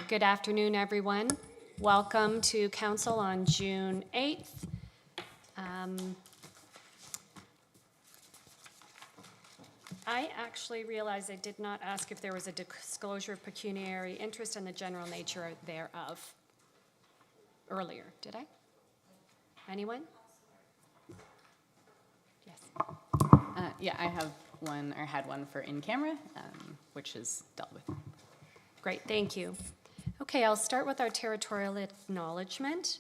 Good afternoon, everyone. Welcome to Council on June 8th. I actually realized I did not ask if there was a disclosure of pecuniary interest and the general nature thereof earlier. Did I? Anyone? Yes. Yeah, I have one, or had one for in camera, which is dealt with. Great, thank you. Okay, I'll start with our territorial acknowledgement.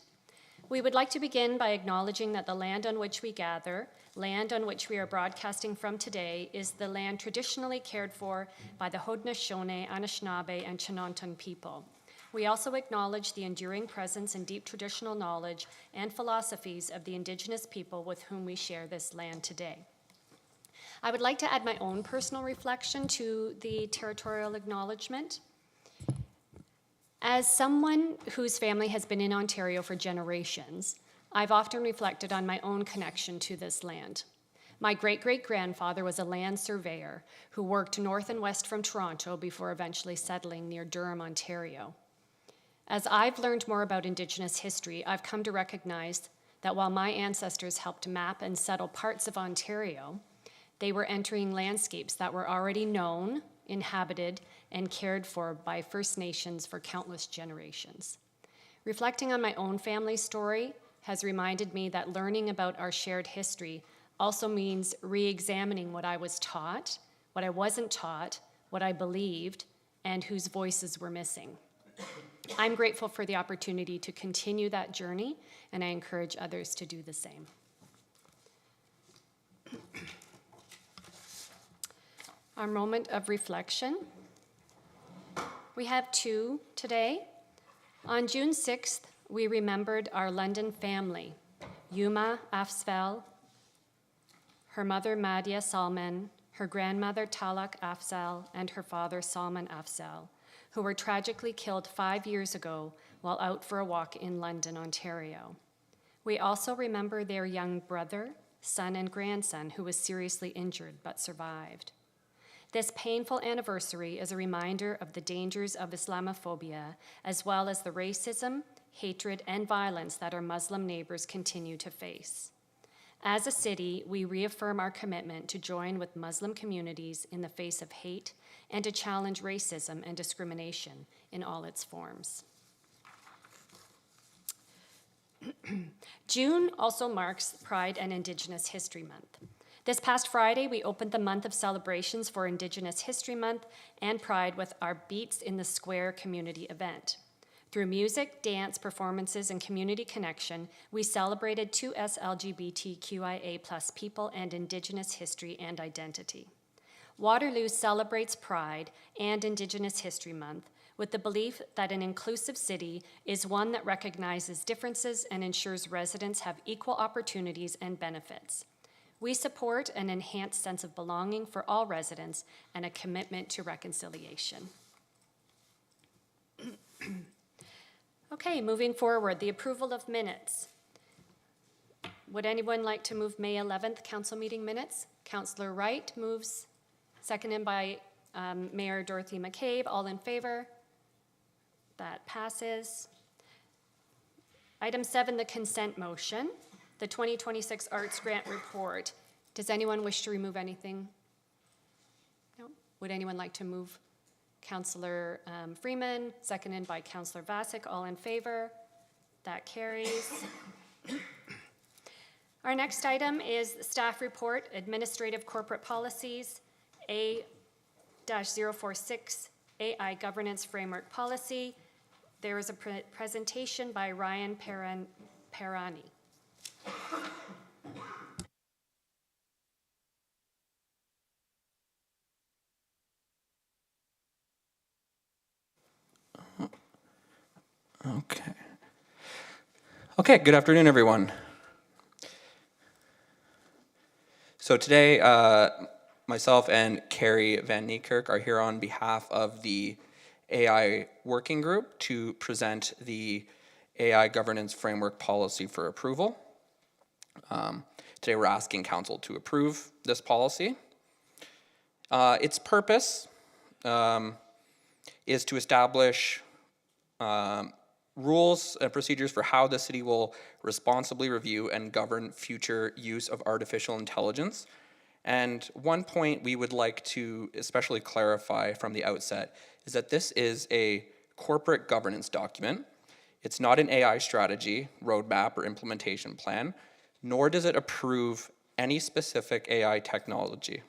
We would like to begin by acknowledging that the land on which we gather, land on which we are broadcasting from today, is the land traditionally cared for by the Haudenosaunee, Anishinaabe, and Chinonton people. We also acknowledge the enduring presence and deep traditional knowledge and philosophies of the Indigenous people with whom we share this land today. I would like to add my own personal reflection to the territorial acknowledgement. As someone whose family has been in Ontario for generations, I've often reflected on my own connection to this land. My great-great-grandfather was a land surveyor who worked north and west from Toronto before eventually settling near Durham, Ontario. As I've learned more about Indigenous history, I've come to recognize that while my ancestors helped map and settle parts of Ontario, they were entering landscapes that were already known, inhabited, and cared for by First Nations for countless generations. Reflecting on my own family story has reminded me that learning about our shared history also means re-examining what I was taught, what I wasn't taught, what I believed, and whose voices were missing. I'm grateful for the opportunity to continue that journey, and I encourage others to do the same. Our moment of reflection. We have two today. On June 6th, we remembered our London family, Yuma Afzal, her mother Madia Salman, her grandmother Talak Afzal, and her father Salman Afzal, who were tragically killed 5 years ago while out for a walk in London, Ontario. We also remember their young brother, son, and grandson who was seriously injured but survived. This painful anniversary is a reminder of the dangers of Islamophobia, as well as the racism, hatred, and violence that our Muslim neighbors continue to face. As a city, we reaffirm our commitment to join with Muslim communities in the face of hate and to challenge racism and discrimination in all its forms. June also marks Pride and Indigenous History Month. This past Friday, we opened the month of celebrations for Indigenous History Month and Pride with our Beats in the Square community event. Through music, dance, performances, and community connection, we celebrated 2S LGBTQIA+ people and Indigenous history and identity. Waterloo celebrates Pride and Indigenous History Month with the belief that an inclusive city is one that recognizes differences and ensures residents have equal opportunities and benefits. We support an enhanced sense of belonging for all residents and a commitment to reconciliation. Okay, moving forward, the approval of minutes. Would anyone like to move May 11th council meeting minutes? Councillor Wright moves, seconded by Mayor Dorothy McCabe. All in favor? That passes. Item 7, the consent motion. The 2026 Arts Grant Report. Does anyone wish to remove anything? No? Would anyone like to move? Councillor Freeman, seconded by Councillor Vasek. All in favor? That carries. Our next item is staff report, administrative corporate policies, A-046 AI governance framework policy. There is a presentation by Ryan Perani. Okay, good afternoon, everyone. So today, myself and Carrie Van Niekerk are here on behalf of the AI Working Group to present the AI Governance Framework Policy for approval. Today we're asking Council to approve this policy. Its purpose is to establish rules and procedures for how the city will responsibly review and govern future use of artificial intelligence. And one point we would like to especially clarify from the outset is that this is a corporate governance document. It's not an AI strategy, roadmap, or implementation plan, nor does it approve any specific AI technology.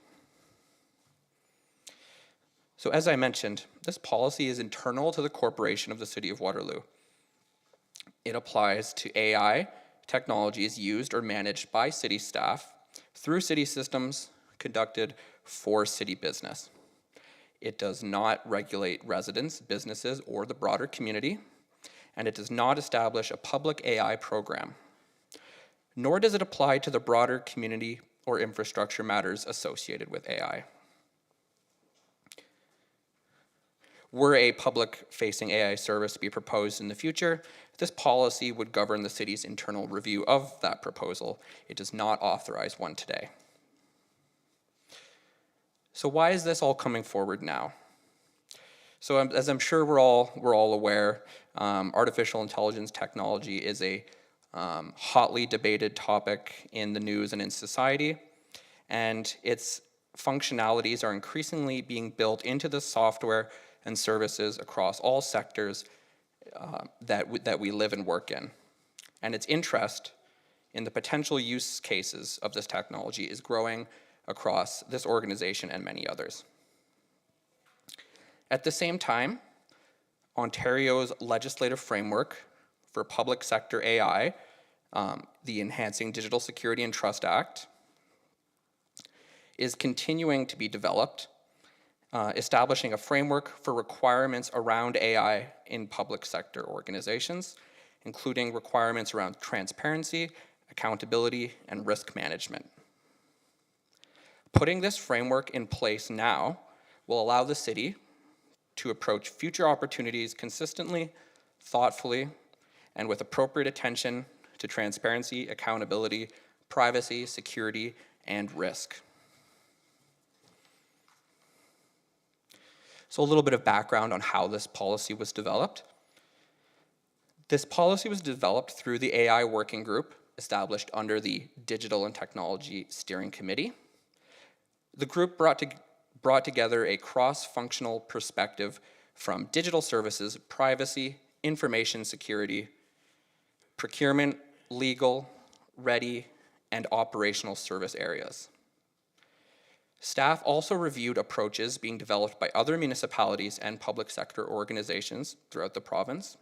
So as I mentioned, this policy is internal to the corporation of the City of Waterloo. It applies to AI technologies used or managed by city staff through city systems conducted for city business. It does not regulate residents, businesses, or the broader community, and it does not establish a public AI program, nor does it apply to the broader community or infrastructure matters associated with AI. Were a public-facing AI service to be proposed in the future, this policy would govern the city's internal review of that proposal. It does not authorize one today. So why is this all coming forward now? So as I'm sure we're all aware, artificial intelligence technology is a hotly debated topic in the news and in society, and its functionalities are increasingly being built into the software and services across all sectors that we live and work in. And its interest in the potential use cases of this technology is growing across this organization and many others. At the same time, Ontario's legislative framework for public sector AI, the Enhancing Digital Security and Trust Act, is continuing to be developed, establishing a framework for requirements around AI in public sector organizations, including requirements around transparency, accountability, and risk management. Putting this framework in place now will allow the city to approach future opportunities consistently, thoughtfully, and with appropriate attention to transparency, accountability, privacy, security, and risk. So a little bit of background on how this policy was developed. This policy was developed through the AI working group established under the Digital and Technology Steering Committee. The group brought together a cross-functional perspective from digital services, privacy, information security, procurement, legal, ready, and operational service areas. Staff also reviewed approaches being developed by other municipalities and public sector organizations throughout the province,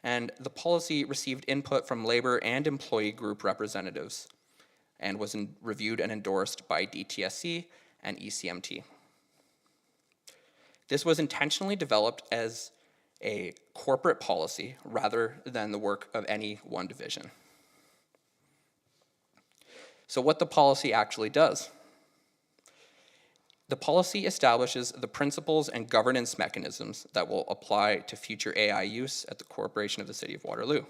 and the policy received input from labor and employee group representatives and was reviewed and endorsed by DTSC and ECMT. This was intentionally developed as a corporate policy rather than the work of any one division. So what the policy actually does. The policy establishes the principles and governance mechanisms that will apply to future AI use at the Corporation of the City of Waterloo.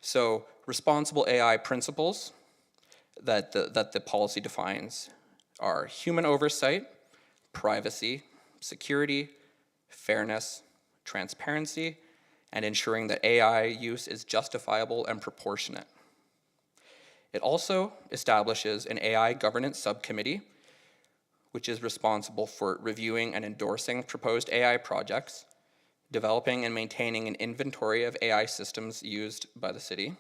So responsible AI principles that the policy defines are human oversight, privacy, security, fairness, transparency, and ensuring that AI use is justifiable and proportionate. It also establishes an AI governance subcommittee, which is responsible for reviewing and endorsing proposed AI projects, developing and maintaining an inventory of AI systems used by the city,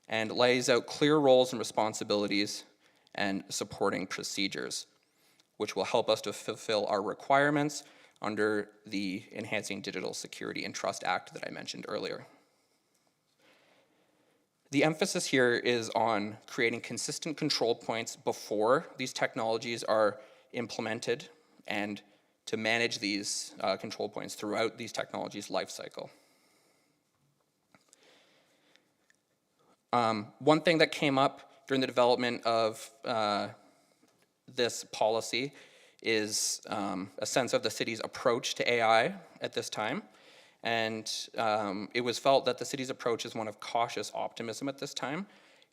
and lays out clear roles and responsibilities and supporting procedures, which will help us to fulfill our requirements under the Enhancing Digital Security and Trust Act that I mentioned earlier. The emphasis here is on creating consistent control points before these technologies are implemented and to manage these control points throughout these technologies' life cycle. One thing that came up during the development of this policy is a sense of the city's approach to AI at this time. And it was felt that the city's approach is one of cautious optimism at this time.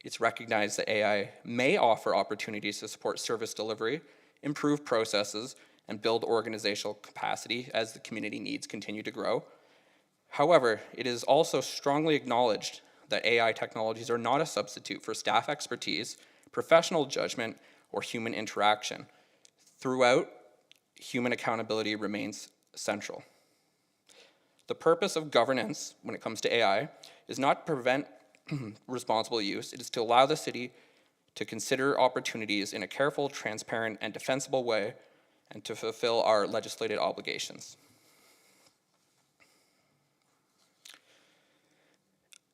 It's recognized that AI may offer opportunities to support service delivery, improve processes, and build organizational capacity as the community needs continue to grow. However, it is also strongly acknowledged that AI technologies are not a substitute for staff expertise, professional judgment, or human interaction. Throughout, human accountability remains central. The purpose of governance when it comes to AI is not to prevent responsible use, it is to allow the city to consider opportunities in a careful, transparent, and defensible way, and to fulfill our legislated obligations.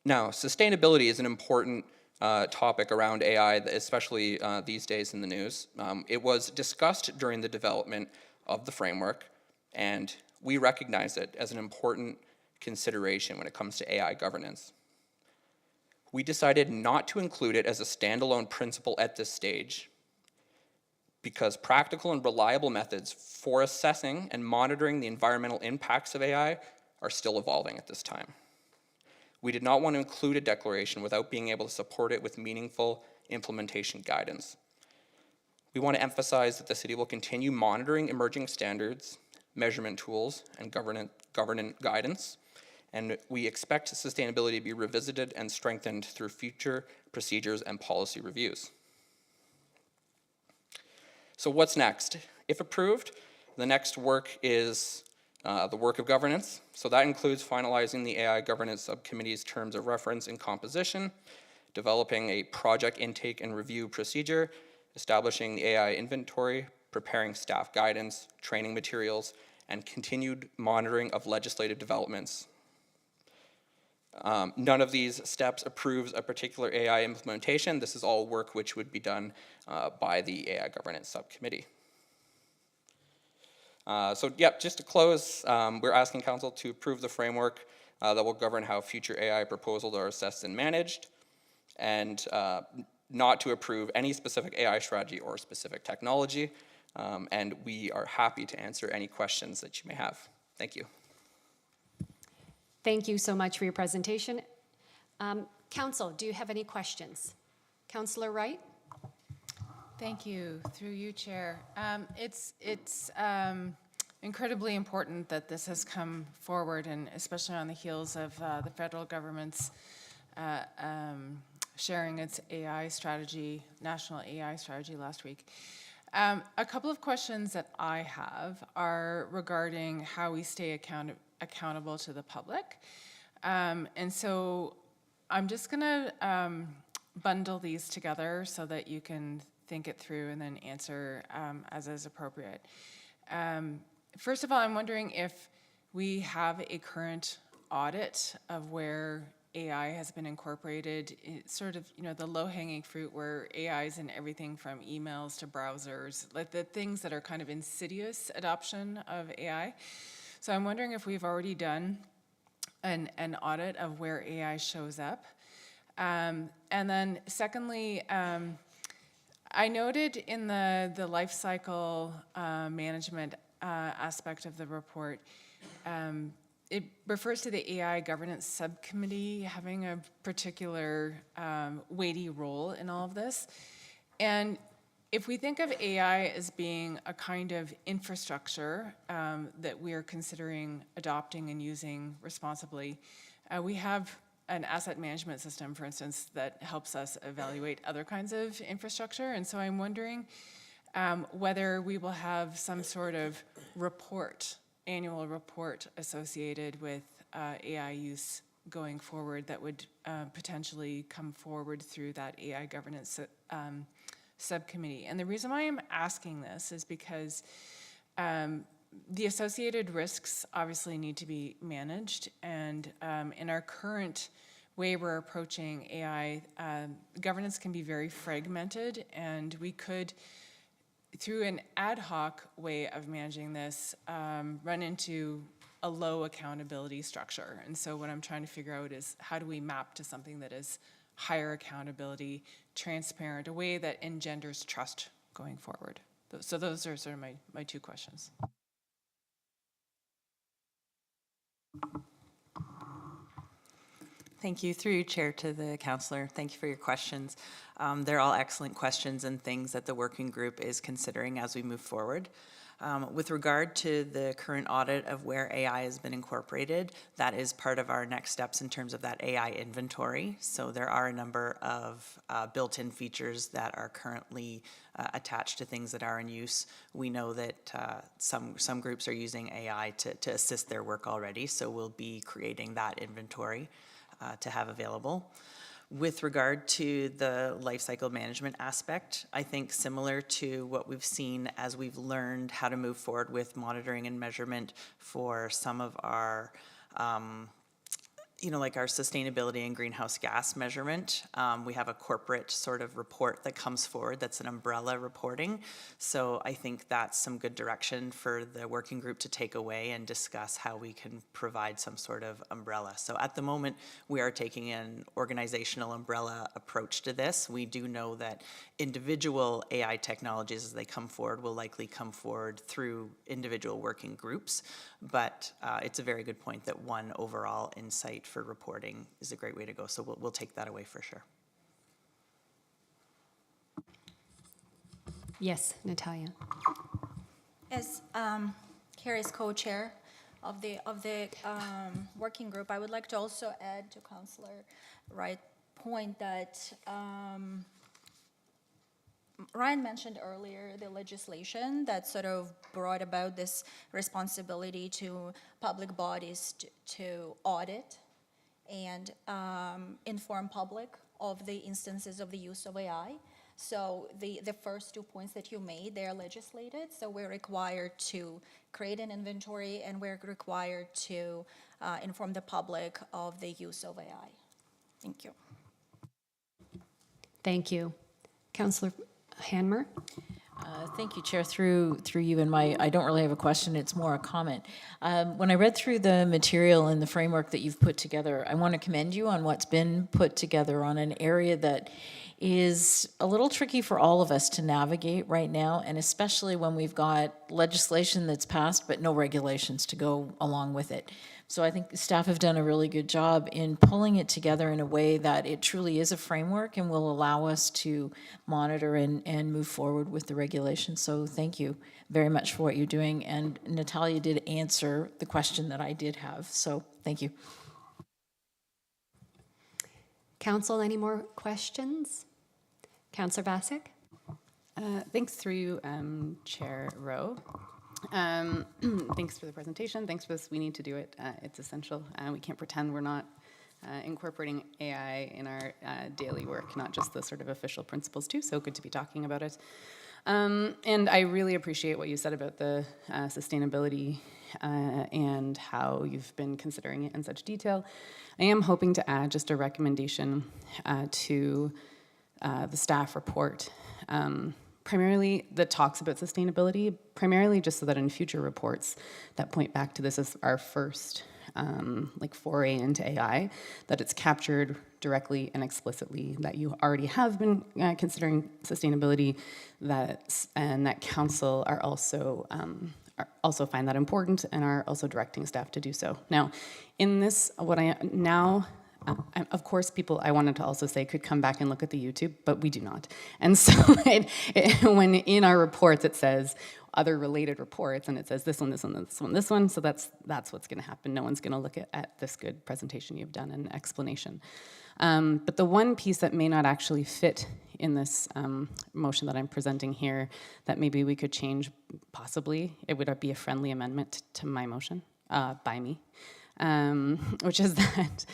Now, sustainability is an important topic around AI, especially these days in the news. It was discussed during the development of the framework, and we recognize it as an important consideration when it comes to AI governance. We decided not to include it as a standalone principle at this stage because practical and reliable methods for assessing and monitoring the environmental impacts of AI are still evolving at this time. We did not want to include a declaration without being able to support it with meaningful implementation guidance. We want to emphasize that the city will continue monitoring emerging standards, measurement tools, and governance guidance, and we expect sustainability to be revisited and strengthened through future procedures and policy reviews. So what's next? If approved, the next work is the work of governance. So that includes finalizing the AI governance subcommittee's terms of reference and composition, developing a project intake and review procedure, establishing the AI inventory, preparing staff guidance, training materials, and continued monitoring of legislative developments. None of these steps approves a particular AI implementation. This is all work which would be done by the AI governance subcommittee. Just to close, we're asking council to approve the framework that will govern how future AI proposals are assessed and managed, and not to approve any specific AI strategy or specific technology. And we are happy to answer any questions that you may have. Thank you. Thank you so much for your presentation. Council, do you have any questions? Councillor Wright? Thank you. Through you, Chair. It's incredibly important that this has come forward, and especially on the heels of the federal government's sharing its AI strategy, national AI strategy last week. A couple of questions that I have are regarding how we stay accountable to the public. And so I'm just gonna bundle these together so that you can think it through and then answer as is appropriate. First of all, I'm wondering if we have a current audit of where AI has been incorporated, sort of, the low-hanging fruit where AI is in everything from emails to browsers, like the things that are kind of insidious adoption of AI. So I'm wondering if we've already done an audit of where AI shows up. And then secondly, I noted in the life cycle management aspect of the report, it refers to the AI governance subcommittee having a particular weighty role in all of this. And if we think of AI as being a kind of infrastructure that we are considering adopting and using responsibly, we have an asset management system, for instance, that helps us evaluate other kinds of infrastructure. And so I'm wondering whether we will have some sort of annual report associated with AI use going forward that would potentially come forward through that AI governance subcommittee. And the reason why I'm asking this is because the associated risks obviously need to be managed, and in our current way we're approaching AI, governance can be very fragmented, and we could, through an ad hoc way of managing this, run into a low accountability structure. And so what I'm trying to figure out is how do we map to something that is higher accountability, transparent, a way that engenders trust going forward. So those are sort of my two questions. Thank you. Through you, Chair, to the councillor. Thank you for your questions. They're all excellent questions and things that the working group is considering as we move forward. With regard to the current audit of where AI has been incorporated, that is part of our next steps in terms of that AI inventory. So there are a number of built-in features that are currently attached to things that are in use. We know that some groups are using AI to assist their work already, so we'll be creating that inventory to have available. With regard to the life cycle management aspect, I think similar to what we've seen as we've learned how to move forward with monitoring and measurement for some of our like our sustainability and greenhouse gas measurement. We have a corporate sort of report that comes forward that's an umbrella reporting. So I think that's some good direction for the working group to take away and discuss how we can provide some sort of umbrella. So at the moment, we are taking an organizational umbrella approach to this. We do know that individual AI technologies as they come forward will likely come forward through individual working groups, but it's a very good point that one overall insight for reporting is a great way to go. So we'll take that away for sure. Yes, Natalia. As Carrie's co-chair of the working group, I would like to also add to Councillor Wright's point that Ryan mentioned earlier the legislation that sort of brought about this responsibility to public bodies to audit and inform public of the instances of the use of AI. So the first 2 points that you made, they are legislated, so we're required to create an inventory and we're required to inform the public of the use of AI. Thank you. Thank you. Councillor Hanmer? Thank you, Chair. Through you and I don't really have a question, it's more a comment. When I read through the material and the framework that you've put together, I want to commend you on what's been put together on an area that is a little tricky for all of us to navigate right now, and especially when we've got legislation that's passed but no regulations to go along with it. So I think staff have done a really good job in pulling it together in a way that it truly is a framework and will allow us to monitor and move forward with the regulations. So thank you very much for what you're doing. And Natalia did answer the question that I did have. So thank you. Council, any more questions? Councillor Vasek? Thanks through you, Chair Rowe. Thanks for the presentation. Thanks for this. We need to do it. It's essential. We can't pretend we're not incorporating AI in our daily work, not just the sort of official principles too. So good to be talking about it. And I really appreciate what you said about the sustainability and how you've been considering it in such detail. I am hoping to add just a recommendation to the staff report, primarily that talks about sustainability, primarily just so that in future reports that point back to this as our first foray into AI, that it's captured directly and explicitly that you already have been considering sustainability, and that council are also find that important and are also directing staff to do so. Now, in this, of course, people, I wanted to also say, could come back and look at the YouTube, but we do not. And so when in our reports it says other related reports, and it says this one, this one, this one, this one, so that's what's going to happen. No one's going to look at this good presentation you've done and explanation. But the one piece that may not actually fit in this motion that I'm presenting here that maybe we could change, possibly, it would be a friendly amendment to my motion by me. Which is that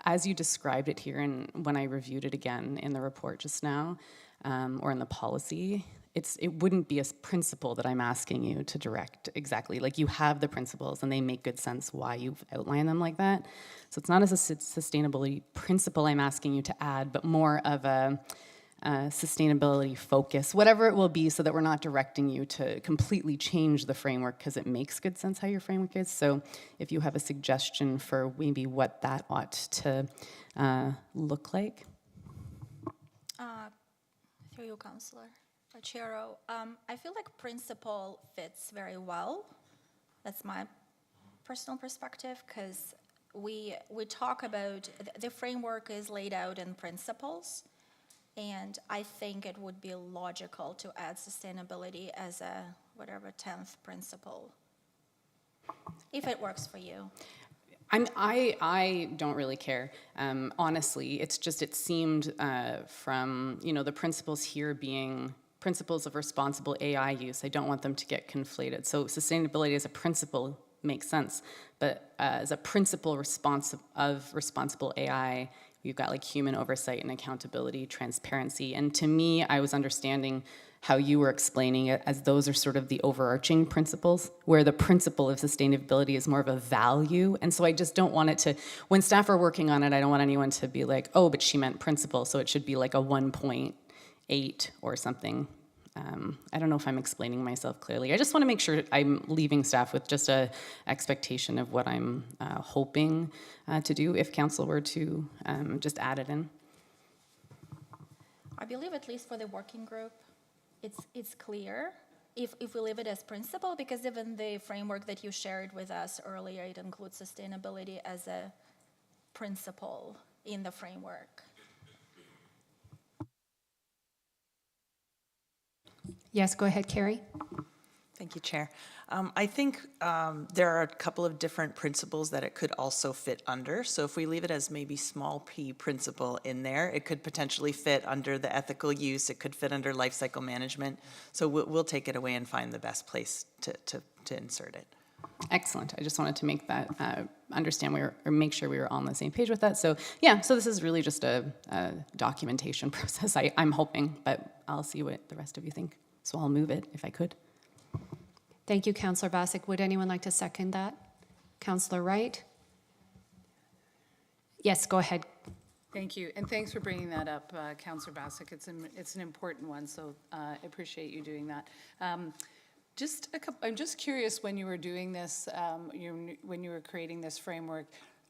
as you described it here, and when I reviewed it again in the report just now, or in the policy, it wouldn't be a principle that I'm asking you to direct exactly. Like, you have the principles and they make good sense why you've outlined them like that. So it's not as a sustainability principle I'm asking you to add, but more of a sustainability focus, whatever it will be, so that we're not directing you to completely change the framework because it makes good sense how your framework is. So if you have a suggestion for maybe what that ought to look like. Through you, Councillor Chero, I feel like principle fits very well. That's my personal perspective, because we talk about, the framework is laid out in principles, and I think it would be logical to add sustainability as a, whatever, 10th principle, if it works for you. I don't really care. Honestly, it's just, it seemed from, the principles here being principles of responsible AI use. I don't want them to get conflated. So sustainability as a principle makes sense, but as a principle of responsible AI, you've got like human oversight and accountability, transparency. And to me, I was understanding how you were explaining it as those are sort of the overarching principles, where the principle of sustainability is more of a value. And so I just don't want it to, when staff are working on it, I don't want anyone to be like, oh, but she meant principle, so it should be like a 1.8 or something. I don't know if I'm explaining myself clearly. I just want to make sure I'm leaving staff with just a expectation of what I'm hoping to do if council were to just add it in. I believe, at least for the working group, it's clear if we leave it as principle, because even the framework that you shared with us earlier, it includes sustainability as a principle in the framework. Yes, go ahead, Carrie. Thank you, Chair. I think there are a couple of different principles that it could also fit under. So if we leave it as maybe small p principle in there, it could potentially fit under the ethical use. It could fit under life cycle management. So we'll take it away and find the best place to insert it. Excellent. I just wanted to make that, make sure we were all on the same page with that. So yeah, so this is really just a documentation process, I'm hoping, but I'll see what the rest of you think. So I'll move it if I could. Thank you, Councillor Basak. Would anyone like to second that? Councillor Wright? Yes, go ahead. Thank you, and thanks for bringing that up, Councillor Basak. It's an important one, so I appreciate you doing that. I'm just curious, when you were doing this, when you were creating this framework,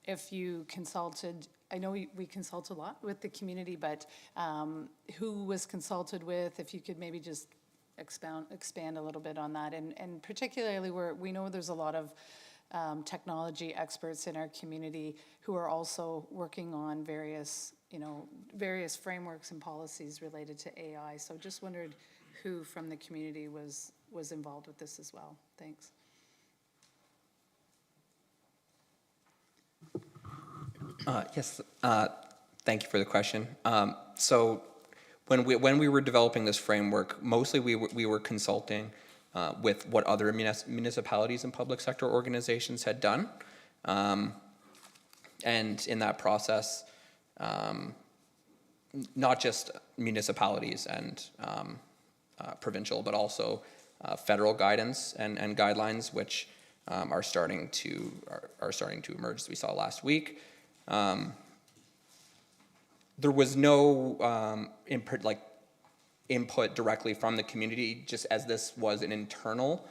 if you consulted. I know we consult a lot with the community, but who was consulted with? If you could maybe just expand a little bit on that, and particularly where we know there's a lot of technology experts in our community who are also working on various frameworks and policies related to AI. So just wondered who from the community was involved with this as well. Thanks. Yes, thank you for the question. So when we were developing this framework, mostly we were consulting with what other municipalities and public sector organizations had done. And in that process, not just municipalities and provincial, but also federal guidance and guidelines, which are starting to emerge, as we saw last week. There was no input directly from the community, just as this was an internal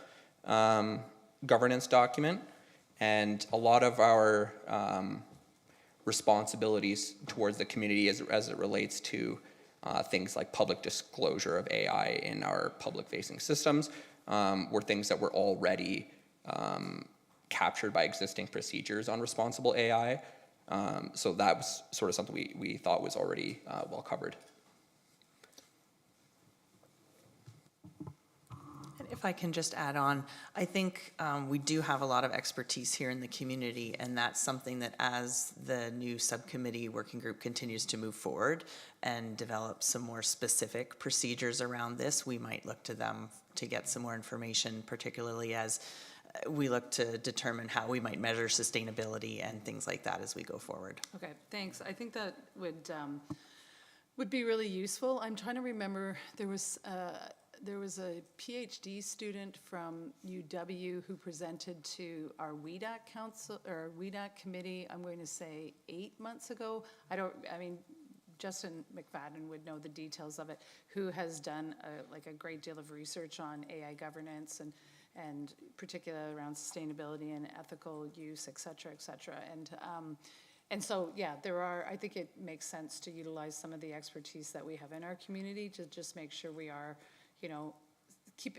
governance document, and a lot of our responsibilities towards the community as it relates to things like public disclosure of AI in our public-facing systems were things that were already captured by existing procedures on responsible AI. So that was sort of something we thought was already well covered. And if I can just add on, I think we do have a lot of expertise here in the community, and that's something that as the new subcommittee working group continues to move forward and develop some more specific procedures around this, we might look to them to get some more information, particularly as we look to determine how we might measure sustainability and things like that as we go forward. Okay, thanks. I think that would be really useful. I'm trying to remember, there was a PhD student from UW who presented to our WEDAC council or WEDAC committee, I'm going to say 8 months ago. Justin McFadden would know the details of it, who has done a great deal of research on AI governance and particularly around sustainability and ethical use, et cetera, et cetera. And so, yeah, I think it makes sense to utilize some of the expertise that we have in our community to just make sure we are, keep,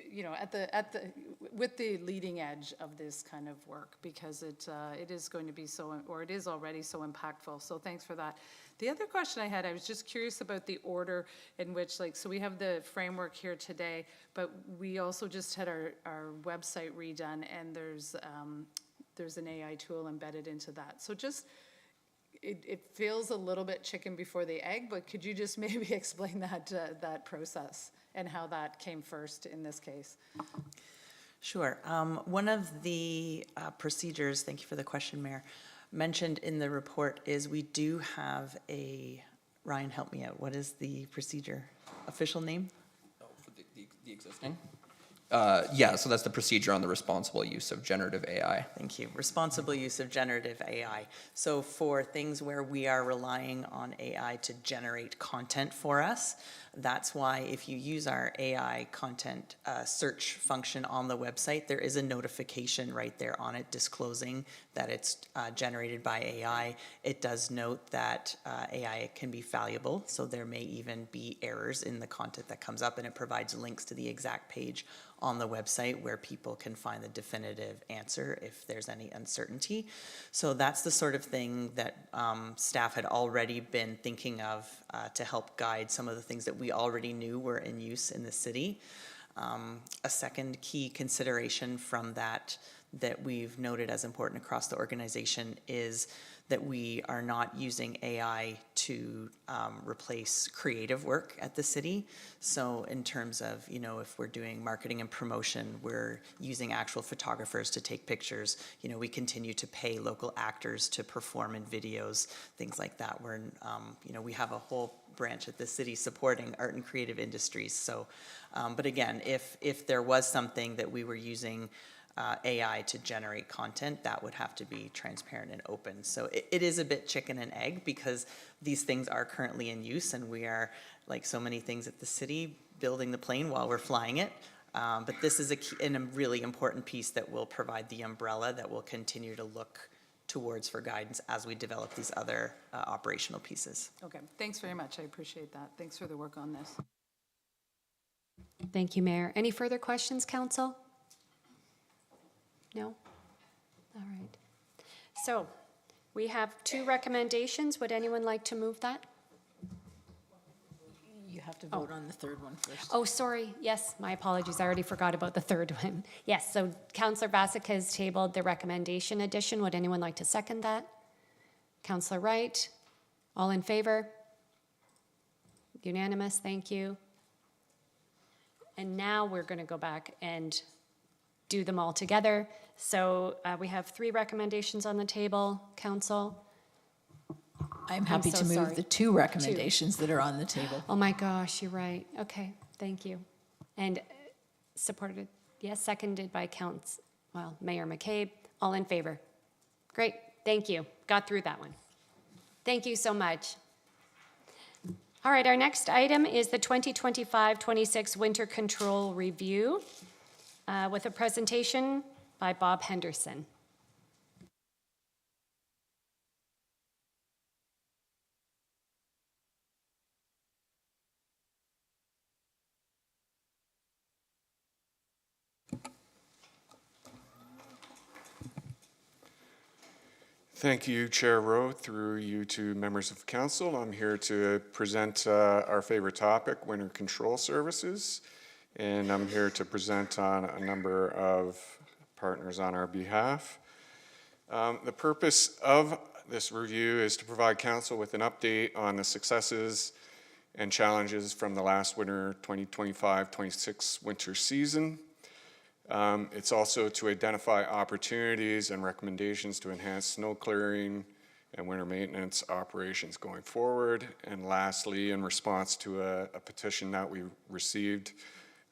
with the leading edge of this kind of work, because it is going to be it is already so impactful. So thanks for that. The other question I had, I was just curious about the order in which, so we have the framework here today, but we also just had our website redone, and there's an AI tool embedded into that. So just, it feels a little bit chicken before the egg, but could you just maybe explain that process and how that came first in this case? Sure. One of the procedures, thank you for the question, Mayor, mentioned in the report is we do have Ryan, help me out. What is the procedure? Official name? Oh, for the existing? So that's the procedure on the responsible use of generative AI. Thank you. Responsible use of generative AI. So for things where we are relying on AI to generate content for us, that's why if you use our AI content search function on the website, there is a notification right there on it disclosing that it's generated by AI. It does note that AI can be fallible, so there may even be errors in the content that comes up, and it provides links to the exact page on the website where people can find the definitive answer if there's any uncertainty. So that's the sort of thing that staff had already been thinking of to help guide some of the things that we already knew were in use in the city. A second key consideration from that we've noted as important across the organization is that we are not using AI to replace creative work at the city. So in terms of, if we're doing marketing and promotion, we're using actual photographers to take pictures. We continue to pay local actors to perform in videos, things like that. We're, we have a whole branch at the city supporting art and creative industries. So, but again, if there was something that we were using AI to generate content, that would have to be transparent and open. So it is a bit chicken and egg, because these things are currently in use, and we are, like so many things at the city, building the plane while we're flying it. But this is a really important piece that will provide the umbrella that we'll continue to look towards for guidance as we develop these other operational pieces. Okay, thanks very much. I appreciate that. Thanks for the work on this. Thank you, Mayor. Any further questions, Council? No? All right. So we have 2 recommendations. Would anyone like to move that? You have to vote on the third one first. Oh, sorry. Yes, my apologies. I already forgot about the third one. Yes, so Councillor Basak has tabled the recommendation addition. Would anyone like to second that? Councillor Wright, all in favor? Unanimous, thank you. And now we're going to go back and do them all together. So we have 3 recommendations on the table, Council. I'm happy so to move sorry. the 2 recommendations that are on the table. Oh my gosh, you're right. Okay, thank you. And supported, yes, seconded by Mayor McCabe. All in favor? Great, thank you. Got through that one. Thank you so much. All right, our next item is the 2025-26 Winter Control Review with a presentation by Bob Henderson. Thank you, Chair Rowe, through you to members of council. I'm here to present our favorite topic, winter control services, and I'm here to present on a number of partners on our behalf. The purpose of this review is to provide council with an update on the successes and challenges from the last winter 2025-26 winter season. It's also to identify opportunities and recommendations to enhance snow clearing and winter maintenance operations going forward. And lastly, in response to a petition that we received,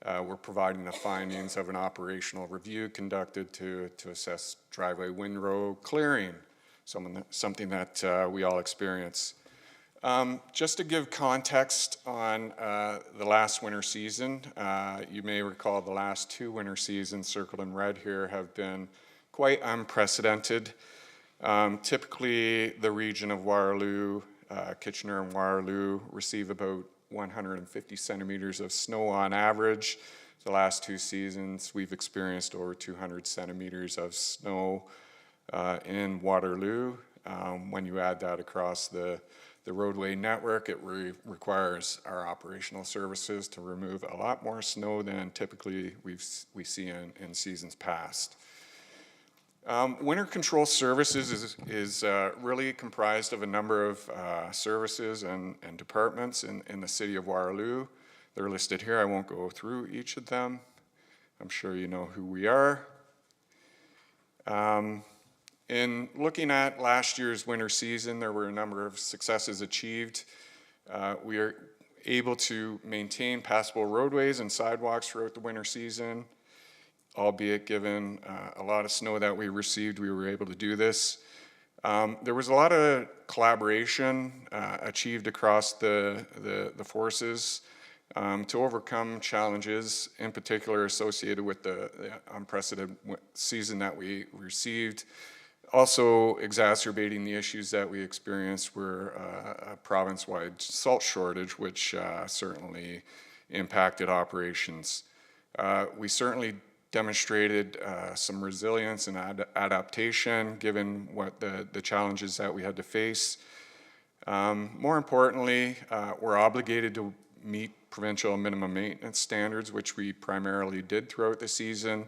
we're providing the findings of an operational review conducted to assess driveway windrow clearing, something that we all experience. Just to give context on the last winter season, you may recall the last 2 winter seasons circled in red here have been quite unprecedented. Typically, the region of Waterloo, Kitchener and Waterloo receive about 150 centimeters of snow on average. the last 2 seasons, we've experienced over 200 centimeters of snow in Waterloo. When you add that across the roadway network, it requires our operational services to remove a lot more snow than typically we see in seasons past. Winter control services is really comprised of a number of services and departments in the city of Waterloo. They're listed here. I won't go through each of them. I'm sure you know who we are. In looking at last year's winter season, there were a number of successes achieved. We are able to maintain passable roadways and sidewalks throughout the winter season, albeit given a lot of snow that we received, we were able to do this. There was a lot of collaboration achieved across the forces to overcome challenges, in particular associated with the unprecedented season that we received. Also exacerbating the issues that we experienced were a province-wide salt shortage, which certainly impacted operations. We certainly demonstrated some resilience and adaptation given what the challenges that we had to face. More importantly, we're obligated to meet provincial minimum maintenance standards, which we primarily did throughout the season.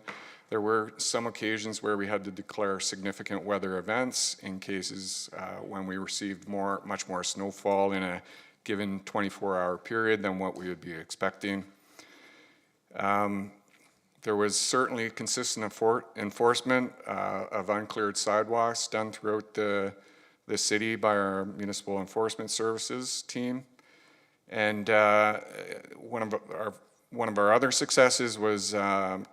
There were some occasions where we had to declare significant weather events in cases when we received much more snowfall in a given 24-hour period than what we would be expecting. There was certainly consistent enforcement of uncleared sidewalks done throughout the city by our municipal enforcement services team. And one of our other successes was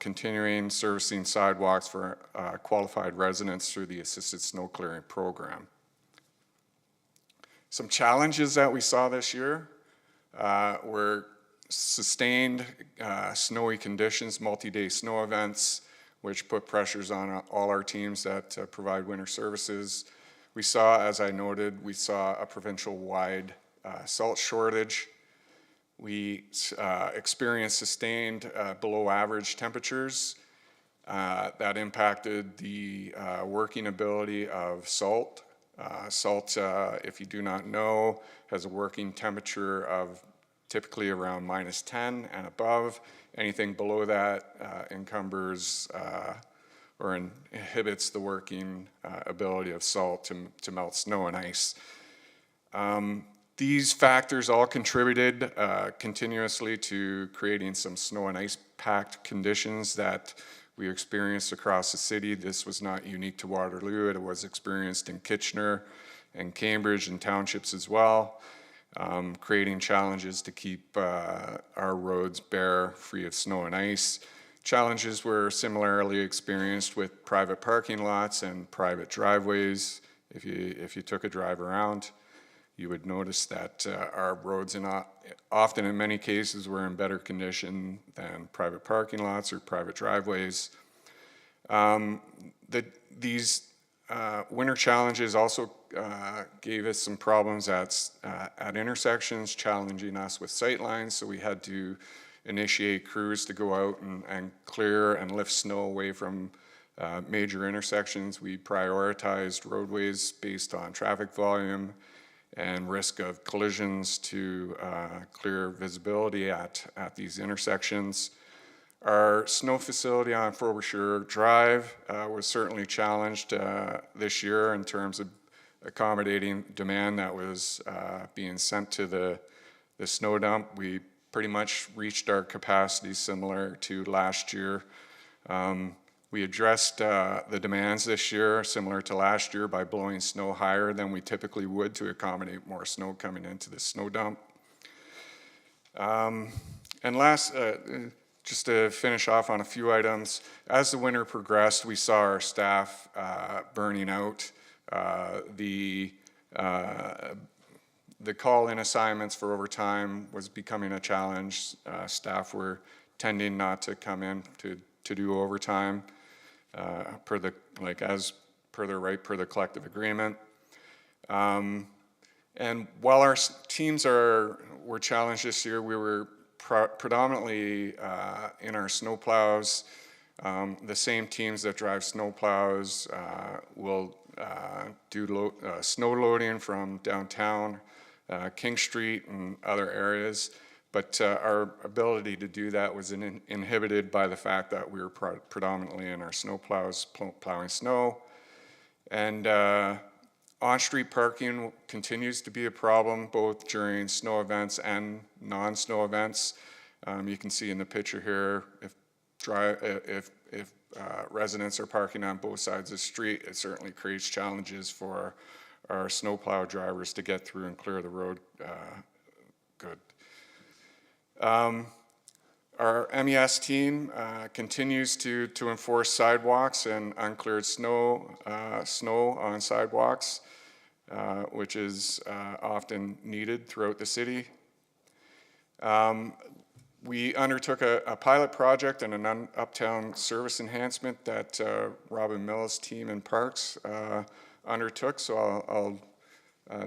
continuing servicing sidewalks for qualified residents through the assisted snow clearing program. Some challenges that we saw this year were sustained snowy conditions, multi-day snow events, which put pressures on all our teams that provide winter services. We saw, as I noted, a provincial-wide salt shortage. We experienced sustained below average temperatures that impacted the working ability of salt. Salt, if you do not know, has a working temperature of typically around -10 and above. Anything below that encumbers or inhibits the working ability of salt to melt snow and ice. These factors all contributed continuously to creating some snow and ice packed conditions that we experienced across the city. This was not unique to Waterloo. It was experienced in Kitchener and Cambridge and townships as well, creating challenges to keep our roads bare, free of snow and ice. Challenges were similarly experienced with private parking lots and private driveways. If you took a drive around, you would notice that our roads often in many cases were in better condition than private parking lots or private driveways. These winter challenges also gave us some problems at intersections, challenging us with sight lines, so we had to initiate crews to go out and clear and lift snow away from major intersections. We prioritized roadways based on traffic volume and risk of collisions to clear visibility at these intersections. Our snow facility on Frobisher Drive was certainly challenged this year in terms of accommodating demand that was being sent to the snow dump. We pretty much reached our capacity similar to last year. We addressed the demands this year, similar to last year, by blowing snow higher than we typically would to accommodate more snow coming into the snow dump. And last, just to finish off on a few items, as the winter progressed, we saw our staff burning out. The call-in assignments for overtime was becoming a challenge. Staff were tending not to come in to do overtime. Per the collective agreement. And while our teams were challenged this year, we were predominantly in our snowplows. The same teams that drive snowplows will do snow loading from downtown, King Street and other areas. But our ability to do that was inhibited by the fact that we were predominantly in our snowplows plowing snow. And on-street parking continues to be a problem both during snow events and non-snow events. You can see in the picture here, if residents are parking on both sides of the street, it certainly creates challenges for our snowplow drivers to get through and clear the road good. Our MES team continues to enforce sidewalks and uncleared snow on sidewalks, which is often needed throughout the city. We undertook a pilot project and an uptown service enhancement that Robin Mills' team in Parks undertook. So I'll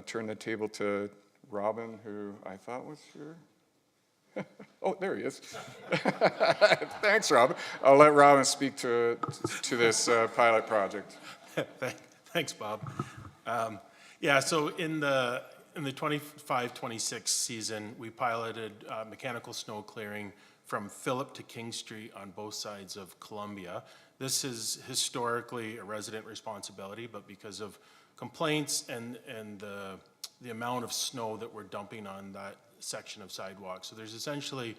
turn the table to Robin, who I thought was here. Oh, there he is. Thanks, Robin. I'll let Robin speak to this pilot project. Thanks, Bob. Yeah, so in the 25-26 season, we piloted mechanical snow clearing from Phillip to King Street on both sides of Columbia. This is historically a resident responsibility, but because of complaints and the amount of snow that we're dumping on that section of sidewalk. So there's essentially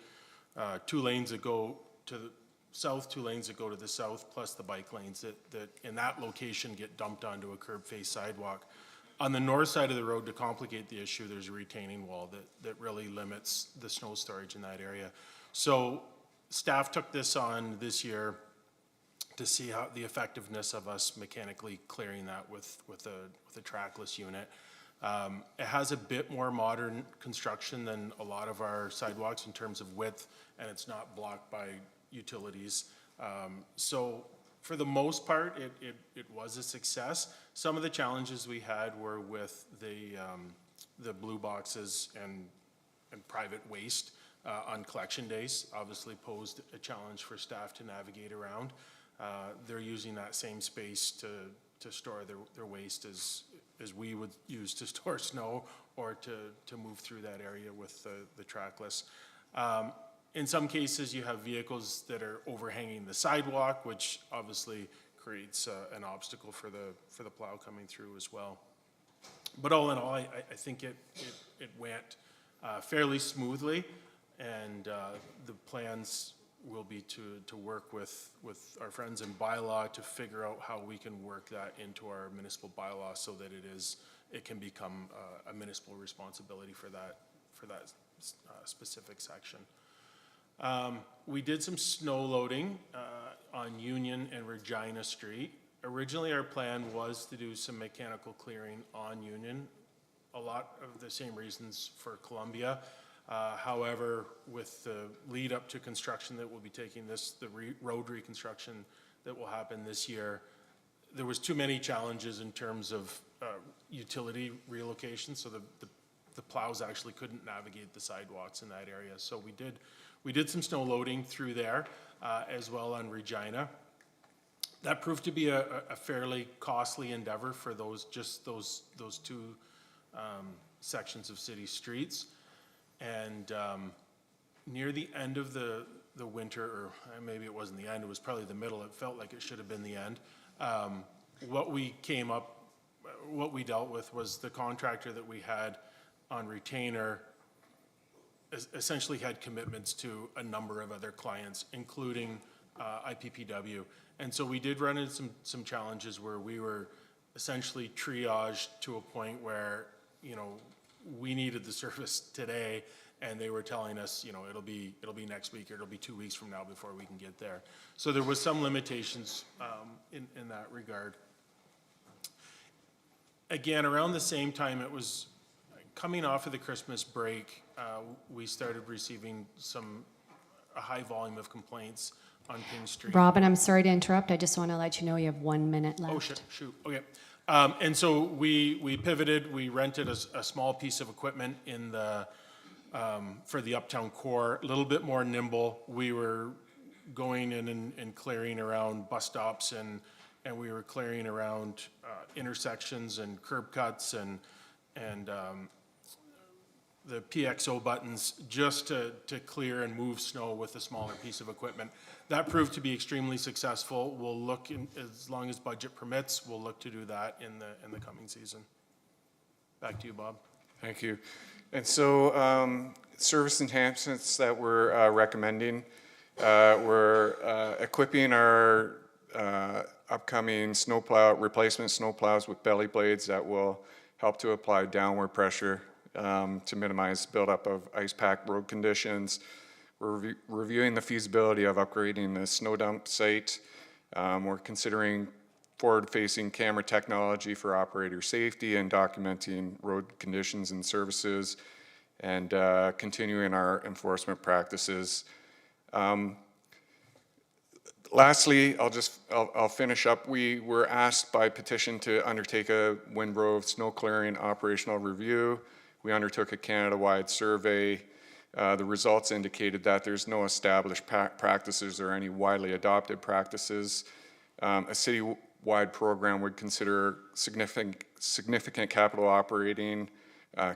2 lanes that go to the south, 2 lanes that go to the south, plus the bike lanes that in that location get dumped onto a curb-face sidewalk. On the north side of the road, to complicate the issue, there's a retaining wall that really limits the snow storage in that area. So staff took this on this year to see how the effectiveness of us mechanically clearing that with a trackless unit. It has a bit more modern construction than a lot of our sidewalks in terms of width, and it's not blocked by utilities. So for the most part, it was a success. Some of the challenges we had were with the blue boxes and private waste on collection days. Obviously posed a challenge for staff to navigate around. They're using that same space to store their waste as we would use to store snow or to move through that area with the trackless. In some cases, you have vehicles that are overhanging the sidewalk, which obviously creates an obstacle for the plow coming through as well. But all in all, I think it went fairly smoothly, and the plans will be to work with our friends in bylaw to figure out how we can work that into our municipal bylaw so that it can become a municipal responsibility for that specific section. We did some snow loading on Union and Regina Street. Originally, our plan was to do some mechanical clearing on Union, a lot of the same reasons for Columbia. However, with the lead up to construction that we'll be taking road reconstruction that will happen this year, there was too many challenges in terms of utility relocation, so the plows actually couldn't navigate the sidewalks in that area. So we did some snow loading through there as well on Regina. That proved to be a fairly costly endeavor for those 2 sections of city streets. And near the end of the winter, or maybe it wasn't the end, it was probably the middle, it felt like it should have been the end. What we dealt with was the contractor that we had on retainer essentially had commitments to a number of other clients, including IPPW. And so we did run into some challenges where we were essentially triaged to a point where, we needed the service today, and they were telling us, it'll be next week or it'll be 2 weeks from now before we can get there. So there was some limitations in that regard. Again, around the same time, it was coming off of the Christmas break, we started receiving a high volume of complaints on King Street. Robin, I'm sorry to interrupt. I just want to let you know you have 1 minute left. Oh, shoot. Okay. And so we pivoted. We rented a small piece of equipment in the for the uptown core, a little bit more nimble. We were going in and clearing around bus stops, and we were clearing around intersections and curb cuts and the PXO buttons just to clear and move snow with a smaller piece of equipment. That proved to be extremely successful. We'll look, as long as budget permits, we'll look to do that in the coming season. Back to you, Bob. Thank you. And so service enhancements that we're recommending, we're equipping our upcoming replacement snowplows with belly blades that will help to apply downward pressure to minimize buildup of ice pack road conditions. We're reviewing the feasibility of upgrading the snow dump site. We're considering forward-facing camera technology for operator safety and documenting road conditions and services, and continuing our enforcement practices. Lastly, I'll finish up. We were asked by petition to undertake a Windrow snow clearing operational review. We undertook a Canada-wide survey. The results indicated that there's no established practices or any widely adopted practices. A city-wide program would consider significant capital operating,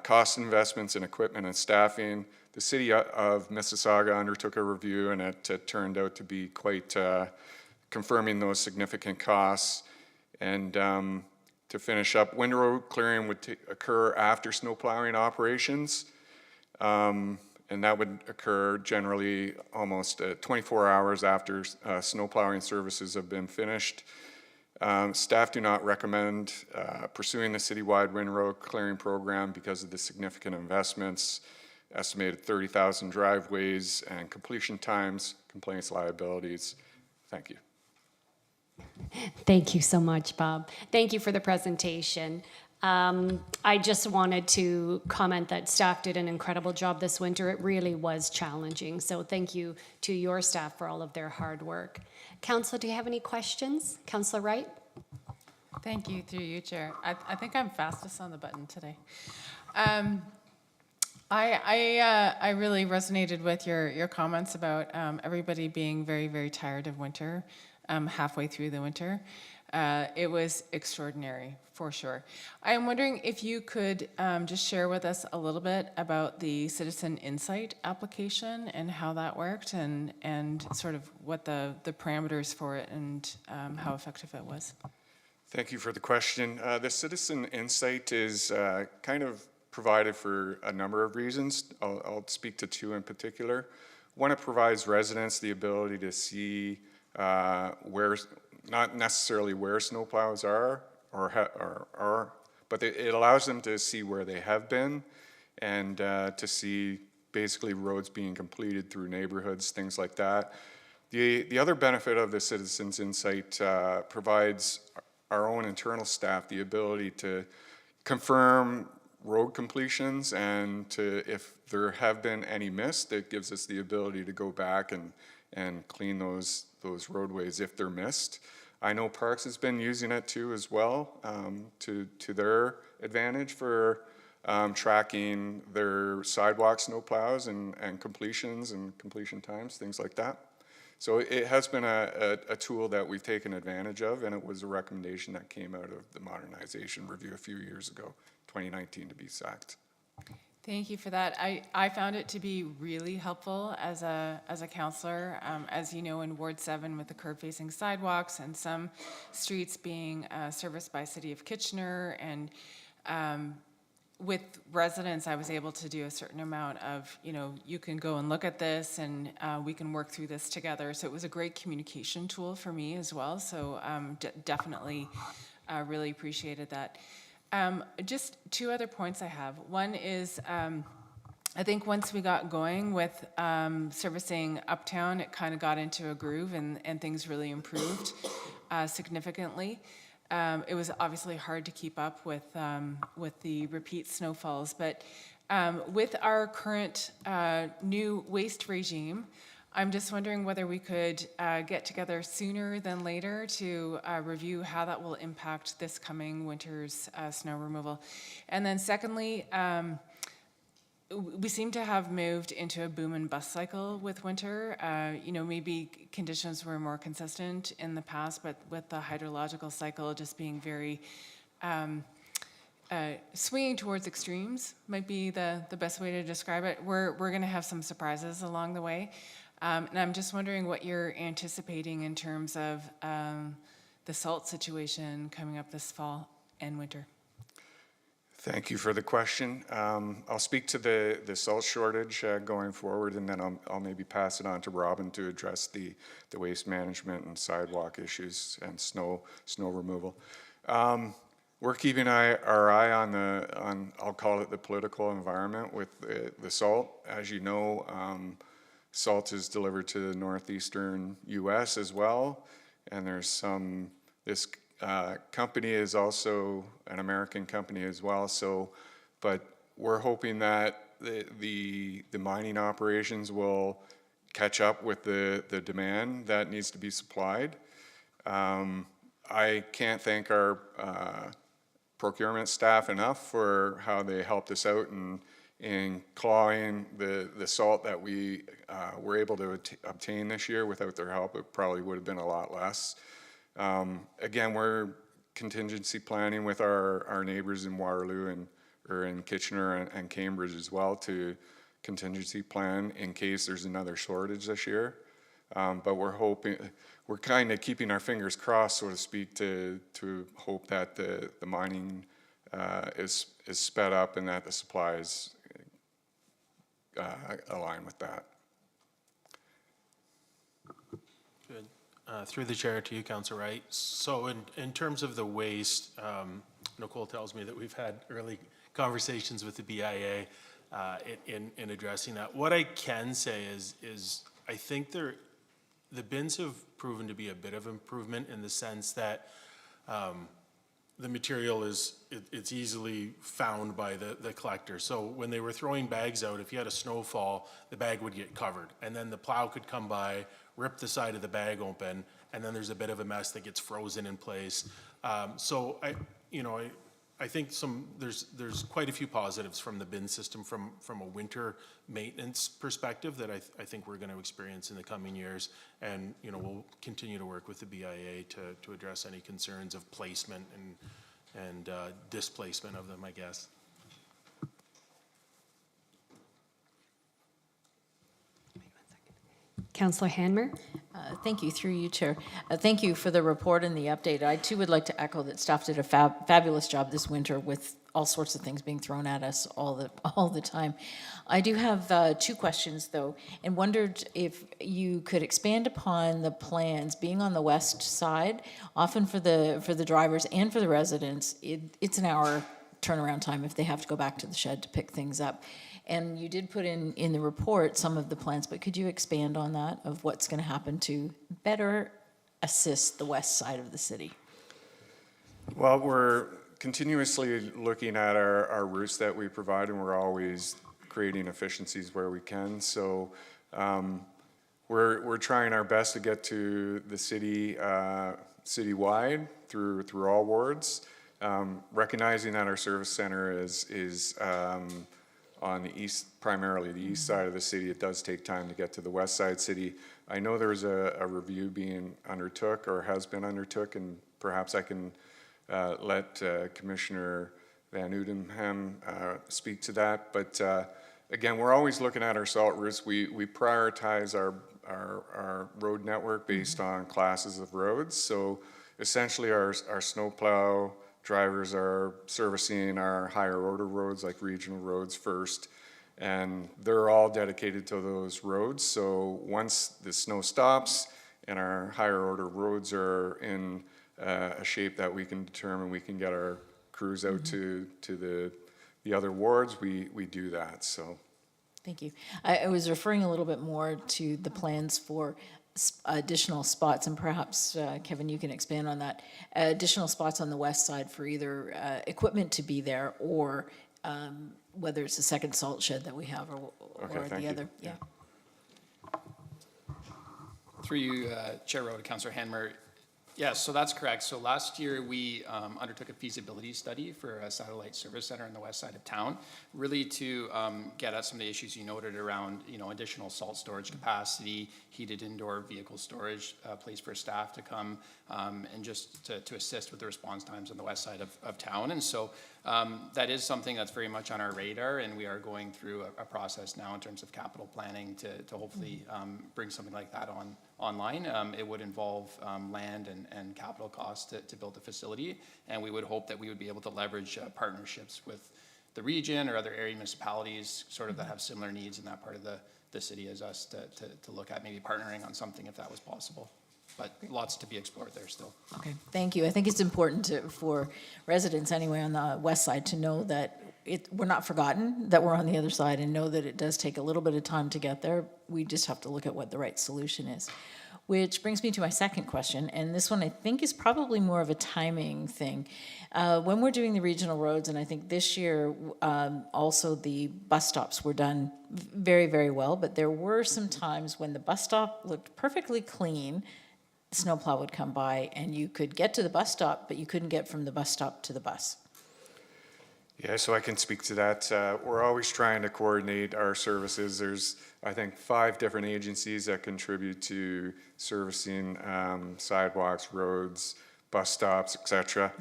cost investments in equipment and staffing. The city of Mississauga undertook a review, and it turned out to be quite confirming those significant costs. And to finish up, windrow clearing would occur after snow plowing operations, and that would occur generally almost 24 hours after snow plowing services have been finished. Staff do not recommend pursuing the citywide windrow clearing program because of the significant investments, estimated 30,000 driveways, and completion times, complaints, liabilities. Thank you. Thank you so much, Bob. Thank you for the presentation. I just wanted to comment that staff did an incredible job this winter. It really was challenging. So thank you to your staff for all of their hard work. Councillor, do you have any questions? Councillor Wright? Thank you, through you, Chair. I think I'm fastest on the button today. I really resonated with your comments about everybody being very, very tired of winter, halfway through the winter. It was extraordinary, for sure. I am wondering if you could just share with us a little bit about the Citizen Insight application and how that worked, and sort of what the parameters for it and how effective it was. Thank you for the question. The Citizen Insight is kind of provided for a number of reasons. I'll speak to two in particular. One, it provides residents the ability to see where, not necessarily where snowplows are, but it allows them to see where they have been, and to see basically roads being completed through neighborhoods, things like that. The other benefit of the Citizens Insight provides our own internal staff the ability to confirm road completions, and if there have been any missed, it gives us the ability to go back and clean those roadways if they're missed. I know Parks has been using it too as well, to their advantage for tracking their sidewalk snowplows and completions and completion times, things like that. So it has been a tool that we've taken advantage of, and it was a recommendation that came out of the modernization review a few years ago, 2019 to be exact. Thank you for that. I found it to be really helpful as a councillor. As you know, in Ward 7 with the curb-facing sidewalks and some streets being serviced by City of Kitchener, and with residents, I was able to do a certain amount of, you can go and look at this, and we can work through this together. So it was a great communication tool for me as well. So definitely really appreciated that. Just two other points I have. One is, I think once we got going with servicing Uptown, it kind of got into a groove, and things really improved significantly. It was obviously hard to keep up with the repeat snowfalls, but with our current new waste regime, I'm just wondering whether we could get together sooner than later to review how that will impact this coming winter's snow removal. And then secondly, we seem to have moved into a boom and bust cycle with winter. Maybe conditions were more consistent in the past, but with the hydrological cycle just being very swinging towards extremes might be the best way to describe it. We're going to have some surprises along the way. And I'm just wondering what you're anticipating in terms of the salt situation coming up this fall and winter. Thank you for the question. I'll speak to the salt shortage going forward, and then I'll maybe pass it on to Robin to address the waste management and sidewalk issues and snow removal. We're keeping our eye on I'll call it the political environment with the salt. As you know, salt is delivered to the northeastern U.S. as well, and there's this company is also an American company as well. But we're hoping that the mining operations will catch up with the demand that needs to be supplied. I can't thank our procurement staff enough for how they helped us out in clawing the salt that we were able to obtain this year. Without their help, it probably would have been a lot less. Again, we're contingency planning with our neighbors in Waterloo or in Kitchener and Cambridge as well to contingency plan in case there's another shortage this year. But we're kind of keeping our fingers crossed, so to speak, to hope that the mining is sped up and that the supplies align with that. Good. Through the chair to you, Councillor Wright. So in terms of the waste, Nicole tells me that we've had early conversations with the BIA in addressing that. What I can say is I think the bins have proven to be a bit of improvement in the sense that the material it's easily found by the collector. So when they were throwing bags out, if you had a snowfall, the bag would get covered, and then the plow could come by, rip the side of the bag open, and then there's a bit of a mess that gets frozen in place. So I think there's quite a few positives from the bin system from a winter maintenance perspective that I think we're going to experience in the coming years, and we'll continue to work with the BIA to address any concerns of placement and displacement of them, I guess. Councillor Hanmer? Thank you, through you, Chair. Thank you for the report and the update. I too would like to echo that staff did a fabulous job this winter with all sorts of things being thrown at us all the time. I do have two questions though, and wondered if you could expand upon the plans being on the west side. Often for the drivers and for the residents, it's an hour turnaround time if they have to go back to the shed to pick things up. And you did put in the report some of the plans, but could you expand on that of what's going to happen to better assist the west side of the city? Well, we're continuously looking at our routes that we provide, and we're always creating efficiencies where we can. So we're trying our best to get to the city citywide through all wards, recognizing that our service center is on the east, primarily the east side of the city. It does take time to get to the west side city. I know there's a review being undertook or has been undertook, and perhaps I can let Commissioner Van Udenham speak to that. But again, we're always looking at our salt routes. We prioritize our road network based on classes of roads. So essentially our snowplow drivers are servicing our higher order roads like regional roads first, and they're all dedicated to those roads. So once the snow stops and our higher order roads are in a shape that we can determine we can get our crews out to the other wards, we do that. So thank you. I was referring a little bit more to the plans for additional spots, and perhaps Kevin, you can expand on that. Additional spots on the west side for either equipment to be there, or whether it's the second salt shed that we have, or the other. Yeah. Through you, Chair Rowe, to Councillor Hanmer, Yes, so that's correct. So last year, we undertook a feasibility study for a satellite service center on the west side of town, really to get at some of the issues you noted around, additional salt storage capacity, heated indoor vehicle storage, place for staff to come, and just to assist with the response times on the west side of town. And so that is something that's very much on our radar, and we are going through a process now in terms of capital planning to hopefully bring something like that online. It would involve land and capital costs to build the facility, and we would hope that we would be able to leverage partnerships with the region or other area municipalities sort of that have similar needs in that part of the city as us to look at maybe partnering on something if that was possible. But lots to be explored there still. Okay, thank you. I think it's important for residents anyway on the west side to know that we're not forgotten, that we're on the other side, and know that it does take a little bit of time to get there. We just have to look at what the right solution is. Which brings me to my second question, and this one I think is probably more of a timing thing. When we're doing the regional roads, and I think this year also the bus stops were done very, very well, but there were some times when the bus stop looked perfectly clean, the snowplow would come by, and you could get to the bus stop, but you couldn't get from the bus stop to the bus. Yeah, so I can speak to that. We're always trying to coordinate our services. There's, I think, 5 different agencies that contribute to servicing sidewalks, roads, bus stops, etc.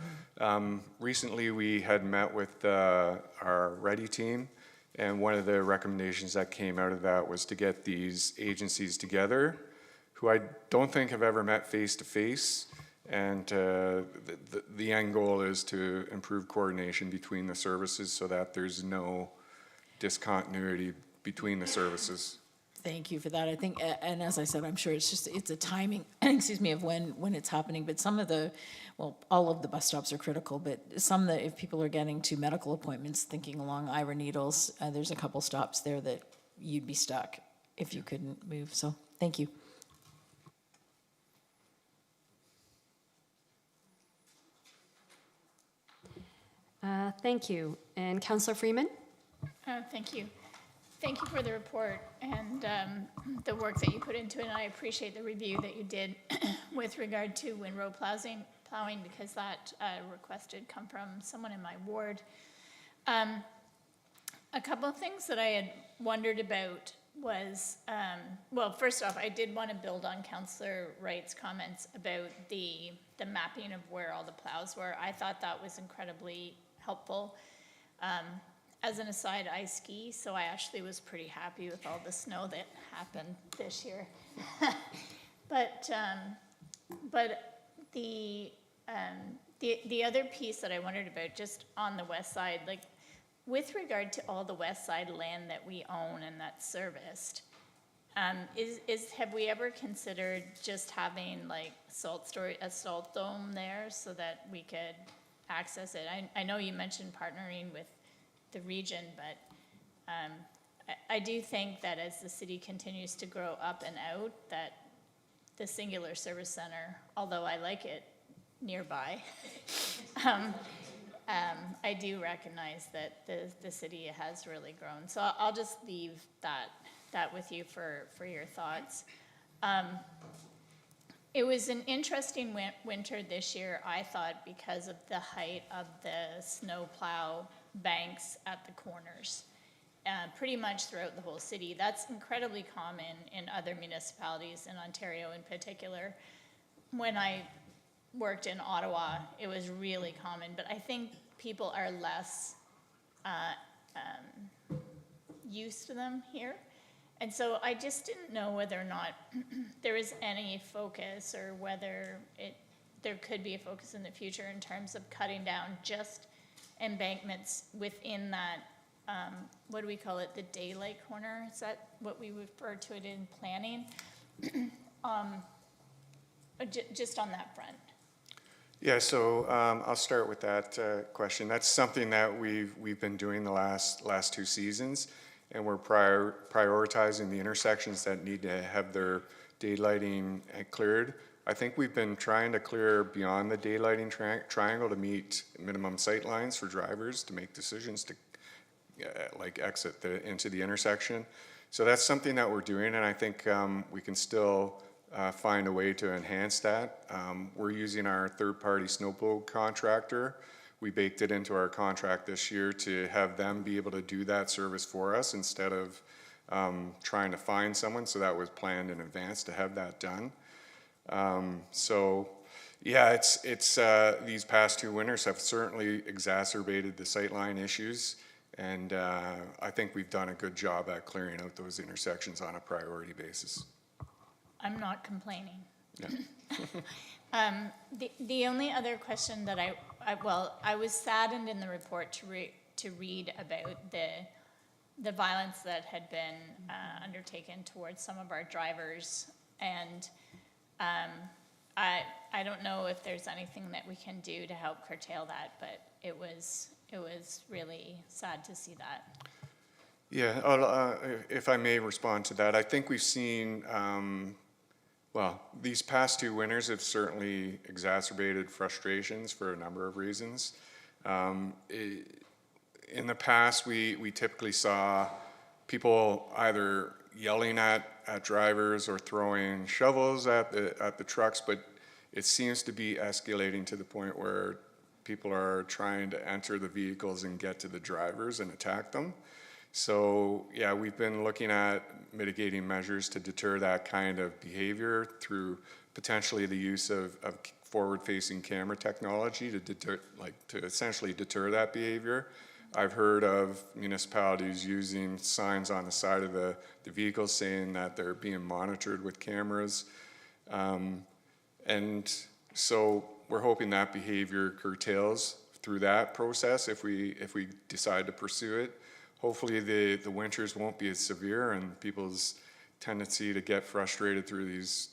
Recently, we had met with our READY team, and one of the recommendations that came out of that was to get these agencies together, who I don't think have ever met face to face. And the end goal is to improve coordination between the services so that there's no discontinuity between the services. Thank you for that. I think, and as I said, I'm sure it's a timing, excuse me, of when it's happening. But some of all of the bus stops are critical, but some that if people are getting to medical appointments, thinking along Ira Needles, there's a couple stops there that you'd be stuck if you couldn't move. So thank you. Thank you. And Councillor Freeman? Thank you. Thank you for the report and the work that you put into it. And I appreciate the review that you did with regard to windrow plowing because that request did come from someone in my ward. A couple of things that I had wondered about was, well, first off, I did want to build on Councillor Wright's comments about the mapping of where all the plows were. I thought that was incredibly helpful. As an aside, I ski, so I actually was pretty happy with all the snow that happened this year. But the other piece that I wondered about, just on the west side, like with regard to all the west side land that we own and that's serviced, have we ever considered just having like a salt dome there so that we could access it? I know you mentioned partnering with the region, but I do think that as the city continues to grow up and out, that the singular service center, although I like it nearby, I do recognize that the city has really grown. So I'll just leave that with you for your thoughts. It was an interesting winter this year, I thought, because of the height of the snowplow banks at the corners, pretty much throughout the whole city. That's incredibly common in other municipalities, in Ontario in particular. When I worked in Ottawa, it was really common, but I think people are less used to them here. And so I just didn't know whether or not there was any focus or whether there could be a focus in the future in terms of cutting down just embankments within that, what do we call it, the daylight corner? Is that what we refer to it in planning? Just on that front. Yeah, so I'll start with that question. That's something that we've been doing the last 2 seasons, and we're prioritizing the intersections that need to have their daylighting cleared. I think we've been trying to clear beyond the daylighting triangle to meet minimum sight lines for drivers to make decisions to like exit into the intersection. So that's something that we're doing, and I think we can still find a way to enhance that. We're using our third-party snowplow contractor. We baked it into our contract this year to have them be able to do that service for us instead of trying to find someone. So that was planned in advance to have that done. So yeah, it's these past 2 winters have certainly exacerbated the sightline issues. And I think we've done a good job at clearing out those intersections on a priority basis. I'm not complaining. Yeah. The only other question that I was saddened in the report to read about the violence that had been undertaken towards some of our drivers, and I don't know if there's anything that we can do to help curtail that, but it was really sad to see that. Yeah, if I may respond to that, I think we've seen, well, these past 2 winters have certainly exacerbated frustrations for a number of reasons. In the past, we typically saw people either yelling at drivers or throwing shovels at the trucks, but it seems to be escalating to the point where people are trying to enter the vehicles and get to the drivers and attack them. So yeah, we've been looking at mitigating measures to deter that kind of behavior through potentially the use of forward-facing camera technology to essentially deter that behavior. I've heard of municipalities using signs on the side of the vehicles saying that they're being monitored with cameras. And so we're hoping that behavior curtails through that process if we decide to pursue it. Hopefully the winters won't be as severe, and people's tendency to get frustrated through these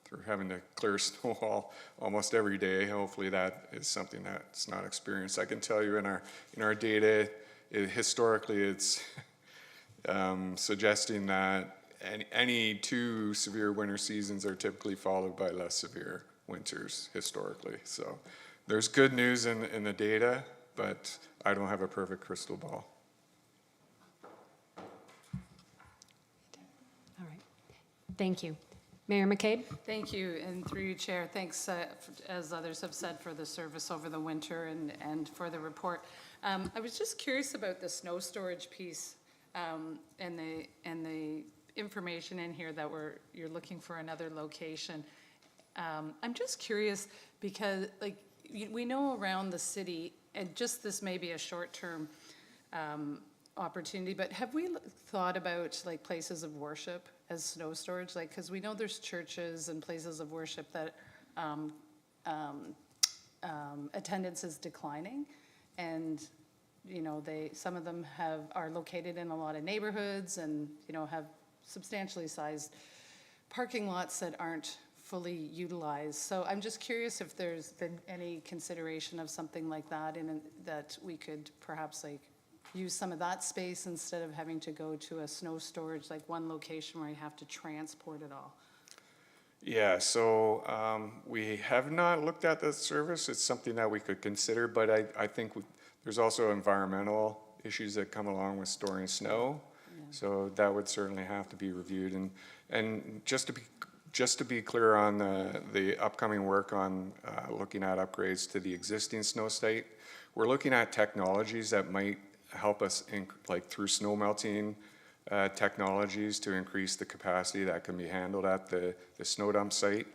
through having to clear snow almost every day. Hopefully that is something that's not experienced. I can tell you in our data, historically it's suggesting that any 2 severe winter seasons are typically followed by less severe winters historically. So there's good news in the data, but I don't have a perfect crystal ball. All right. Thank you. Mayor McCabe? Thank you, and through you, Chair, thanks, as others have said, for the service over the winter and for the report. I was just curious about the snow storage piece and the information in here that you're looking for another location. I'm just curious because, like, we know around the city, and just this may be a short-term opportunity, but have we thought about like places of worship as snow storage? Like, because we know there's churches and places of worship that attendance is declining, and some of them are located in a lot of neighborhoods and have substantially sized parking lots that aren't fully utilized. So I'm just curious if there's been any consideration of something like that, and that we could perhaps like use some of that space instead of having to go to a snow storage, like one location where you have to transport it all. Yeah, so we have not looked at that service. It's something that we could consider, but I think there's also environmental issues that come along with storing snow. Yeah. So that would certainly have to be reviewed. And just to be clear on the upcoming work on looking at upgrades to the existing snow state, we're looking at technologies that might help us through snow melting technologies to increase the capacity that can be handled at the snow dump site.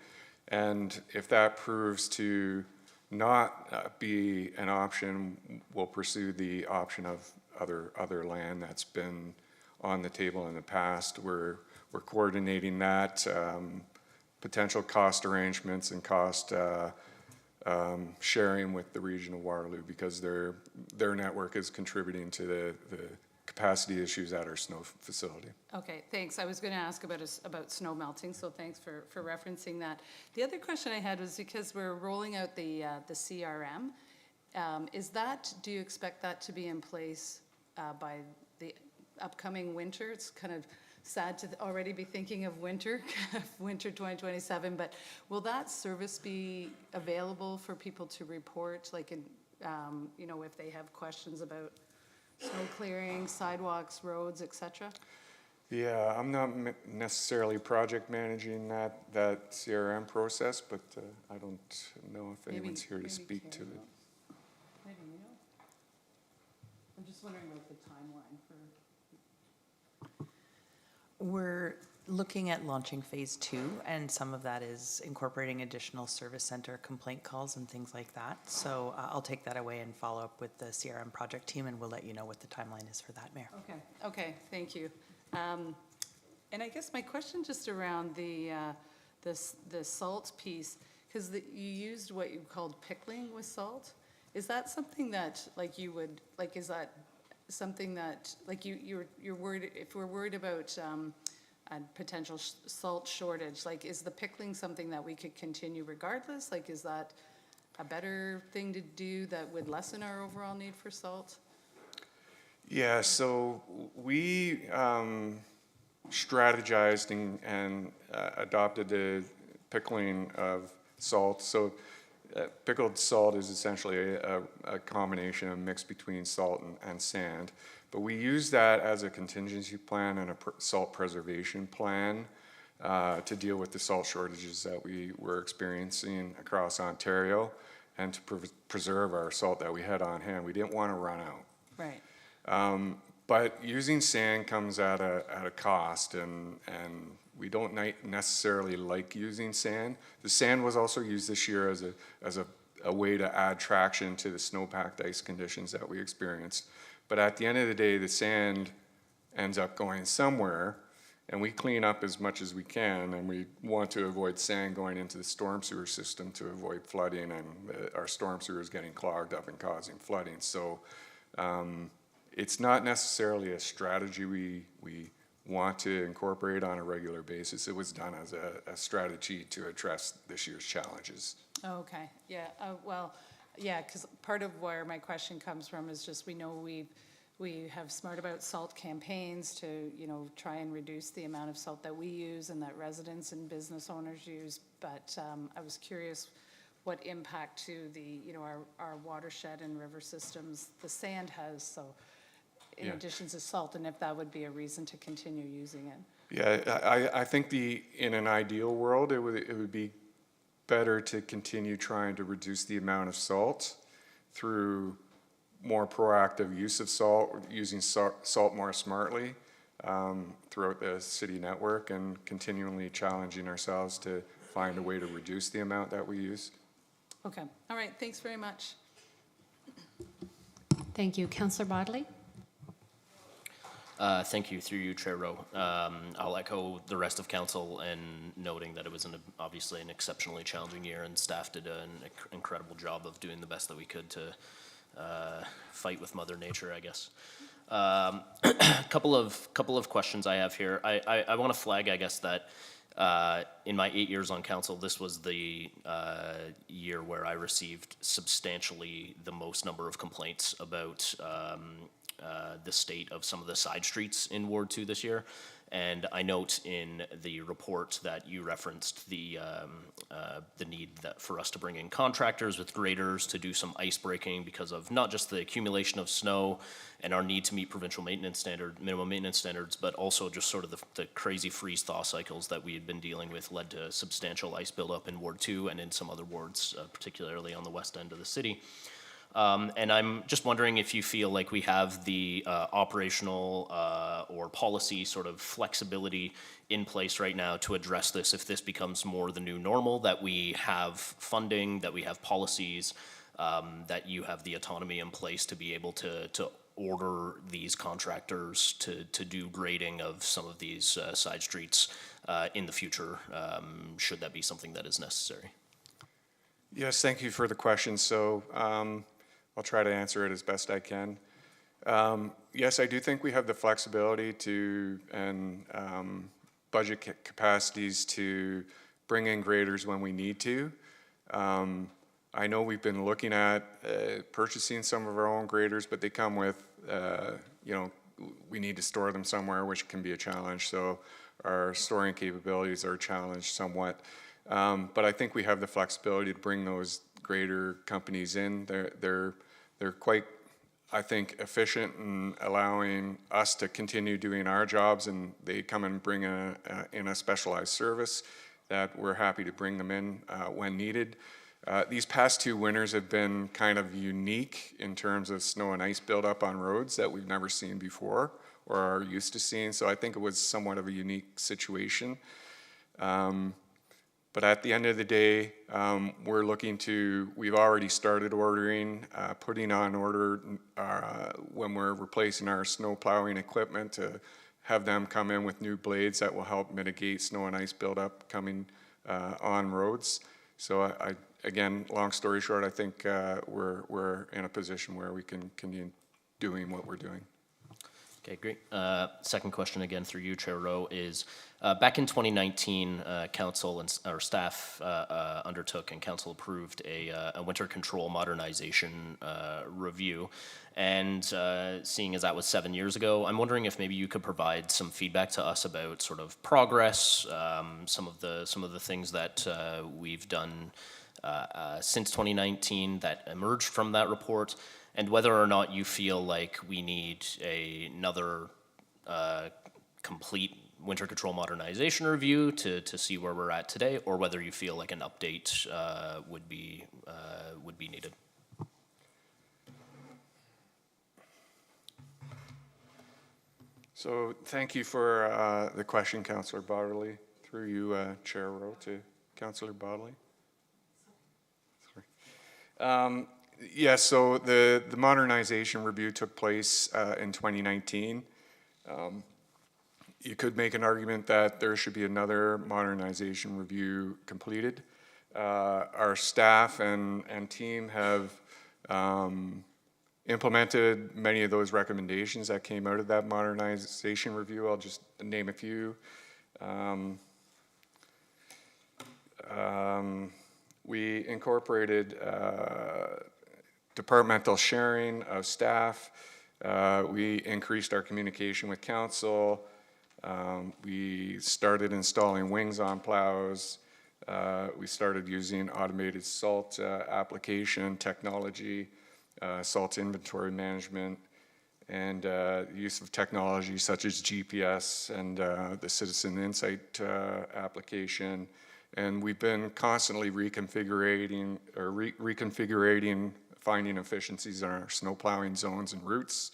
And if that proves to not be an option, we'll pursue the option of other land that's been on the table in the past. We're coordinating that, potential cost arrangements and cost sharing with the region of Waterloo, because their network is contributing to the capacity issues at our snow facility. Okay, thanks. I was going to ask about snow melting, so thanks for referencing that. The other question I had was because we're rolling out the CRM. Do you expect that to be in place by the upcoming winter? It's kind of sad to already be thinking of winter 2027, but will that service be available for people to report, like if they have questions about snow clearing, sidewalks, roads, etc.? Yeah, I'm not necessarily project managing that CRM process, but I don't know if anyone's here to speak to it. Maybe you know? I'm just wondering about the timeline for. We're looking at launching phase 2, and some of that is incorporating additional service center complaint calls and things like that. So I'll take that away and follow up with the CRM project team, and we'll let you know what the timeline is for that, Mayor. Okay, thank you. And I guess my question just around the salt piece, because you used what you called pickling with salt. Is that something that, like, you would, like, is that something that, like, you're worried, if we're worried about a potential salt shortage, like, is the pickling something that we could continue regardless? Like, is that a better thing to do that would lessen our overall need for salt? Yeah, so we strategized and adopted the pickling of salt. So pickled salt is essentially a combination, a mix between salt and sand. But we use that as a contingency plan and a salt preservation plan to deal with the salt shortages that we were experiencing across Ontario and to preserve our salt that we had on hand. We didn't want to run out. Right. But using sand comes at a cost, and we don't necessarily like using sand. The sand was also used this year as a way to add traction to the snowpacked ice conditions that we experienced. But at the end of the day, the sand ends up going somewhere, and we clean up as much as we can, and we want to avoid sand going into the storm sewer system to avoid flooding, and our storm sewers getting clogged up and causing flooding. So it's not necessarily a strategy we want to incorporate on a regular basis. It was done as a strategy to address this year's challenges. Okay, yeah, well, yeah, because part of where my question comes from is just we know we have Smart About Salt campaigns to, you know, try and reduce the amount of salt that we use and that residents and business owners use, but I was curious what impact to the, you know, our watershed and river systems the sand has, so in addition to salt, and if that would be a reason to continue using it. Yeah, I think in an ideal world, it would be better to continue trying to reduce the amount of salt through more proactive use of salt, using salt more smartly throughout the city network, and continually challenging ourselves to find a way to reduce the amount that we use. Okay, all right, thanks very much. Thank you. Councillor Bodley? Thank you, through you, Chair Rowe. I'll echo the rest of council in noting that it was obviously an exceptionally challenging year, and staff did an incredible job of doing the best that we could to fight with Mother Nature, I guess. Couple of questions I have here. I want to flag, I guess, that in my 8 years on council, this was the year where I received substantially the most number of complaints about the state of some of the side streets in Ward 2 this year. And I note in the report that you referenced the need for us to bring in contractors with graders to do some ice breaking because of not just the accumulation of snow and our need to meet provincial minimum maintenance standards, but also just sort of the crazy freeze-thaw cycles that we had been dealing with led to substantial ice buildup in Ward 2 and in some other wards, particularly on the west end of the city. And I'm just wondering if you feel like we have the operational or policy sort of flexibility in place right now to address this if this becomes more the new normal, that we have funding, that we have policies, that you have the autonomy in place to be able to order these contractors to do grading of some of these side streets in the future, should that be something that is necessary? Yes, thank you for the question. So I'll try to answer it as best I can. Yes, I do think we have the flexibility and budget capacities to bring in graders when we need to. I know we've been looking at purchasing some of our own graders, but they come with, we need to store them somewhere, which can be a challenge. So our storing capabilities are challenged somewhat. But I think we have the flexibility to bring those grader companies in. They're quite I think, efficient in allowing us to continue doing our jobs, and they come and bring in a specialized service that we're happy to bring them in when needed. These past 2 winters have been kind of unique in terms of snow and ice buildup on roads that we've never seen before or are used to seeing. So I think it was somewhat of a unique situation. But at the end of the day, we've already started ordering, putting on order when we're replacing our snow plowing equipment to have them come in with new blades that will help mitigate snow and ice buildup coming on roads. So again, long story short, I think we're in a position where we can continue doing what we're doing. Okay, great. Second question again through you, Chair Rowe, is back in 2019, council and our staff undertook and council approved a winter control modernization review. And seeing as that was 7 years ago, I'm wondering if maybe you could provide some feedback to us about sort of progress, some of the things that we've done since 2019 that emerged from that report, and whether or not you feel like we need another complete winter control modernization review to see where we're at today, or whether you feel like an update would be needed. So thank you for the question, Councillor Bodley. Through you, Chair Rowe, to Councillor Bodley. Sorry. Yeah, so the modernization review took place in 2019. You could make an argument that there should be another modernization review completed. Our staff and team have implemented many of those recommendations that came out of that modernization review. I'll just name a few. We incorporated departmental sharing of staff. We increased our communication with council. We started installing wings on plows. We started using automated salt application technology, salt inventory management, and use of technology such as GPS and the Citizen Insight application. And we've been constantly reconfiguring, finding efficiencies in our snow plowing zones and routes.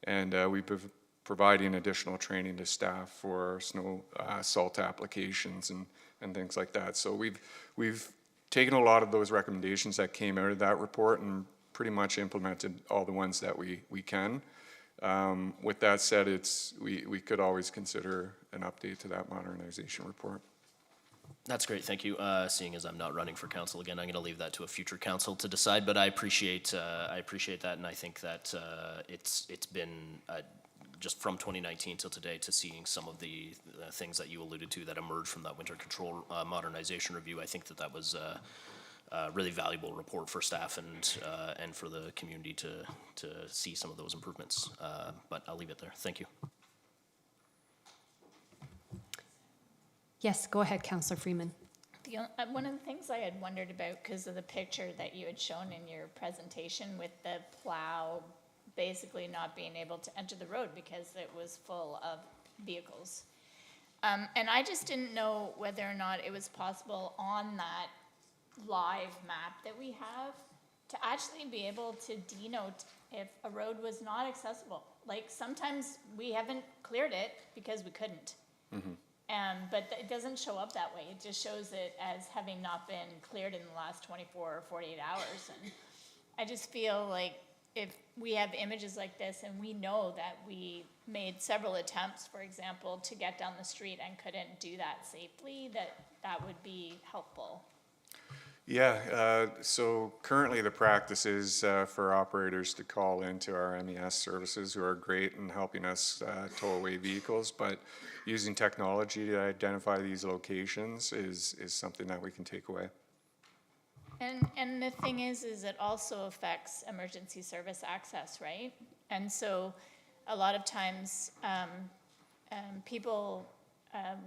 And we've been providing additional training to staff for snow salt applications and things like that. So we've taken a lot of those recommendations that came out of that report and pretty much implemented all the ones that we can. With that said, we could always consider an update to that modernization report. That's great, thank you. Seeing as I'm not running for council again, I'm going to leave that to a future council to decide. But I appreciate that, and I think that it's been just from 2019 till today to seeing some of the things that you alluded to that emerged from that winter control modernization review. I think that was a really valuable report for staff and for the community to see some of those improvements. But I'll leave it there. Thank you. Yes, go ahead, Councillor Freeman. One of the things I had wondered about, because of the picture that you had shown in your presentation with the plow basically not being able to enter the road because it was full of vehicles. And I just didn't know whether or not it was possible on that live map that we have to actually be able to denote if a road was not accessible. Like sometimes we haven't cleared it because we couldn't. Mm-hmm. But it doesn't show up that way. It just shows it as having not been cleared in the last 24 or 48 hours. And I just feel like if we have images like this and we know that we made several attempts, for example, to get down the street and couldn't do that safely, that would be helpful. Yeah, so currently the practice is for operators to call into our MES services, who are great in helping us tow away vehicles, but using technology to identify these locations is something that we can take away. And the thing is it also affects emergency service access, right? And so a lot of times people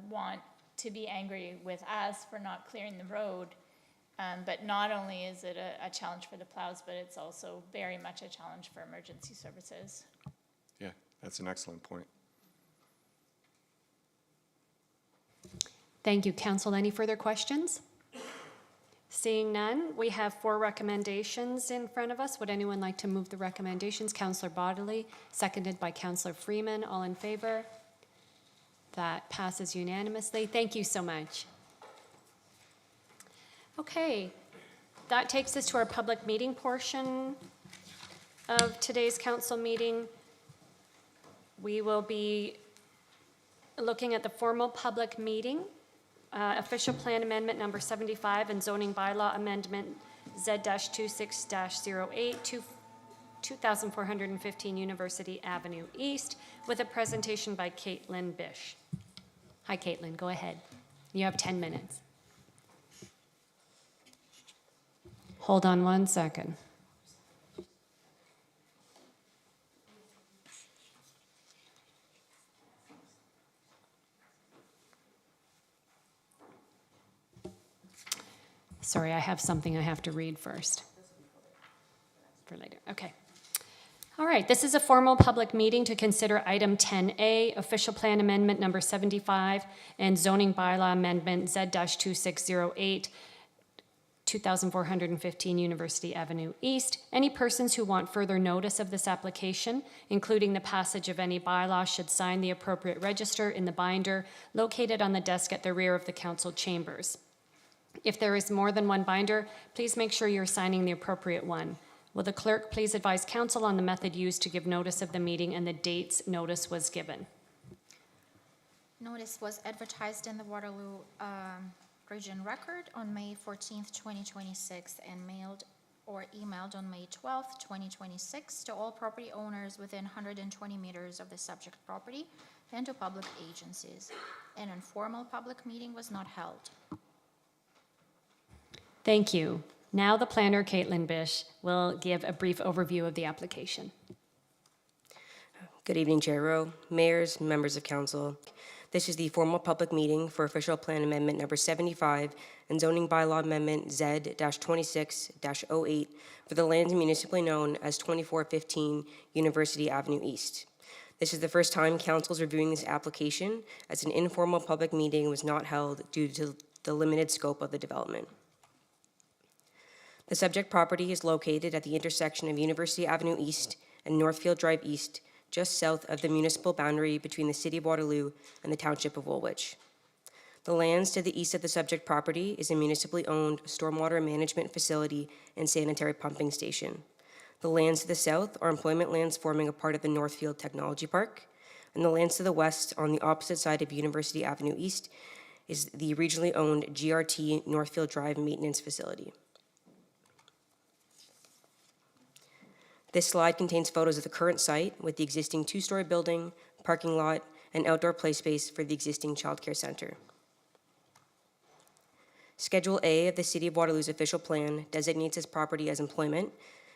want to be angry with us for not clearing the road. But not only is it a challenge for the plows, but it's also very much a challenge for emergency services. Yeah, that's an excellent point. Thank you, Council. Any further questions? Seeing none, we have 4 recommendations in front of us. Would anyone like to move the recommendations? Councillor Bodley, seconded by Councillor Freeman. All in favor? That passes unanimously. Thank you so much. Okay, that takes us to our public meeting portion of today's council meeting. We will be looking at the formal public meeting, official plan amendment number 75 and zoning bylaw amendment Z-26-08, 2415 University Avenue East, with a presentation by Caitlin Bish. Hi, Caitlin, go ahead. You have 10 minutes. Hold on one second. Sorry, I have something I have to read first. For later, okay. All right, this is a formal public meeting to consider item 10A, official plan amendment number 75 and zoning bylaw amendment Z-2608, 2415 University Avenue East. Any persons who want further notice of this application, including the passage of any bylaw, should sign the appropriate register in the binder located on the desk at the rear of the council chambers. If there is more than one binder, please make sure you're signing the appropriate one. Will the clerk please advise council on the method used to give notice of the meeting and the dates notice was given? Notice was advertised in the Waterloo Region Record on May 14th, 2026, and mailed or emailed on May 12th, 2026 to all property owners within 120 meters of the subject property and to public agencies. An informal public meeting was not held. Thank you. Now the planner, Caitlin Bish, will give a brief overview of the application. Good evening, Chair Rowe, mayors, members of council. This is the formal public meeting for official plan amendment number 75 and zoning bylaw amendment Z-26-08 for the lands municipally known as 2415 University Avenue East. This is the first time council is reviewing this application, as an informal public meeting was not held due to the limited scope of the development. The subject property is located at the intersection of University Avenue East and Northfield Drive East, just south of the municipal boundary between the City of Waterloo and the Township of Woolwich. The lands to the east of the subject property is a municipally owned stormwater management facility and sanitary pumping station. The lands to the south are employment lands forming a part of the Northfield Technology Park, and the lands to the west on the opposite side of University Avenue East is the regionally owned GRT Northfield Drive Maintenance Facility. This slide contains photos of the current site with the existing 2-story building, parking lot, and outdoor play space for the existing childcare center. Schedule A of the City of Waterloo's official plan designates this property as employment,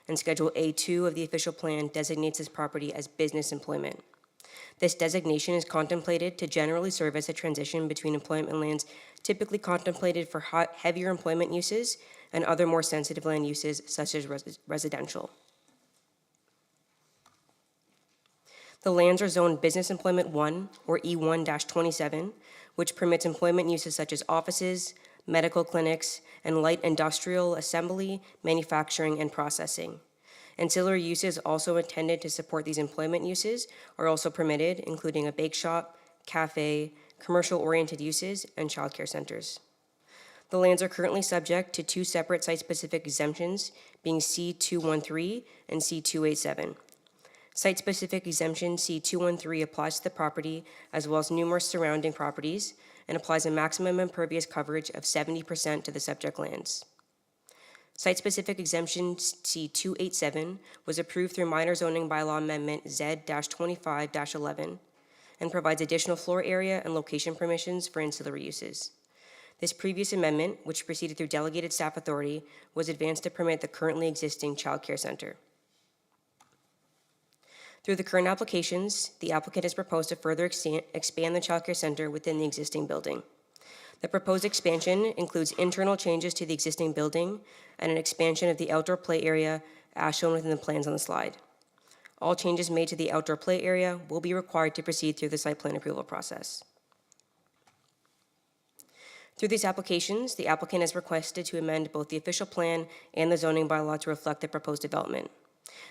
and Schedule A2 of the official plan designates this property as business employment. This designation is contemplated to generally serve as a transition between employment lands typically contemplated for heavier employment uses and other more sensitive land uses such as residential. The lands are zoned Business Employment 1, or E1-27, which permits employment uses such as offices, medical clinics, and light industrial assembly, manufacturing, and processing. Ancillary uses also intended to support these employment uses are also permitted, including a bake shop, cafe, commercial-oriented uses, and childcare centers. The lands are currently subject to 2 separate site-specific exemptions, being C213 and C287. Site-specific exemption C213 applies to the property as well as numerous surrounding properties and applies a maximum impervious coverage of 70% to the subject lands. Site-specific exemption C287 was approved through minor zoning bylaw amendment Z-25-11 and provides additional floor area and location permissions for ancillary uses. This previous amendment, which proceeded through delegated staff authority, was advanced to permit the currently existing childcare center. Through the current applications, the applicant has proposed to further expand the childcare center within the existing building. The proposed expansion includes internal changes to the existing building and an expansion of the outdoor play area as shown within the plans on the slide. All changes made to the outdoor play area will be required to proceed through the site plan approval process. Through these applications, the applicant has requested to amend both the official plan and the zoning bylaw to reflect the proposed development.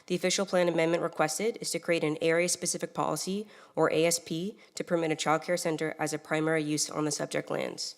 The official plan amendment requested is to create an area-specific policy, or ASP, to permit a childcare center as a primary use on the subject lands.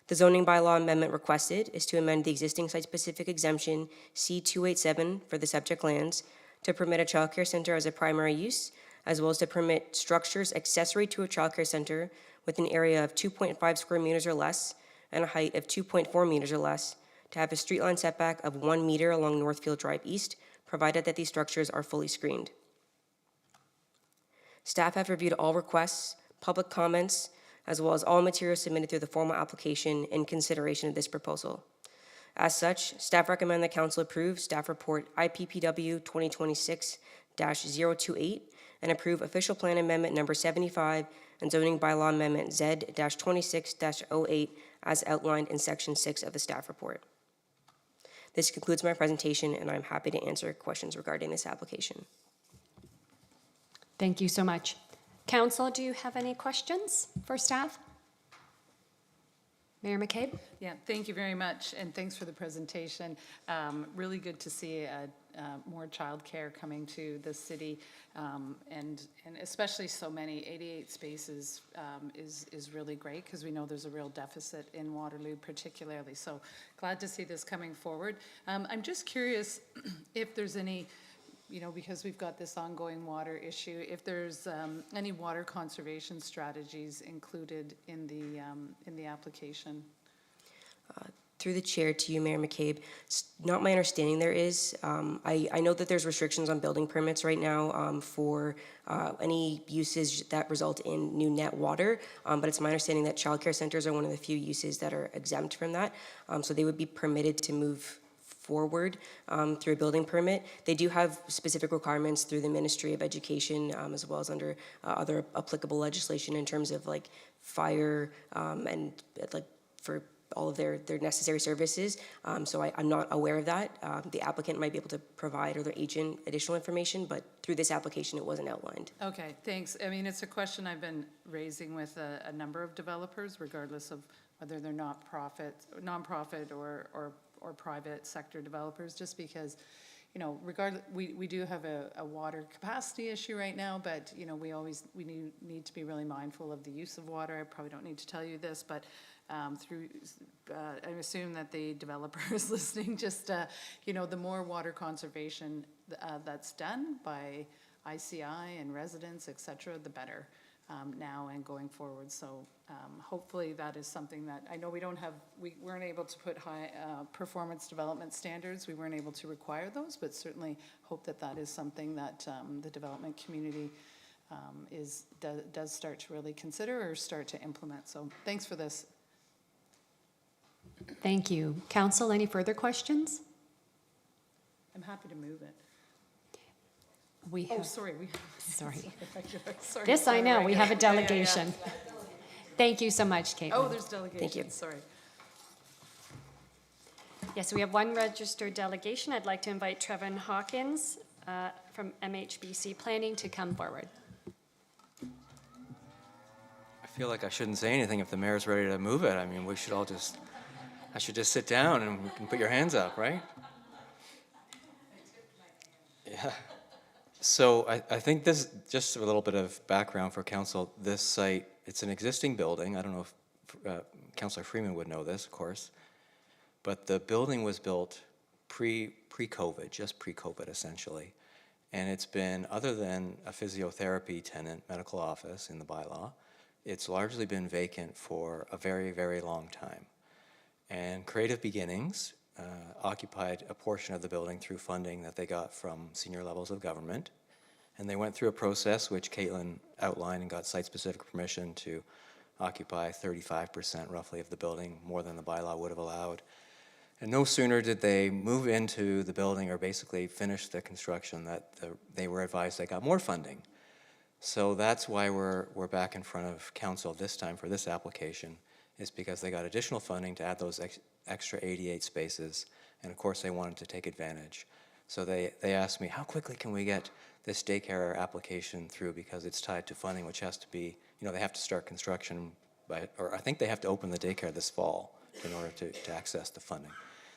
The zoning bylaw amendment requested is to amend the existing site-specific exemption C287 for the subject lands to permit a childcare center as a primary use, as well as to permit structures accessory to a childcare center with an area of 2.5 square meters or less and a height of 2.4 meters or less to have a street line setback of 1 meter along Northfield Drive East, provided that these structures are fully screened. Staff have reviewed all requests, public comments, as well as all materials submitted through the formal application in consideration of this proposal. As such, staff recommend that council approve staff report IPPW 2026-028 and approve official plan amendment number 75 and zoning bylaw amendment Z-26-08 as outlined in section 6 of the staff report. This concludes my presentation, and I'm happy to answer questions regarding this application. Thank you so much. Council, do you have any questions for staff? Mayor McCabe? Yeah, thank you very much, and thanks for the presentation. Really good to see more childcare coming to the city, and especially so many, 88 spaces is really great, because we know there's a real deficit in Waterloo particularly, so glad to see this coming forward. I'm just curious if there's any, because we've got this ongoing water issue, if there's any water conservation strategies included in the application. Through the chair to you, Mayor McCabe, not my understanding there is. I know that there's restrictions on building permits right now for any uses that result in new net water, but it's my understanding that childcare centers are one of the few uses that are exempt from that, so they would be permitted to move forward through a building permit. They do have specific requirements through the Ministry of Education as well as under other applicable legislation in terms of like fire and like for all of their necessary services. So I'm not aware of that. The applicant might be able to provide or their agent additional information, but through this application it wasn't outlined. Okay, thanks. I mean, it's a question I've been raising with a number of developers, regardless of whether they're nonprofit or private sector developers, just because, regardless, we do have a water capacity issue right now, but, we need to be really mindful of the use of water. I probably don't need to tell you this, but I assume that the developers listening, just, the more water conservation that's done by ICI and residents, et cetera, the better. Now and going forward. So hopefully that is something that, I know we weren't able to put high performance development standards. We weren't able to require those, but certainly hope that that is something that the development community does start to really consider or start to implement. So thanks for this. Thank you. Council, any further questions? I'm happy to move it. Oh, sorry. Sorry. Sorry. This I know, we have a Yeah, yeah, yeah. delegation. Thank you so much, Caitlin. Oh, there's delegation. Thank you. Sorry. Yes, we have one registered delegation. I'd like to invite Trevin Hawkins from MHBC Planning to come forward. I feel like I shouldn't say anything if the mayor's ready to move it. I mean, I should just sit down and we can put your hands up, right? Yeah. So I think this, just a little bit of background for council, this site, it's an existing building. I don't know if Councillor Freeman would know this, of course, but the building was built pre-COVID, just pre-COVID essentially. And it's been, other than a physiotherapy tenant medical office in the bylaw, it's largely been vacant for a very, very long time. And Creative Beginnings occupied a portion of the building through funding that they got from senior levels of government. And they went through a process which Caitlin outlined and got site-specific permission to occupy 35% roughly of the building, more than the bylaw would have allowed. And no sooner did they move into the building or basically finish the construction that they were advised they got more funding. So that's why we're back in front of council this time for this application, is because they got additional funding to add those extra 88 spaces, and of course they wanted to take advantage. So they asked me, how quickly can we get this daycare application through, because it's tied to funding, which has to be, they have to start construction or I think they have to open the daycare this fall in order to access the funding.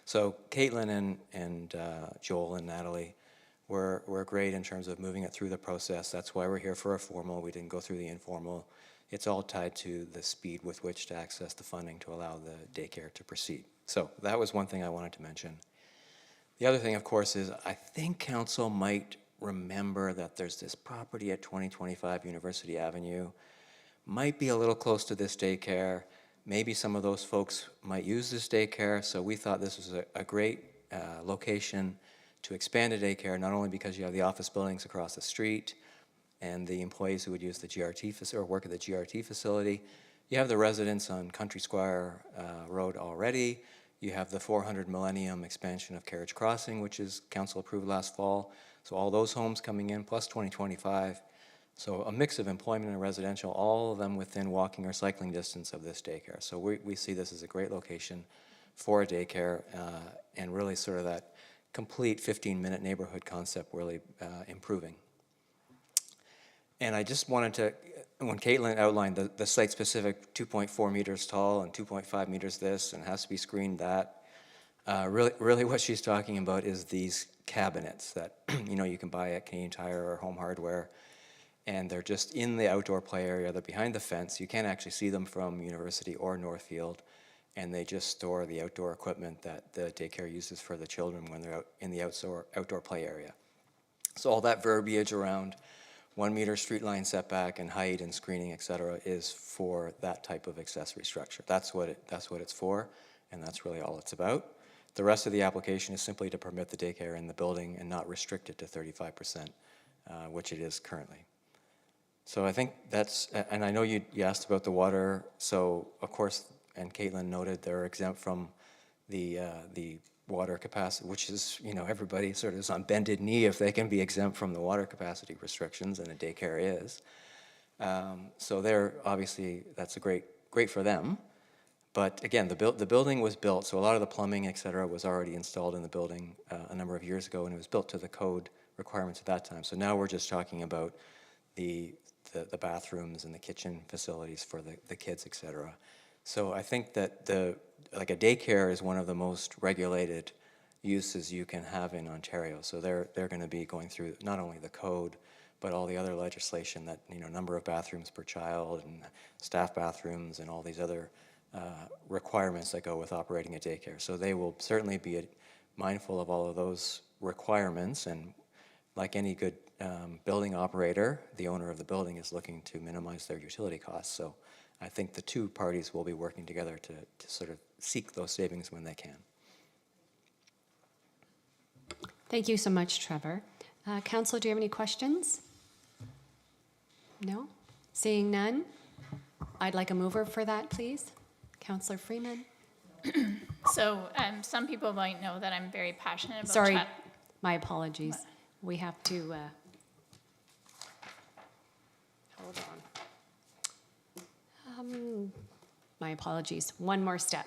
So Caitlin and Joel and Natalie were great in terms of moving it through the process. That's why we're here for a formal. We didn't go through the informal. It's all tied to the speed with which to access the funding to allow the daycare to proceed. So that was one thing I wanted to mention. The other thing, of course, is I think council might remember that there's this property at 2025 University Avenue. Might be a little close to this daycare. Maybe some of those folks might use this daycare, so we thought this was a great location to expand a daycare, not only because you have the office buildings across the street and the employees who would use the GRT facility or work at the GRT facility. You have the residents on Country Squire Road already. You have the 400 Millennium expansion of Carriage Crossing, which is council approved last fall. So all those homes coming in, plus 2025. So a mix of employment and residential, all of them within walking or cycling distance of this daycare. So we see this as a great location for a daycare and really sort of that complete 15-minute neighborhood concept really improving. And I just wanted to, when Caitlin outlined the site-specific 2.4 meters tall and 2.5 meters this and has to be screened that, really what she's talking about is these cabinets that you can buy at Canadian Tire or Home Hardware, and they're just in the outdoor play area. They're behind the fence. You can't actually see them from University or Northfield, and they just store the outdoor equipment that the daycare uses for the children when they're out in the outdoor play area. So all that verbiage around 1 meter street line setback and height and screening, et cetera, is for that type of accessory structure. That's what it's for, and that's really all it's about. The rest of the application is simply to permit the daycare in the building and not restrict it to 35%, which it is currently. So I think that's, and I know you asked about the water, so of course, and Caitlin noted they're exempt from the water capacity, which is, everybody sort of is on bended knee if they can be exempt from the water capacity restrictions, and a daycare is. So they're obviously, that's great for them. But again, the building was built, so a lot of the plumbing, et cetera, was already installed in the building a number of years ago, and it was built to the code requirements at that time. So now we're just talking about the bathrooms and the kitchen facilities for the kids, et cetera. So I think that like a daycare is one of the most regulated uses you can have in Ontario. So they're going to be going through not only the code, but all the other legislation that, number of bathrooms per child and staff bathrooms and all these other requirements that go with operating a daycare. So they will certainly be mindful of all of those requirements, and like any good building operator, the owner of the building is looking to minimize their utility costs. So I think the two parties will be working together to sort of seek those savings when they can. Thank you so much, Trevor. Council, do you have any questions? No? Seeing none, I'd like a mover for that, please. Councillor Freeman. So some people might know that I'm very passionate about Sorry, my apologies. We have to, hold on. My apologies. One more step.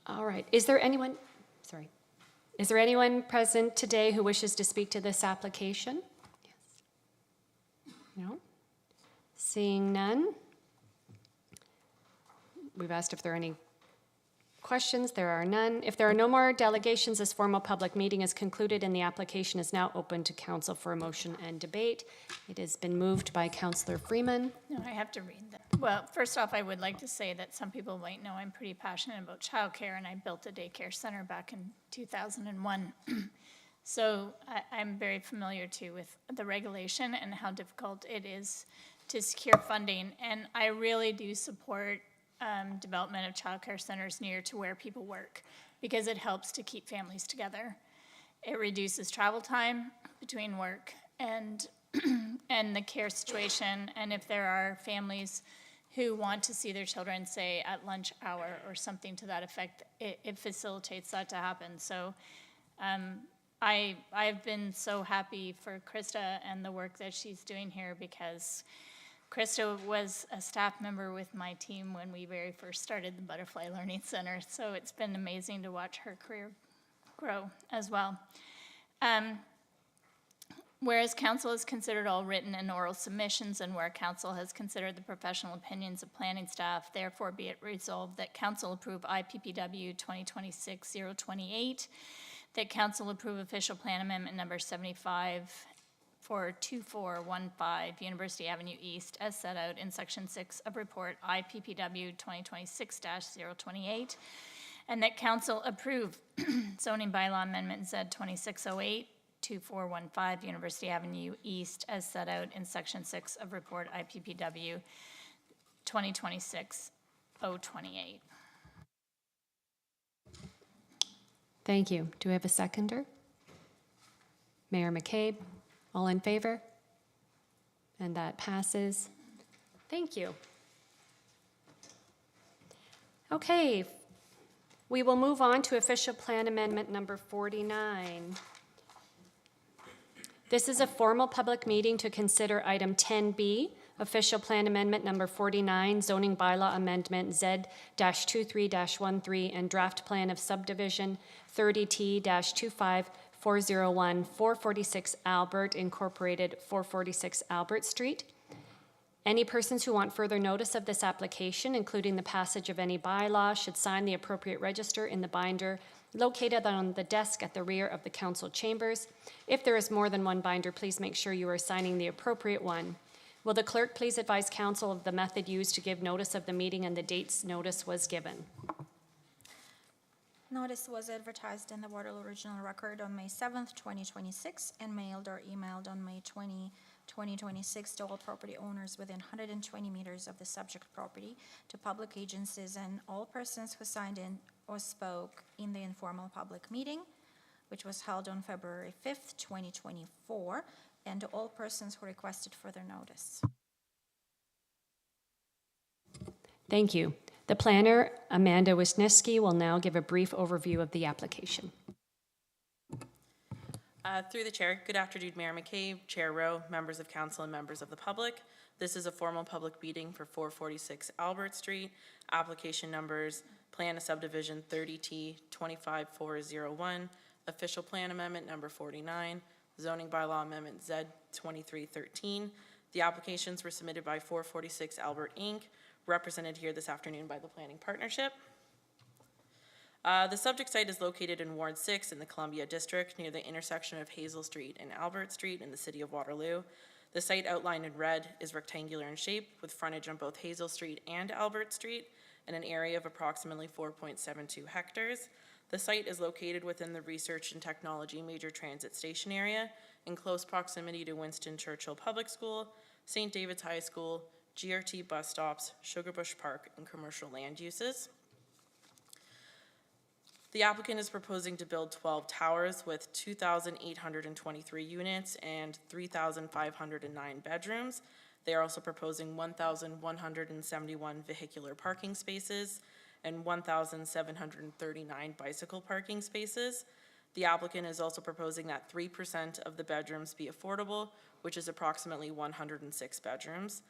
All right. Is there anyone present today who wishes to speak to this application? Yes. No? Seeing none. We've asked if there are any questions. There are none. If there are no more delegations, this formal public meeting is concluded and the application is now open to council for a motion and debate. It has been moved by Councillor Freeman. No, I have to read that. Well, first off, I would like to say that some people might know I'm pretty passionate about childcare, and I built a daycare center back in 2001. So I'm very familiar too with the regulation and how difficult it is to secure funding. And I really do support development of childcare centers near to where people work, because it helps to keep families together. It reduces travel time between work and the care situation. And if there are families who want to see their children, say at lunch hour or something to that effect, it facilitates that to happen. So I've been so happy for Krista and the work that she's doing here, because Krista was a staff member with my team when we very first started the Butterfly Learning Center, so it's been amazing to watch her career grow as well. Whereas council has considered all written and oral submissions, and where council has considered the professional opinions of planning staff, therefore be it resolved that council approve IPPW 2026-028, that council approve official plan amendment number 75 for 2415 University Avenue East as set out in section 6 of report IPPW 2026-028, and that council approve zoning bylaw amendment Z 2608 2415 University Avenue East as set out in section 6 of report IPPW 2026-028. Thank you. Do we have a seconder? Mayor McCabe, all in favor? And that passes. Thank you. Okay, we will move on to official plan amendment number 49. This is a formal public meeting to consider item 10B, official plan amendment number 49, zoning bylaw amendment Z-23-13, and draft plan of subdivision 30T-25401, 446 Albert Incorporated, 446 Albert Street. Any persons who want further notice of this application, including the passage of any bylaw, should sign the appropriate register in the binder located on the desk at the rear of the council chambers. If there is more than one binder, please make sure you are signing the appropriate one. Will the clerk please advise council of the method used to give notice of the meeting and the dates notice was given? Notice was advertised in the Waterloo Regional Record on May 7th, 2026, and mailed or emailed on May 20, 2026 to all property owners within 120 meters of the subject property, to public agencies and all persons who signed in or spoke in the informal public meeting, which was held on February 5th, 2024, and to all persons who requested further notice. Thank you. The planner, Amanda Wisniewski, will now give a brief overview of the application. Through the chair, good afternoon, Mayor McCabe, Chair Rowe, members of council, and members of the public. This is a formal public meeting for 446 Albert Street. Application numbers: Plan of Subdivision 30T 25401, Official Plan Amendment number 49, Zoning Bylaw Amendment Z 2313. The applications were submitted by 446 Albert Inc., represented here this afternoon by the Planning Partnership. The subject site is located in Ward 6 in the Columbia District, near the intersection of Hazel Street and Albert Street in the city of Waterloo. The site outlined in red is rectangular in shape, with frontage on both Hazel Street and Albert Street, and an area of approximately 4.72 hectares. The site is located within the Research and Technology Major Transit Station area, in close proximity to Winston Churchill Public School, St. David's High School, GRT bus stops, Sugarbush Park, and commercial land uses. The applicant is proposing to build 12 towers with 2,823 units and 3,509 bedrooms. They are also proposing 1,171 vehicular parking spaces and 1,739 bicycle parking spaces. The applicant is also proposing that 3% of the bedrooms be affordable, which is approximately 106 bedrooms.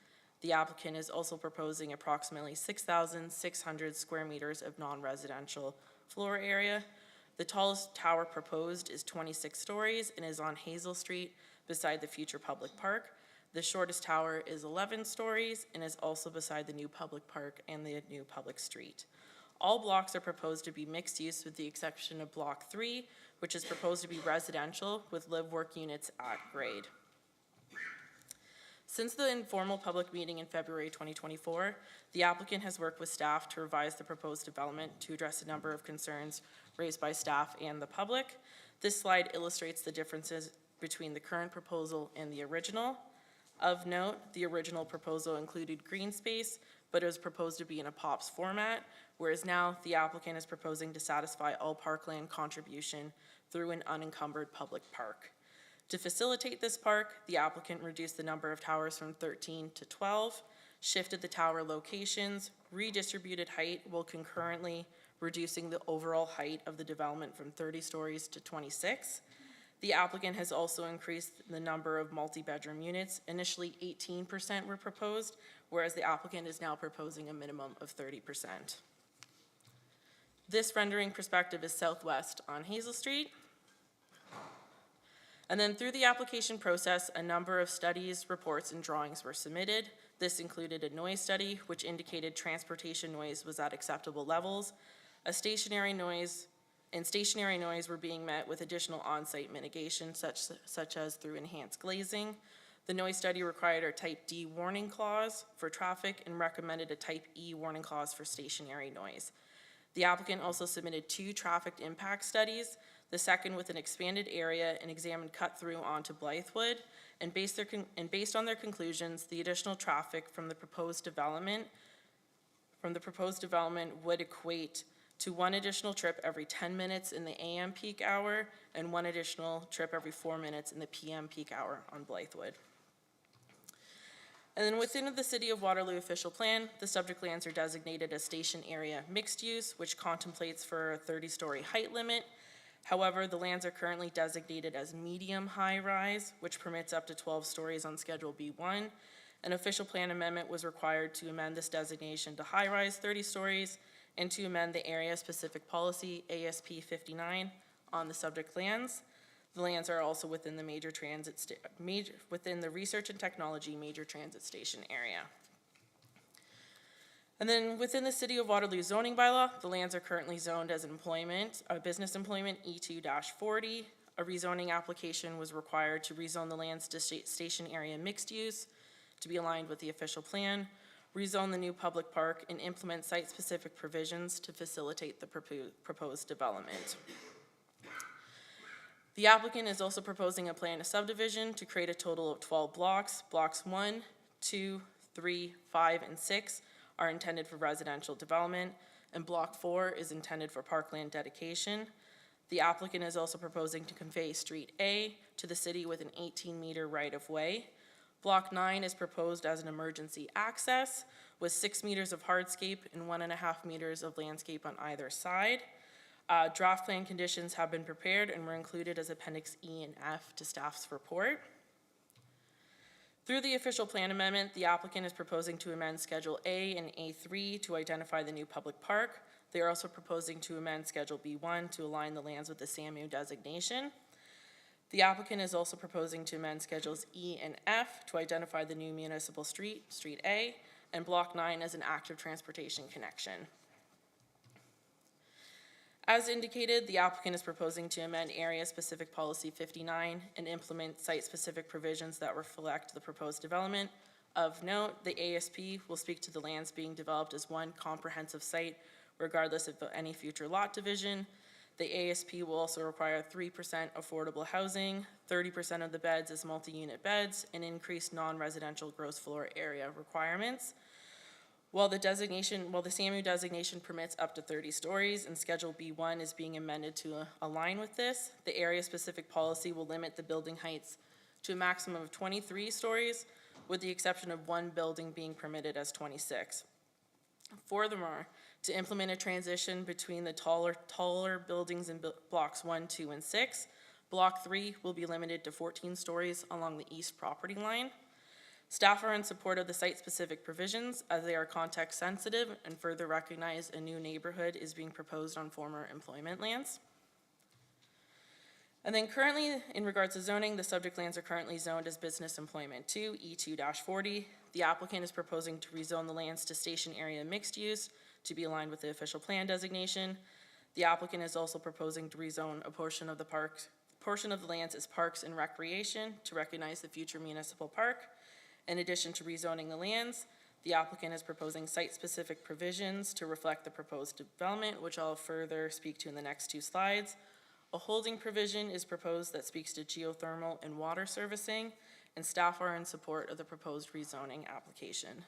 The applicant is also proposing approximately 6,600 square meters of non-residential floor area. The tallest tower proposed is 26 stories and is on Hazel Street beside the future public park. The shortest tower is 11 stories and is also beside the new public park and the new public street. All blocks are proposed to be mixed use with the exception of Block 3, which is proposed to be residential with live-work units at grade. Since the informal public meeting in February 2024, the applicant has worked with staff to revise the proposed development to address a number of concerns raised by staff and the public. This slide illustrates the differences between the current proposal and the original. Of note, the original proposal included green space, but it was proposed to be in a POPs format, whereas now the applicant is proposing to satisfy all parkland contribution through an unencumbered public park. To facilitate this park, the applicant reduced the number of towers from 13 to 12, shifted the tower locations, redistributed height while concurrently reducing the overall height of the development from 30 stories to 26. The applicant has also increased the number of multi-bedroom units. Initially, 18% were proposed, whereas the applicant is now proposing a minimum of 30%. This rendering perspective is southwest on Hazel Street. And then through the application process, a number of studies, reports, and drawings were submitted. This included a noise study, which indicated transportation noise was at acceptable levels. Stationary noise were being met with additional on-site mitigation, such as through enhanced glazing. The noise study required a Type D warning clause for traffic and recommended a Type E warning clause for stationary noise. The applicant also submitted 2 traffic impact studies, the second with an expanded area and examined cut through onto Blythewood, and based on their conclusions, the additional traffic from the proposed development would equate to 1 additional trip every 10 minutes in the AM peak hour and 1 additional trip every 4 minutes in the PM peak hour on Blythewood. And then within the City of Waterloo official plan, the subject lands are designated as station area mixed use, which contemplates for a 30-story height limit. However, the lands are currently designated as medium high rise, which permits up to 12 stories on Schedule B1. An official plan amendment was required to amend this designation to high rise 30 stories and to amend the area specific policy ASP 59 on the subject lands. The lands are also within the within the research and technology major transit station area. And then within the City of Waterloo zoning bylaw, the lands are currently zoned as business employment E2-40. A rezoning application was required to rezone the lands to station area mixed use to be aligned with the official plan, rezone the new public park, and implement site-specific provisions to facilitate the proposed development. The applicant is also proposing a plan of subdivision to create a total of 12 blocks. Blocks 1, 2, 3, 5, and 6 are intended for residential development, and Block 4 is intended for parkland dedication. The applicant is also proposing to convey Street A to the city with an 18-meter right-of-way. Block 9 is proposed as an emergency access with 6 meters of hardscape and 1.5 meters of landscape on either side. Draft plan conditions have been prepared and were included as Appendix E and F to staff's report. Through the official plan amendment, the applicant is proposing to amend Schedule A and A3 to identify the new public park. They are also proposing to amend Schedule B1 to align the lands with the SAMU designation. The applicant is also proposing to amend Schedules E and F to identify the new municipal street, Street A, and Block 9 as an active transportation connection. As indicated, the applicant is proposing to amend Area-Specific Policy 59 and implement site-specific provisions that reflect the proposed development. Of note, the ASP will speak to the lands being developed as one comprehensive site, regardless of any future lot division. The ASP will also require 3% affordable housing, 30% of the beds as multi-unit beds, and increased non-residential gross floor area requirements. While the SAMU designation permits up to 30 stories and Schedule B1 is being amended to align with this, the area-specific policy will limit the building heights to a maximum of 23 stories, with the exception of one building being permitted as 26. Furthermore, to implement a transition between the taller buildings in Blocks 1, 2, and 6, Block 3 will be limited to 14 stories along the east property line. Staff are in support of the site-specific provisions as they are context-sensitive and further recognize a new neighborhood is being proposed on former employment lands. And then currently, in regards to zoning, the subject lands are currently zoned as Business Employment 2, E2-40. The applicant is proposing to rezone the lands to station area mixed use to be aligned with the official plan designation. The applicant is also proposing to rezone a portion of the lands as Parks and Recreation to recognize the future municipal park. In addition to rezoning the lands, the applicant is proposing site-specific provisions to reflect the proposed development, which I'll further speak to in the next 2 slides. A holding provision is proposed that speaks to geothermal and water servicing, and staff are in support of the proposed rezoning application.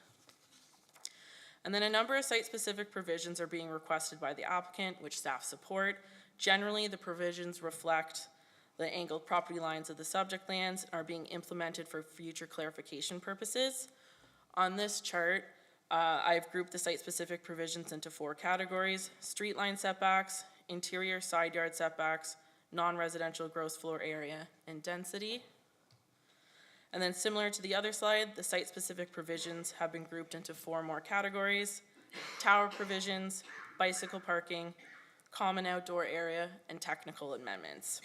And then a number of site-specific provisions are being requested by the applicant, which staff support. Generally, the provisions reflect the angled property lines of the subject lands are being implemented for future clarification purposes. On this chart, I've grouped the site-specific provisions into 4 categories: street line setbacks, interior side yard setbacks, non-residential gross floor area, and density. And then similar to the other slide, the site-specific provisions have been grouped into 4 more categories: tower provisions, bicycle parking, common outdoor area, and technical amendments.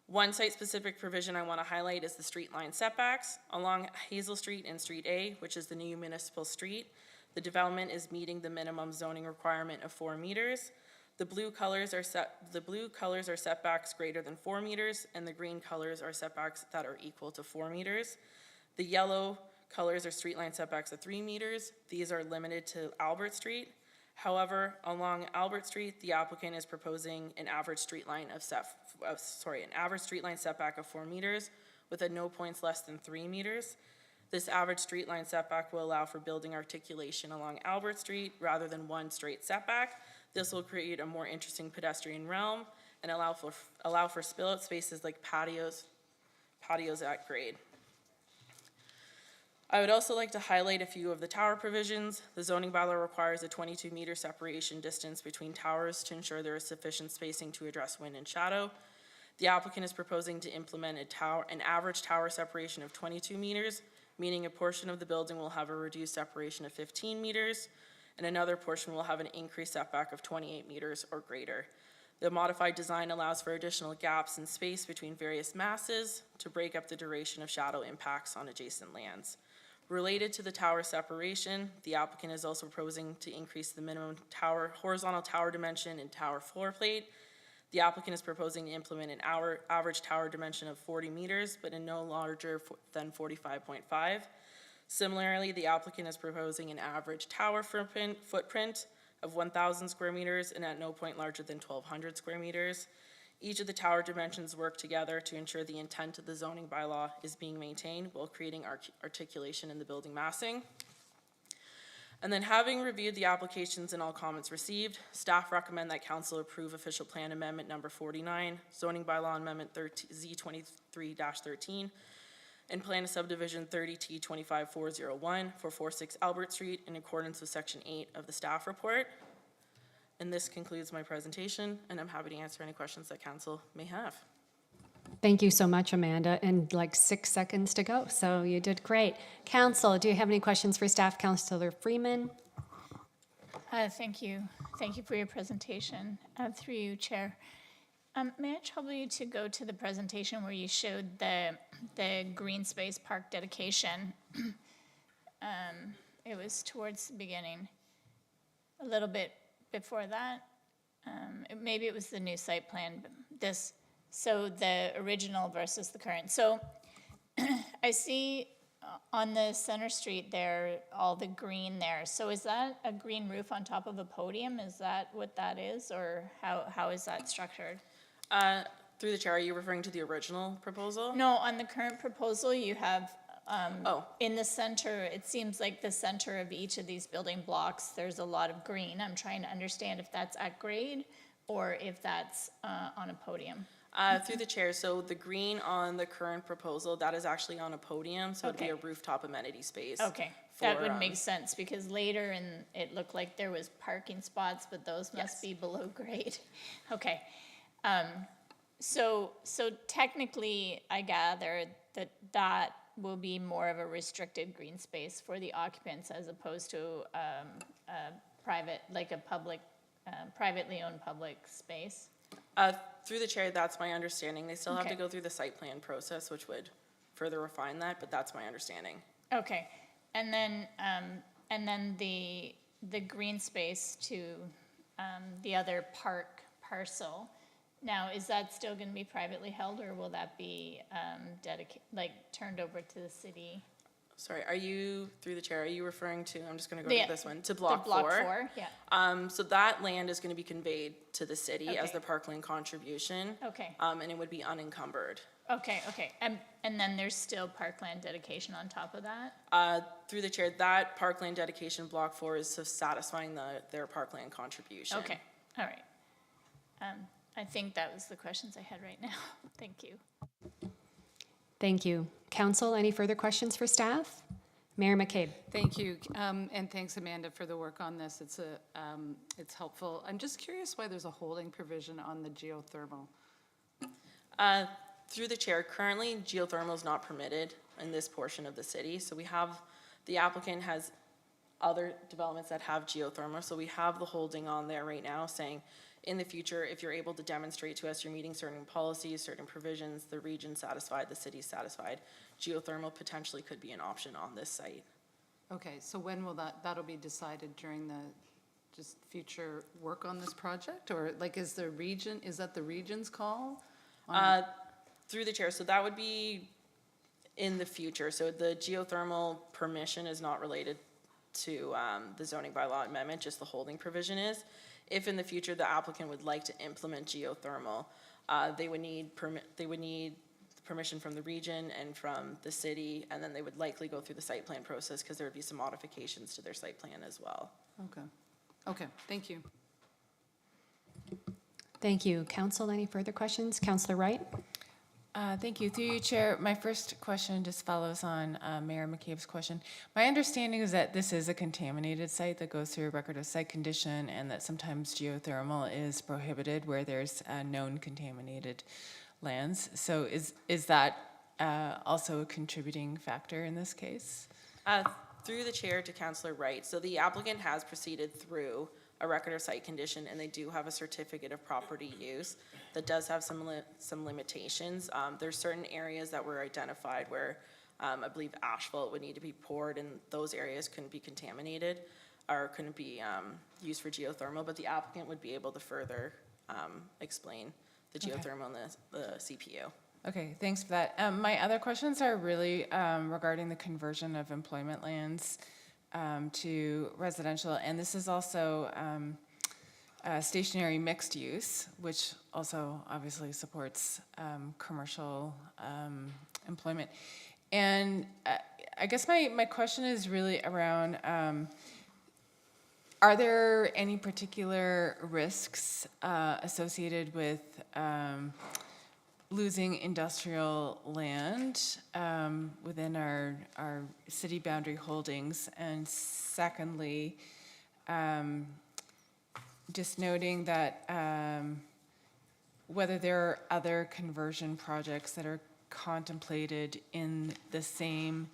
One site-specific provision I want to highlight is the street line setbacks. Along Hazel Street and Street A, which is the new municipal street, the development is meeting the minimum zoning requirement of 4 meters. The blue colors are setbacks greater than 4 meters, and the green colors are setbacks that are equal to 4 meters. The yellow colors are street line setbacks of 3 meters. These are limited to Albert Street. However, along Albert Street, the applicant is proposing an average street line setback of 4 meters with a no points less than 3 meters. This average street line setback will allow for building articulation along Albert Street rather than one straight setback. This will create a more interesting pedestrian realm and allow for spill-out spaces like patios at grade. I would also like to highlight a few of the tower provisions. The zoning bylaw requires a 22-meter separation distance between towers to ensure there is sufficient spacing to address wind and shadow. The applicant is proposing to implement an average tower separation of 22 meters, meaning a portion of the building will have a reduced separation of 15 meters, and another portion will have an increased setback of 28 meters or greater. The modified design allows for additional gaps in space between various masses to break up the duration of shadow impacts on adjacent lands. Related to the tower separation, the applicant is also proposing to increase the minimum horizontal tower dimension and tower floor plate. The applicant is proposing to implement an average tower dimension of 40 meters, but in no larger than 45.5. Similarly, the applicant is proposing an average tower footprint of 1,000 square meters and at no point larger than 1,200 square meters. Each of the tower dimensions work together to ensure the intent of the zoning bylaw is being maintained while creating articulation in the building massing. And then, having reviewed the applications and all comments received, staff recommend that council approve official plan amendment number 49, zoning bylaw amendment Z23-13, and plan of subdivision 30T25401 for 46 Albert Street in accordance with section 8 of the staff report. And this concludes my presentation, and I'm happy to answer any questions that council may have. Thank you so much, Amanda, and like 6 seconds to go, so you did great. Council, do you have any questions for staff? Councillor Freeman? Thank you. Thank you for your presentation. Through you, Chair. May I trouble you to go to the presentation where you showed the green space park dedication? It was towards the beginning, a little bit before that. Maybe it was the new site plan, so the original versus the current. So I see on the center street there, all the green there. So is that a green roof on top of a podium? Is that what that is, or how is that structured? Through the chair, are you referring to the original proposal? No, on the current proposal, you have in the center, it seems like the center of each of these building blocks, there's a lot of green. I'm trying to understand if that's at grade or if that's on a podium. Through the chair, so the green on the current proposal, that is actually on a podium, so it'd be a rooftop amenity space. Okay, that would make sense, because later it looked like there was parking spots, but those must be below grade. Okay, so technically, I gather that will be more of a restricted green space for the occupants as opposed to private, like a public, privately owned public space. Through the chair, that's my understanding. They still have to go through the site plan process, which would further refine that, but that's my understanding. Okay, and then the green space to the other park parcel. Now, is that still going to be privately held, or will that be turned over to the city? Sorry, are you, through the chair, are you referring to, I'm just going to go to this one, to block 4? Block 4, yeah. So that land is going to be conveyed to the city as the parkland contribution. Okay. And it would be unencumbered. Okay. And then there's still parkland dedication on top of that? Through the chair, that parkland dedication block 4 is satisfying their parkland contribution. Okay, all right. I think that was the questions I had right now. Thank you. Thank you. Council, any further questions for staff? Mayor McCabe. Thank you, and thanks, Amanda, for the work on this. It's helpful. I'm just curious why there's a holding provision on the geothermal. Through the chair, currently geothermal is not permitted in this portion of the city. So we have, the applicant has other developments that have geothermal. So we have the holding on there right now saying, in the future, if you're able to demonstrate to us you're meeting certain policies, certain provisions, the region's satisfied, the city's satisfied, geothermal potentially could be an option on this site. Okay, so when will that'll be decided during the just future work on this project? Or like, is that the region's call? Through the chair, so that would be in the future. So the geothermal permission is not related to the zoning bylaw amendment, just the holding provision is. If in the future the applicant would like to implement geothermal, they would need permission from the region and from the city, and then they would likely go through the site plan process because there would be some modifications to their site plan as well. Okay, thank you. Thank you. Council, any further questions? Councillor Wright? Thank you. Through you, Chair, my first question just follows on Mayor McCabe's question. My understanding is that this is a contaminated site that goes through a record of site condition, and that sometimes geothermal is prohibited where there's known contaminated lands. So is that also a contributing factor in this case? Through the chair to Councillor Wright. So the applicant has proceeded through a record of site condition, and they do have a certificate of property use that does have some limitations. There's certain areas that were identified where I believe asphalt would need to be poured, and those areas couldn't be contaminated or couldn't be used for geothermal, but the applicant would be able to further explain the geothermal and the CPU. Okay, thanks for that. My other questions are really regarding the conversion of employment lands to residential, and this is also stationary mixed use, which also obviously supports commercial employment. And I guess my question is really around, are there any particular risks associated with losing industrial land within our city boundary holdings? And secondly, just noting that whether there are other conversion projects that are contemplated in the same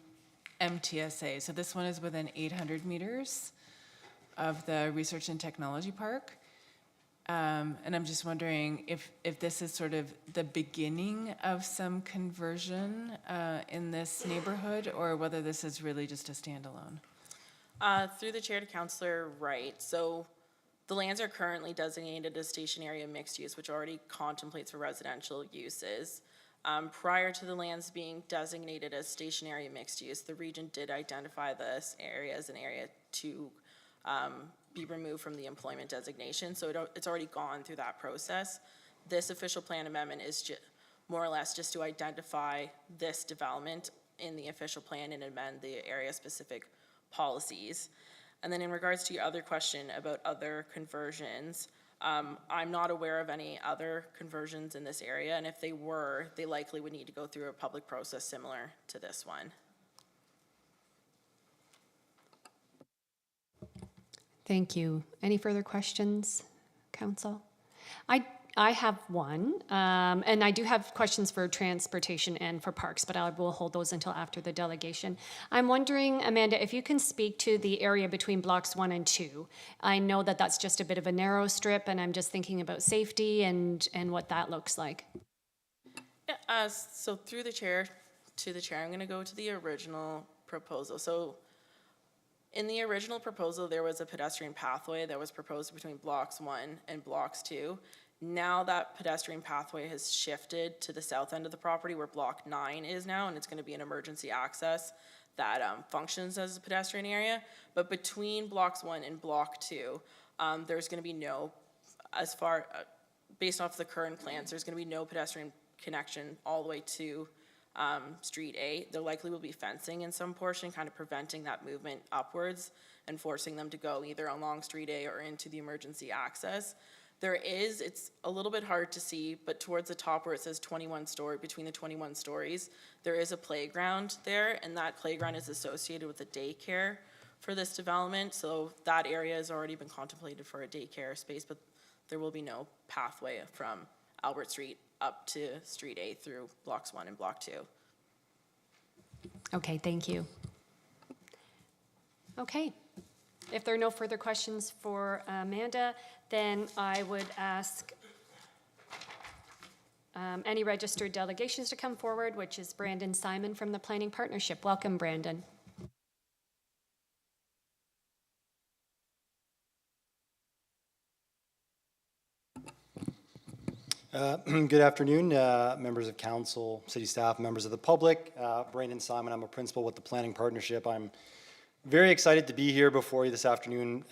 MTSA. So this one is within 800 meters of the Research and Technology Park. And I'm just wondering if this is sort of the beginning of some conversion in this neighborhood, or whether this is really just a standalone. Through the chair to Councillor Wright. So the lands are currently designated as station area mixed use, which already contemplates for residential uses. Prior to the lands being designated as station area mixed use, the region did identify this area as an area to be removed from the employment designation. So it's already gone through that process. This official plan amendment is more or less just to identify this development in the official plan and amend the area-specific policies. And then in regards to your other question about other conversions, I'm not aware of any other conversions in this area, and if they were, they likely would need to go through a public process similar to this one. Thank you. Any further questions, Council? I have one, and I do have questions for transportation and for parks, but I will hold those until after the delegation. I'm wondering, Amanda, if you can speak to the area between blocks 1 and 2. I know that that's just a bit of a narrow strip, and I'm just thinking about safety and what that looks like. Yeah, so through the chair to the chair, I'm going to go to the original proposal. So in the original proposal, there was a pedestrian pathway that was proposed between blocks 1 and blocks 2. Now that pedestrian pathway has shifted to the south end of the property where block 9 is now, and it's going to be an emergency access that functions as a pedestrian area. But between blocks 1 and block 2, there's going to be no, based off the current plans, there's going to be no pedestrian connection all the way to Street A. There likely will be fencing in some portion, kind of preventing that movement upwards and forcing them to go either along Street A or into the emergency access. It's a little bit hard to see, but towards the top where it says 21 story, between the 21 stories, there is a playground there, and that playground is associated with a daycare for this development. So that area has already been contemplated for a daycare space, but there will be no pathway from Albert Street up to Street A through Blocks 1 and Block 2. Okay, thank you. Okay, if there are no further questions for Amanda, then I would ask any registered delegations to come forward, which is Brandon Simon from the Planning Partnership. Welcome, Brandon. Good afternoon, members of council, city staff, members of the public. Brandon Simon, I'm a principal with the Planning Partnership. I'm very excited to be here before you this afternoon.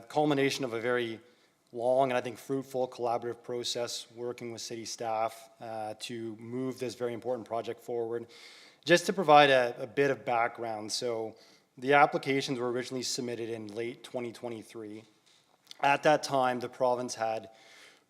Culmination of a very long and I think fruitful collaborative process working with city staff to move this very important project forward. Just to provide a bit of background, so the applications were originally submitted in late 2023. At that time, the province had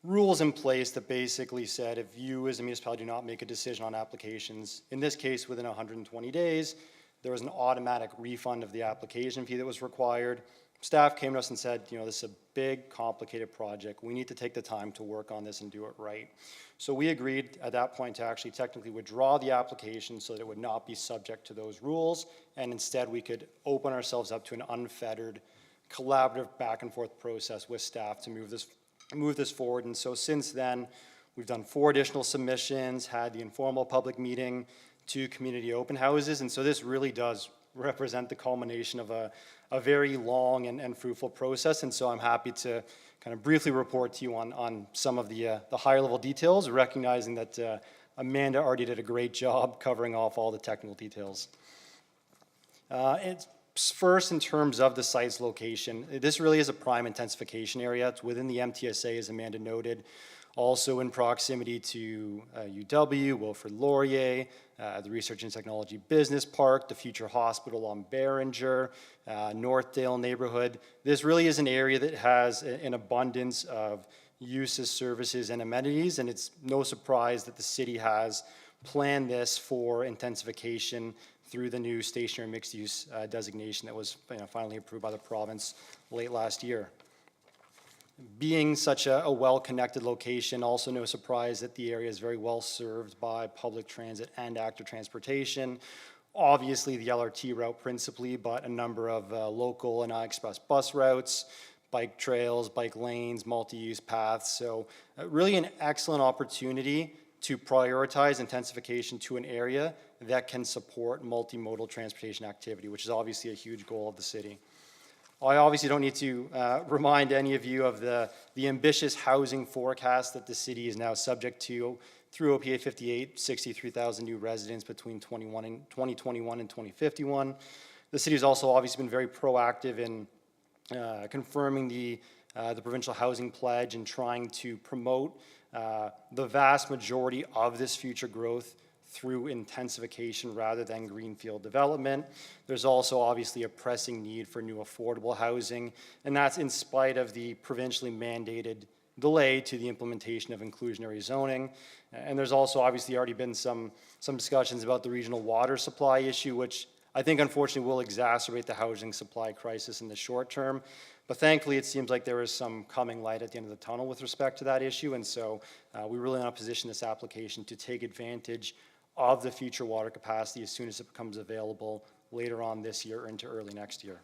rules in place that basically said if you as a municipality do not make a decision on applications, in this case within 120 days, there was an automatic refund of the application fee that was required. Staff came to us and said, you know, this is a big, complicated project. We need to take the time to work on this and do it right. So we agreed at that point to actually technically withdraw the application so that it would not be subject to those rules, and instead we could open ourselves up to an unfettered, collaborative back and forth process with staff to move this forward. And so since then, we've done 4 additional submissions, had the informal public meeting, 2 community open houses, and so this really does represent the culmination of a very long and fruitful process. And so I'm happy to kind of briefly report to you on some of the higher level details, recognizing that Amanda already did a great job covering off all the technical details. It's first, in terms of the site's location, this really is a prime intensification area. It's within the MTSA, as Amanda noted, also in proximity to UW, Wilfrid Laurier, the Research and Technology Business Park, the future hospital on Behringer, Northdale neighborhood. This really is an area that has an abundance of uses, services, and amenities, and it's no surprise that the city has planned this for intensification through the new stationary mixed-use designation that was finally approved by the province late last year. Being such a well-connected location, also no surprise that the area is very well served by public transit and active transportation. Obviously the LRT route principally, but a number of local and express bus routes, bike trails, bike lanes, multi-use paths. So really an excellent opportunity to prioritize intensification to an area that can support multimodal transportation activity, which is obviously a huge goal of the city. I obviously don't need to remind any of you of the ambitious housing forecast that the city is now subject to through OPA 58, 63,000 new residents between 2021 and 2051. The city has also obviously been very proactive in confirming the provincial housing pledge and trying to promote the vast majority of this future growth through intensification rather than greenfield development. There's also obviously a pressing need for new affordable housing, and that's in spite of the provincially mandated delay to the implementation of inclusionary zoning. And there's also obviously already been some discussions about the regional water supply issue, which I think unfortunately will exacerbate the housing supply crisis in the short term. But thankfully, it seems like there is some coming light at the end of the tunnel with respect to that issue, and so we really want to position this application to take advantage of the future water capacity as soon as it becomes available later on this year or into early next year.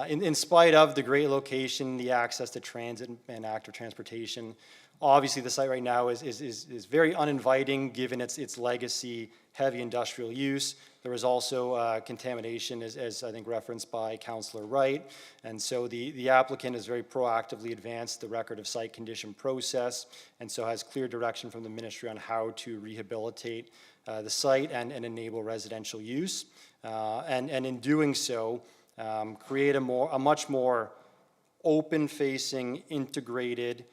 In spite of the great location, the access to transit and active transportation, obviously the site right now is very uninviting given its legacy heavy industrial use. There was also contamination as I think referenced by Councillor Wright, and so the applicant has very proactively advanced the record of site condition process, and so has clear direction from the ministry on how to rehabilitate the site and enable residential use, and in doing so, create a much more open-facing, integrated,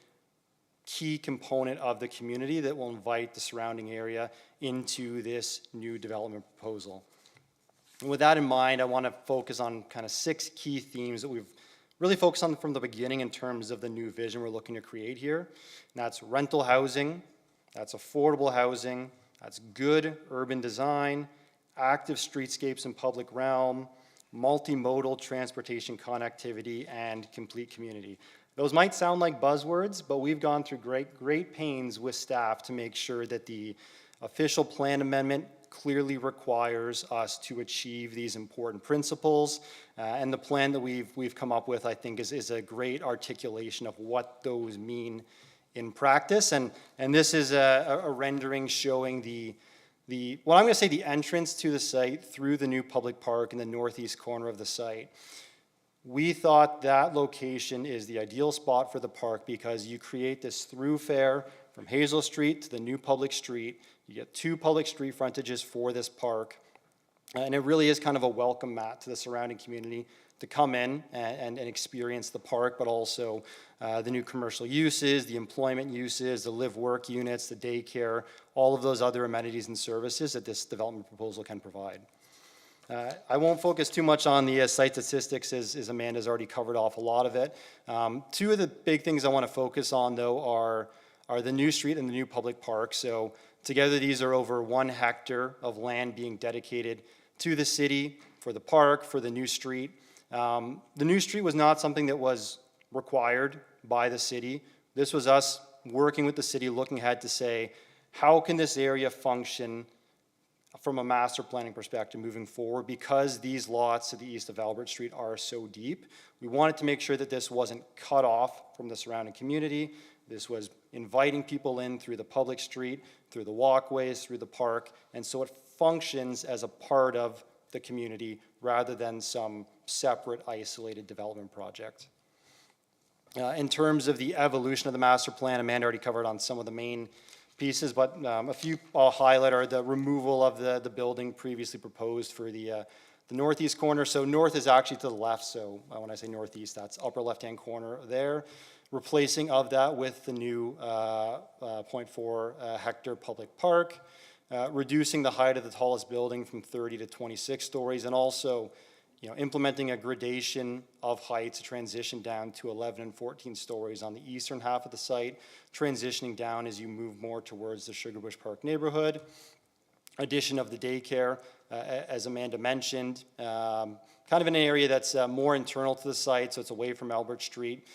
key component of the community that will invite the surrounding area into this new development proposal. And with that in mind, I want to focus on kind of 6 key themes that we've really focus on from the beginning in terms of the new vision we're looking to create here. And that's rental housing, that's affordable housing, that's good urban design, active streetscapes and public realm, multimodal transportation connectivity, and complete community. Those might sound like buzzwords, but we've gone through great pains with staff to make sure that the official plan amendment clearly requires us to achieve these important principles. And the plan that we've come up with, I think, is a great articulation of what those mean in practice. And this is a rendering showing well, I'm going to say the entrance to the site through the new public park in the northeast corner of the site. We thought that location is the ideal spot for the park because you create this thoroughfare from Hazel Street to the new public street. You get 2 public street frontages for this park. And it really is kind of a welcome mat to the surrounding community to come in and experience the park, but also the new commercial uses, the employment uses, the live-work units, the daycare, all of those other amenities and services that this development proposal can provide. I won't focus too much on the site statistics as Amanda's already covered off a lot of it. 2 of the big things I want to focus on, though, are the new street and the new public park. So together, these are over 1 hectare of land being dedicated to the city for the park, for the new street. The new street was not something that was required by the city. This was us working with the city, looking ahead to say, how can this area function from a master planning perspective moving forward, because these lots to the east of Albert Street are so deep. We wanted to make sure that this wasn't cut off from the surrounding community. This was inviting people in through the public street, through the walkways, through the park, and so it functions as a part of the community rather than some separate, isolated development project. In terms of the evolution of the master plan, Amanda already covered on some of the main pieces, but a few I'll highlight are the removal of the building previously proposed for the northeast corner. So north is actually to the left, so when I say northeast, that's upper left-hand corner there. Replacing of that with the new 0.4 hectare public park, reducing the height of the tallest building from 30 to 26 stories, and also implementing a gradation of heights, a transition down to 11 and 14 stories on the eastern half of the site, transitioning down as you move more towards the Sugarbush Park neighborhood. Addition of the daycare, as Amanda mentioned, kind of in an area that's more internal to the site, so it's away from Albert Street,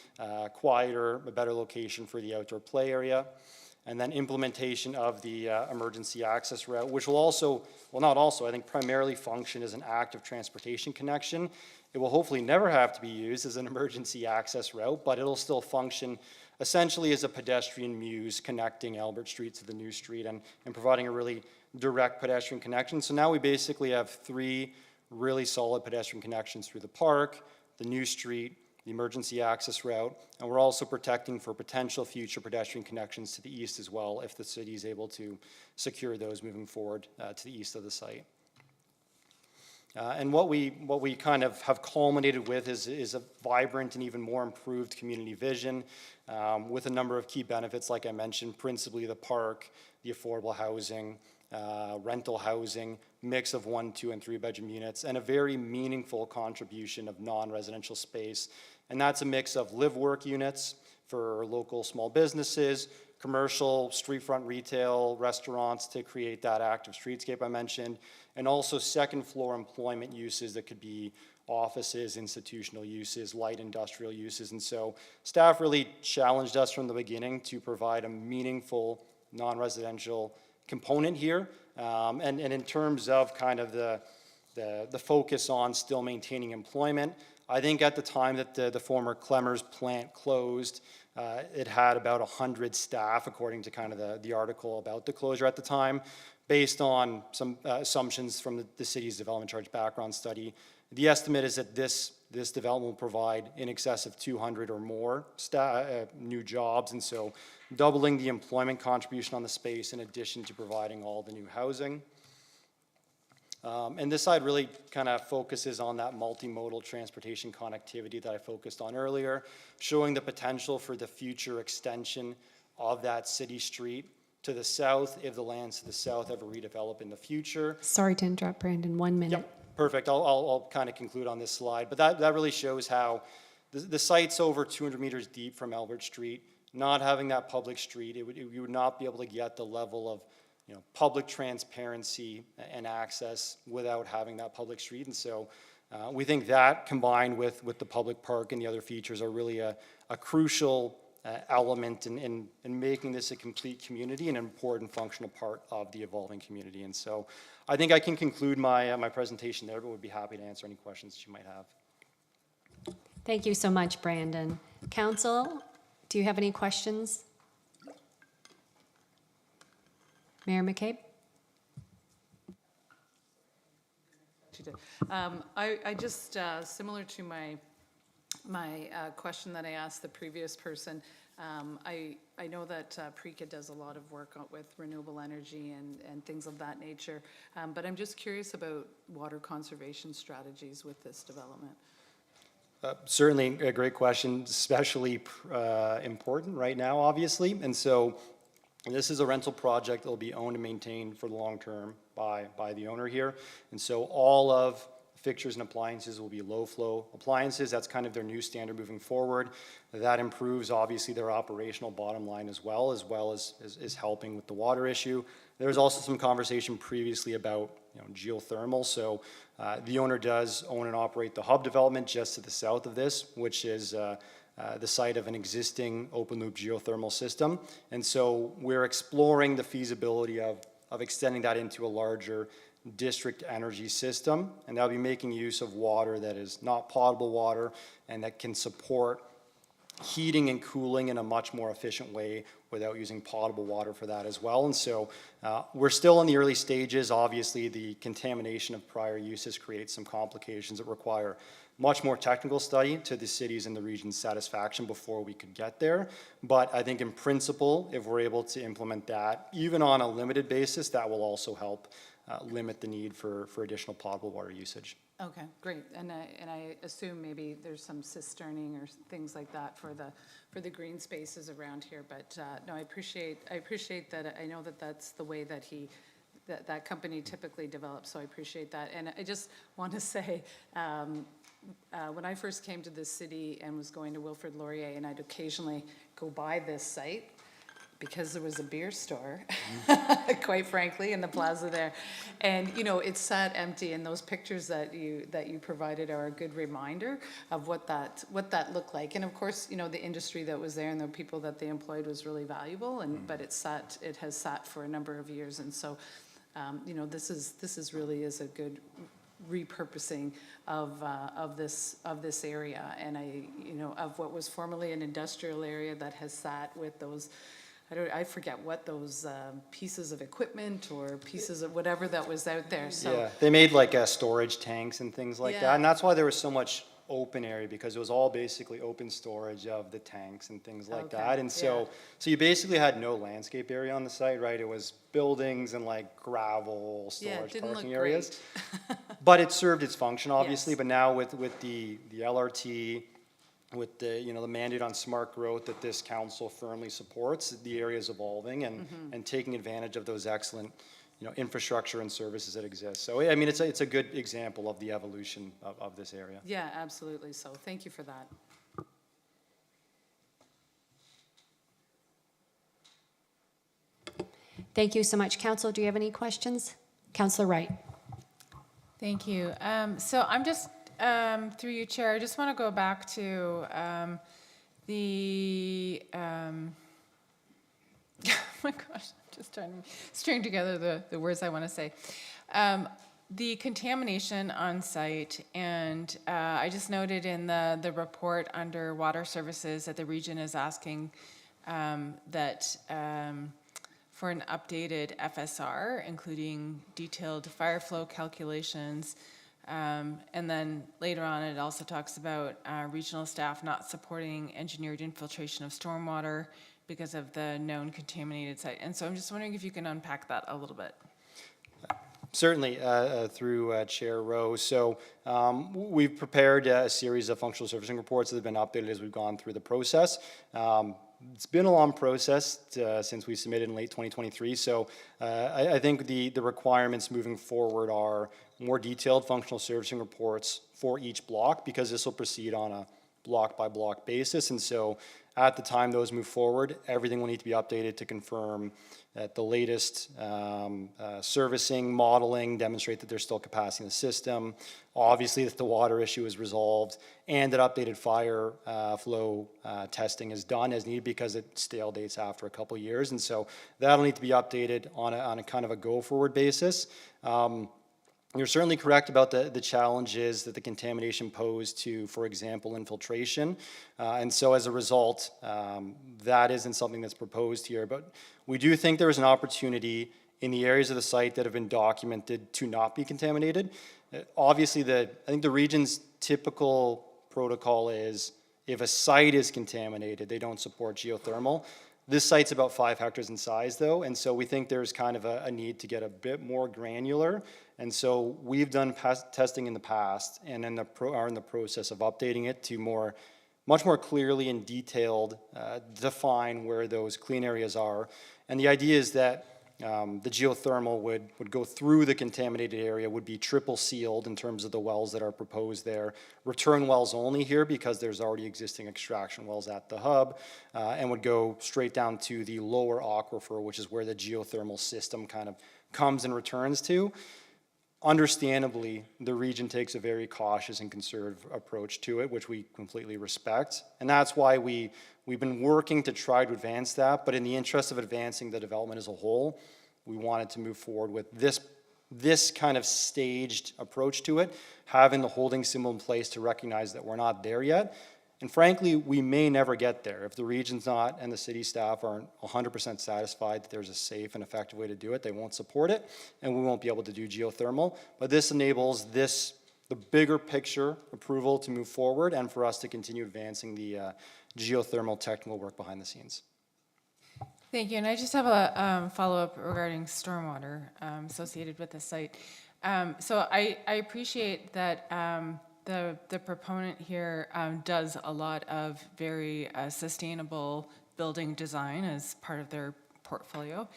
quieter, a better location for the outdoor play area. And then implementation of the emergency access route, which will also, well, not also, I think primarily function as an active transportation connection. It will hopefully never have to be used as an emergency access route, but it'll still function essentially as a pedestrian muse connecting Albert Street to the new street and providing a really direct pedestrian connection. So now we basically have 3 really solid pedestrian connections through the park, the new street, the emergency access route, and we're also protecting for potential future pedestrian connections to the east as well if the city is able to secure those moving forward to the east of the site. And what we kind of have culminated with is a vibrant and even more improved community vision with a number of key benefits, like I mentioned, principally the park, the affordable housing, rental housing, mix of 1, 2, and 3 bedroom units, and a very meaningful contribution of non-residential space. And that's a mix of live-work units for local small businesses, commercial, street front retail, restaurants to create that active streetscape I mentioned, and also second floor employment uses that could be offices, institutional uses, light industrial uses. And so staff really challenged us from the beginning to provide a meaningful non-residential component here. And in terms of kind of the focus on still maintaining employment, I think at the time that the former Clemmers plant closed, it had about 100 staff, according to kind of the article about the closure at the time, based on some assumptions from the city's development charge background study. The estimate is that this development will provide in excess of 200 or more new jobs, and so doubling the employment contribution on the space in addition to providing all the new housing. And this side really kind of focuses on that multimodal transportation connectivity that I focused on earlier, showing the potential for the future extension of that city street to the south if the lands to the south ever redevelop in the future. Sorry to interrupt, Brandon, 1 minute. Yep, perfect. I'll kind of conclude on this slide, but that really shows how the site's over 200 meters deep from Albert Street. Not having that public street, you would not be able to get the level of public transparency and access without having that public street. And so we think that combined with the public park and the other features are really a crucial element in making this a complete community and an important functional part of the evolving community. And so I think I can conclude my presentation there, but would be happy to answer any questions that you might have. Thank you so much, Brandon. Council, do you have any questions? Mayor McCabe? I just, similar to my question that I asked the previous person, I know that PRECA does a lot of work with renewable energy and things of that nature, but I'm just curious about water conservation strategies with this development. Certainly a great question, especially important right now, obviously. And so this is a rental project that will be owned and maintained for the long term by the owner here. And so all of fixtures and appliances will be low flow appliances. That's kind of their new standard moving forward. That improves obviously their operational bottom line as well as helping with the water issue. There was also some conversation previously about geothermal. So the owner does own and operate the hub development just to the south of this, which is the site of an existing open loop geothermal system. And so we're exploring the feasibility of extending that into a larger district energy system, and that'll be making use of water that is not potable water and that can support heating and cooling in a much more efficient way without using potable water for that as well. And so we're still in the early stages. Obviously, the contamination of prior uses creates some complications that require much more technical study to the city's and the region's satisfaction before we could get there. But I think in principle, if we're able to implement that, even on a limited basis, that will also help limit the need for additional potable water usage. Okay, great. And I assume maybe there's some cisterning or things like that for the green spaces around here. But no, I appreciate that. I know that that's the way that that company typically develops. So I appreciate that. And I just want to say, when I first came to this city and was going to Wilfrid Laurier, and I'd occasionally go by this site, because there was a beer store, quite frankly, in the plaza there. And, it sat empty, and those pictures that you provided are a good reminder of what that looked like. And of course, the industry that was there and the people that they employed was really valuable, but it has sat for a number of years. And so, this is really a good repurposing of this area, and of what was formerly an industrial area that has sat with those, I forget what those pieces of equipment or pieces of whatever that was out there. So yeah, they made like storage tanks and things like that, and that's why there was so much open area, because it was all basically open storage of the tanks and things like that. And so you basically had no landscape area on the site, right? It was buildings and like gravel storage parking areas. But it served its function, obviously. Yes. But now with the LRT, with the mandate on smart growth that this council firmly supports, the area is evolving and taking advantage of those excellent infrastructure and services that exist. So I mean, it's a good example of the evolution of this area. Yeah, absolutely. So thank you for that. Thank you so much. Council, do you have any questions? Councillor Wright. Thank you. So I'm just, through you, Chair, I just want to go back to the, oh my gosh, I'm just trying to string together the words I want to say. The contamination on site, and I just noted in the report under water services that the region is asking that for an updated FSR, including detailed fire flow calculations. And then later on, it also talks about regional staff not supporting engineered infiltration of stormwater because of the known contaminated site. And so I'm just wondering if you can unpack that a little bit. Certainly, through Chair Rowe. So we've prepared a series of functional servicing reports that have been updated as we've gone through the process. It's been a long process since we submitted in late 2023. So I think the requirements moving forward are more detailed functional servicing reports for each block, because this will proceed on block by block basis. And so at the time those move forward, everything will need to be updated to confirm that the latest servicing, modeling demonstrate that there's still capacity in the system. Obviously that the water issue is resolved and that updated fire flow testing is done as needed because it stale dates after a couple years. And so that'll need to be updated on a kind of a go forward basis. You're certainly correct about the challenges that the contamination posed to, for example, infiltration. And so as a result, that isn't something that's proposed here. But we do think there is an opportunity in the areas of the site that have been documented to not be contaminated. Obviously, I think the region's typical protocol is if a site is contaminated, they don't support geothermal. This site's about 5 hectares in size, though, and so we think there's kind of a need to get a bit more granular. And so we've done testing in the past and are in the process of updating it to much more clearly and detailed define where those clean areas are. And the idea is that the geothermal would go through the contaminated area, would be triple sealed in terms of the wells that are proposed there. Return wells only here because there's already existing extraction wells at the hub, and would go straight down to the lower aquifer, which is where the geothermal system kind of comes and returns to. Understandably, the region takes a very cautious and conservative approach to it, which we completely respect. And that's why we've been working to try to advance that, but in the interest of advancing the development as a whole, we wanted to move forward with this kind of staged approach to it, having the holding symbol in place to recognize that we're not there yet. And frankly, we may never get there. If the region's not and the city staff aren't 100% satisfied that there's a safe and effective way to do it, they won't support it, and we won't be able to do geothermal. But this enables the bigger picture approval to move forward and for us to continue advancing the geothermal technical work behind the scenes. Thank you, and I just have a follow-up regarding stormwater associated with the site. So I appreciate that the proponent here does a lot of very sustainable building design as part of their portfolio.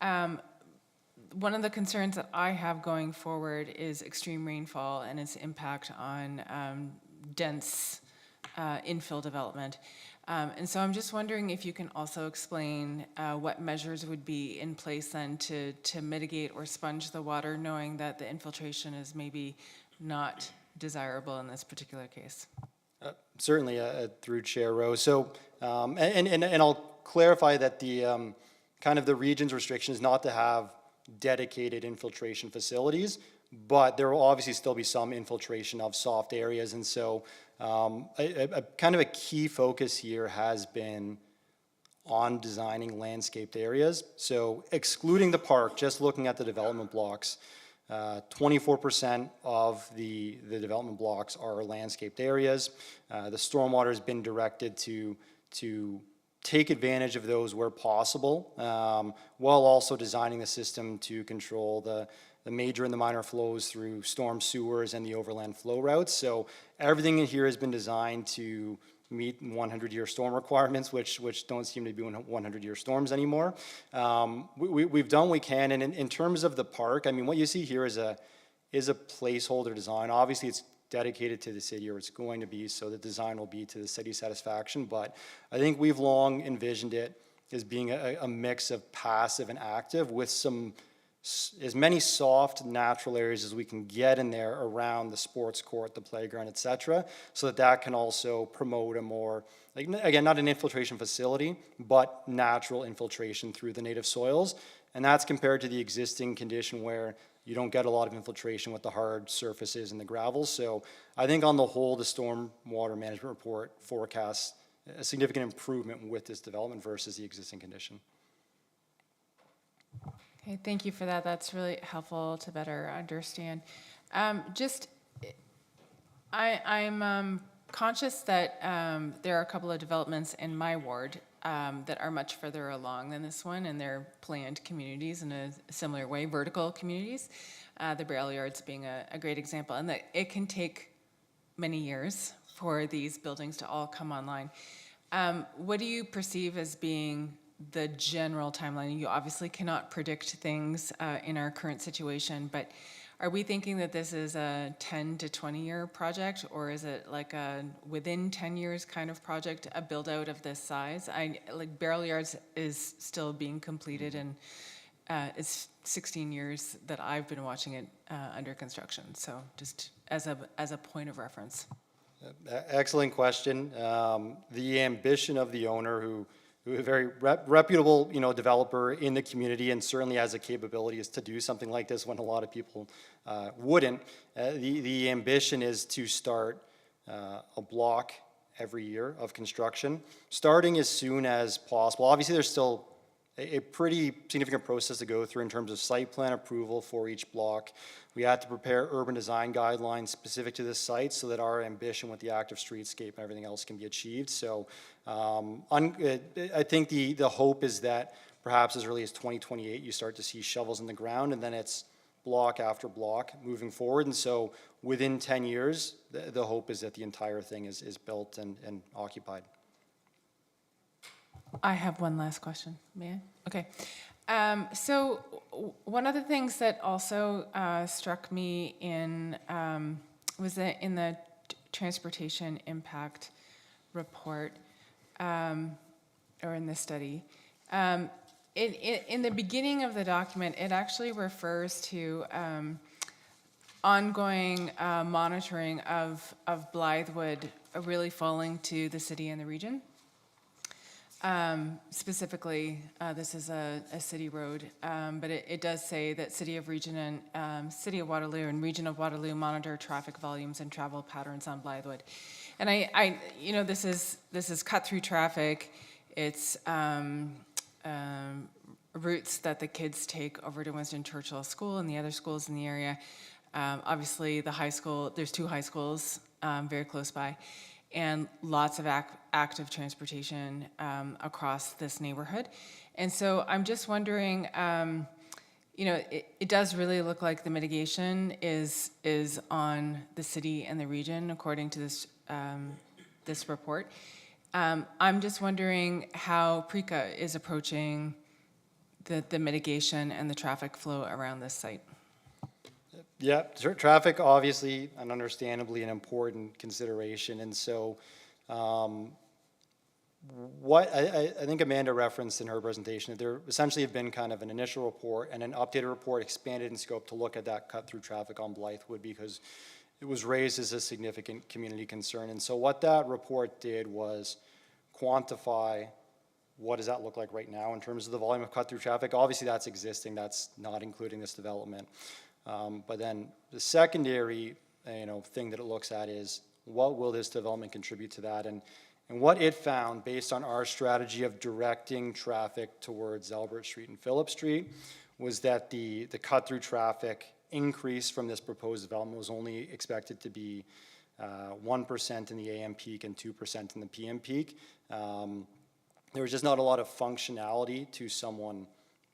One of the concerns that I have going forward is extreme rainfall and its impact on dense infill development. And so I'm just wondering if you can also explain what measures would be in place then to mitigate or sponge the water, knowing that the infiltration is maybe not desirable in this particular case. Certainly, through Chair Rowe. So, and I'll clarify that the kind of the region's restriction is not to have dedicated infiltration facilities, but there will obviously still be some infiltration of soft areas. And so kind of a key focus here has been on designing landscaped areas. So excluding the park, just looking at the development blocks, 24% of the development blocks are landscaped areas. The stormwater has been directed to take advantage of those where possible, while also designing the system to control the major and the minor flows through storm sewers and the overland flow routes. So everything in here has been designed to meet 100-year storm requirements, which don't seem to be 100-year storms anymore. We've done what we can, and in terms of the park, I mean, what you see here is a placeholder design. Obviously, it's dedicated to the city, or it's going to be, so the design will be to the city's satisfaction, but I think we've long envisioned it as being a mix of passive and active with as many soft natural areas as we can get in there around the sports court, the playground, et cetera, so that can also promote a more, like, again, not an infiltration facility, but natural infiltration through the native soils. And that's compared to the existing condition where you don't get a lot of infiltration with the hard surfaces and the gravel. So I think on the whole, the stormwater management report forecasts a significant improvement with this development versus the existing condition. Okay, thank you for that. That's really helpful to better understand. I'm conscious that there are a couple of developments in my ward that are much further along than this one, and they're planned communities in a similar way, vertical communities. The Braille Yards being a great example, and that it can take many years for these buildings to all come online. What do you perceive as being the general timeline? You obviously cannot predict things in our current situation, but are we thinking that this is a 10 to 20-year project, or is it like a within 10 years kind of project, a build-out of this size? Like Barrel Yards is still being completed, and it's 16 years that I've been watching it under construction. So just as a point of reference. Excellent question. The ambition of the owner, who a very reputable, developer in the community, and certainly has the capabilities to do something like this when a lot of people wouldn't. The ambition is to start a block every year of construction, starting as soon as possible. Obviously, there's still a pretty significant process to go through in terms of site plan approval for each block. We had to prepare urban design guidelines specific to this site so that our ambition with the active streetscape and everything else can be achieved. So I think the hope is that perhaps as early as 2028, you start to see shovels in the ground, and then it's block after block moving forward. And so within 10 years, the hope is that the entire thing is built and occupied. I have one last question, may I? Okay. So one of the things that also struck me was that in the transportation impact report, or in the study, in the beginning of the document, it actually refers to ongoing monitoring of Blythewood really falling to the city and the region. Specifically, this is a city road, but it does say that City of Waterloo and Region of Waterloo monitor traffic volumes and travel patterns on Blythewood. And this is cut through traffic. It's routes that the kids take over to Winston Churchill School and the other schools in the area. Obviously, the high school, there's 2 high schools very close by, and lots of active transportation across this neighborhood. And so I'm just wondering, it does really look like the mitigation is on the city and the region, according to this report. I'm just wondering how PRECA is approaching the mitigation and the traffic flow around this site. Yeah, traffic, obviously, and understandably, an important consideration. And so what I think Amanda referenced in her presentation, that there essentially have been kind of an initial report and an updated report expanded in scope to look at that cut-through traffic on Blythewood, because it was raised as a significant community concern. And so what that report did was quantify what does that look like right now in terms of the volume of cut-through traffic. Obviously, that's existing. That's not including this development. But then the secondary, thing that it looks at is what will this development contribute to that? And what it found, based on our strategy of directing traffic towards Albert Street and Phillip Street, was that the cut-through traffic increase from this proposed development was only expected to be 1% in the AM peak and 2% in the PM peak. There was just not a lot of functionality to someone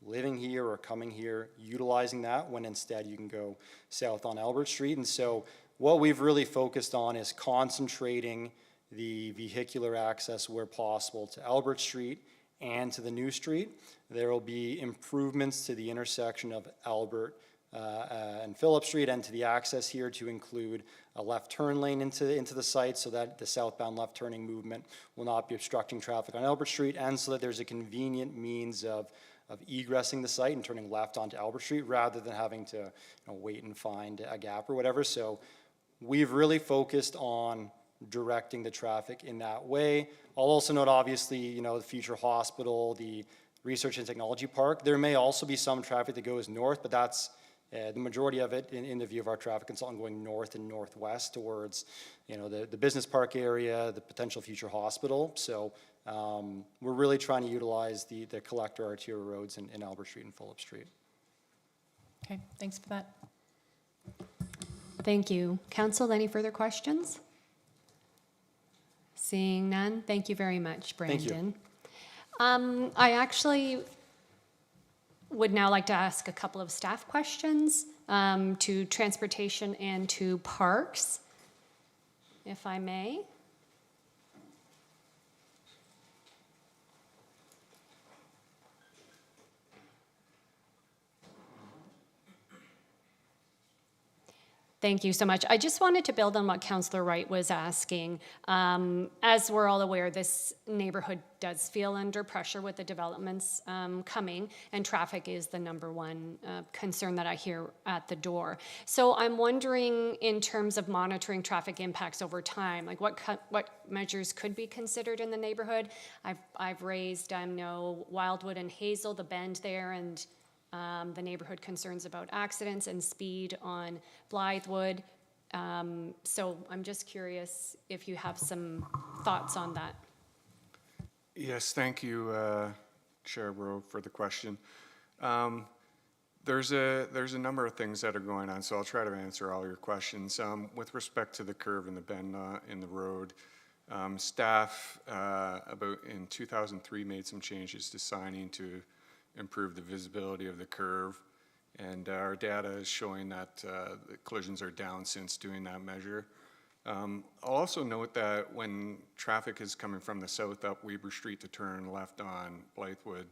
living here or coming here, utilizing that, when instead you can go south on Albert Street. And so what we've really focused on is concentrating the vehicular access where possible to Albert Street and to the new street. There will be improvements to the intersection of Albert and Phillip Street, and to the access here to include a left turn lane into the site, so that the southbound left turning movement will not be obstructing traffic on Albert Street, and so that there's a convenient means of egressing the site and turning left onto Albert Street rather than having to wait and find a gap or whatever. So we've really focused on directing the traffic in that way. I'll also note, obviously, the future hospital, the research and technology park, there may also be some traffic that goes north, but that's the majority of it, in the view of our traffic consultant, going north and northwest towards the business park area, the potential future hospital. So we're really trying to utilize the collector arterial roads in Albert Street and Phillip Street. Okay, thanks for that. Thank you. Council, any further questions? Seeing none, thank you very much, Brandon. Thank you. I actually would now like to ask a couple of staff questions to transportation and to parks, if I may. Thank you so much. I just wanted to build on what Councillor Wright was asking. As we're all aware, this neighborhood does feel under pressure with the developments coming, and traffic is the number one concern that I hear at the door. So I'm wondering, in terms of monitoring traffic impacts over time, like what measures could be considered in the neighborhood? I've raised, I know, Wildwood and Hazel, the bend there, and the neighborhood concerns about accidents and speed on Blythewood. So I'm just curious if you have some thoughts on that. Yes, thank you, Chair Rowe, for the question. There's a number of things that are going on, so I'll try to answer all your questions. With respect to the curve and the bend in the road, staff about in 2003 made some changes to signing to improve the visibility of the curve, and our data is showing that the collisions are down since doing that measure. I'll also note that when traffic is coming from the south up Weber Street to turn left on Blythewood,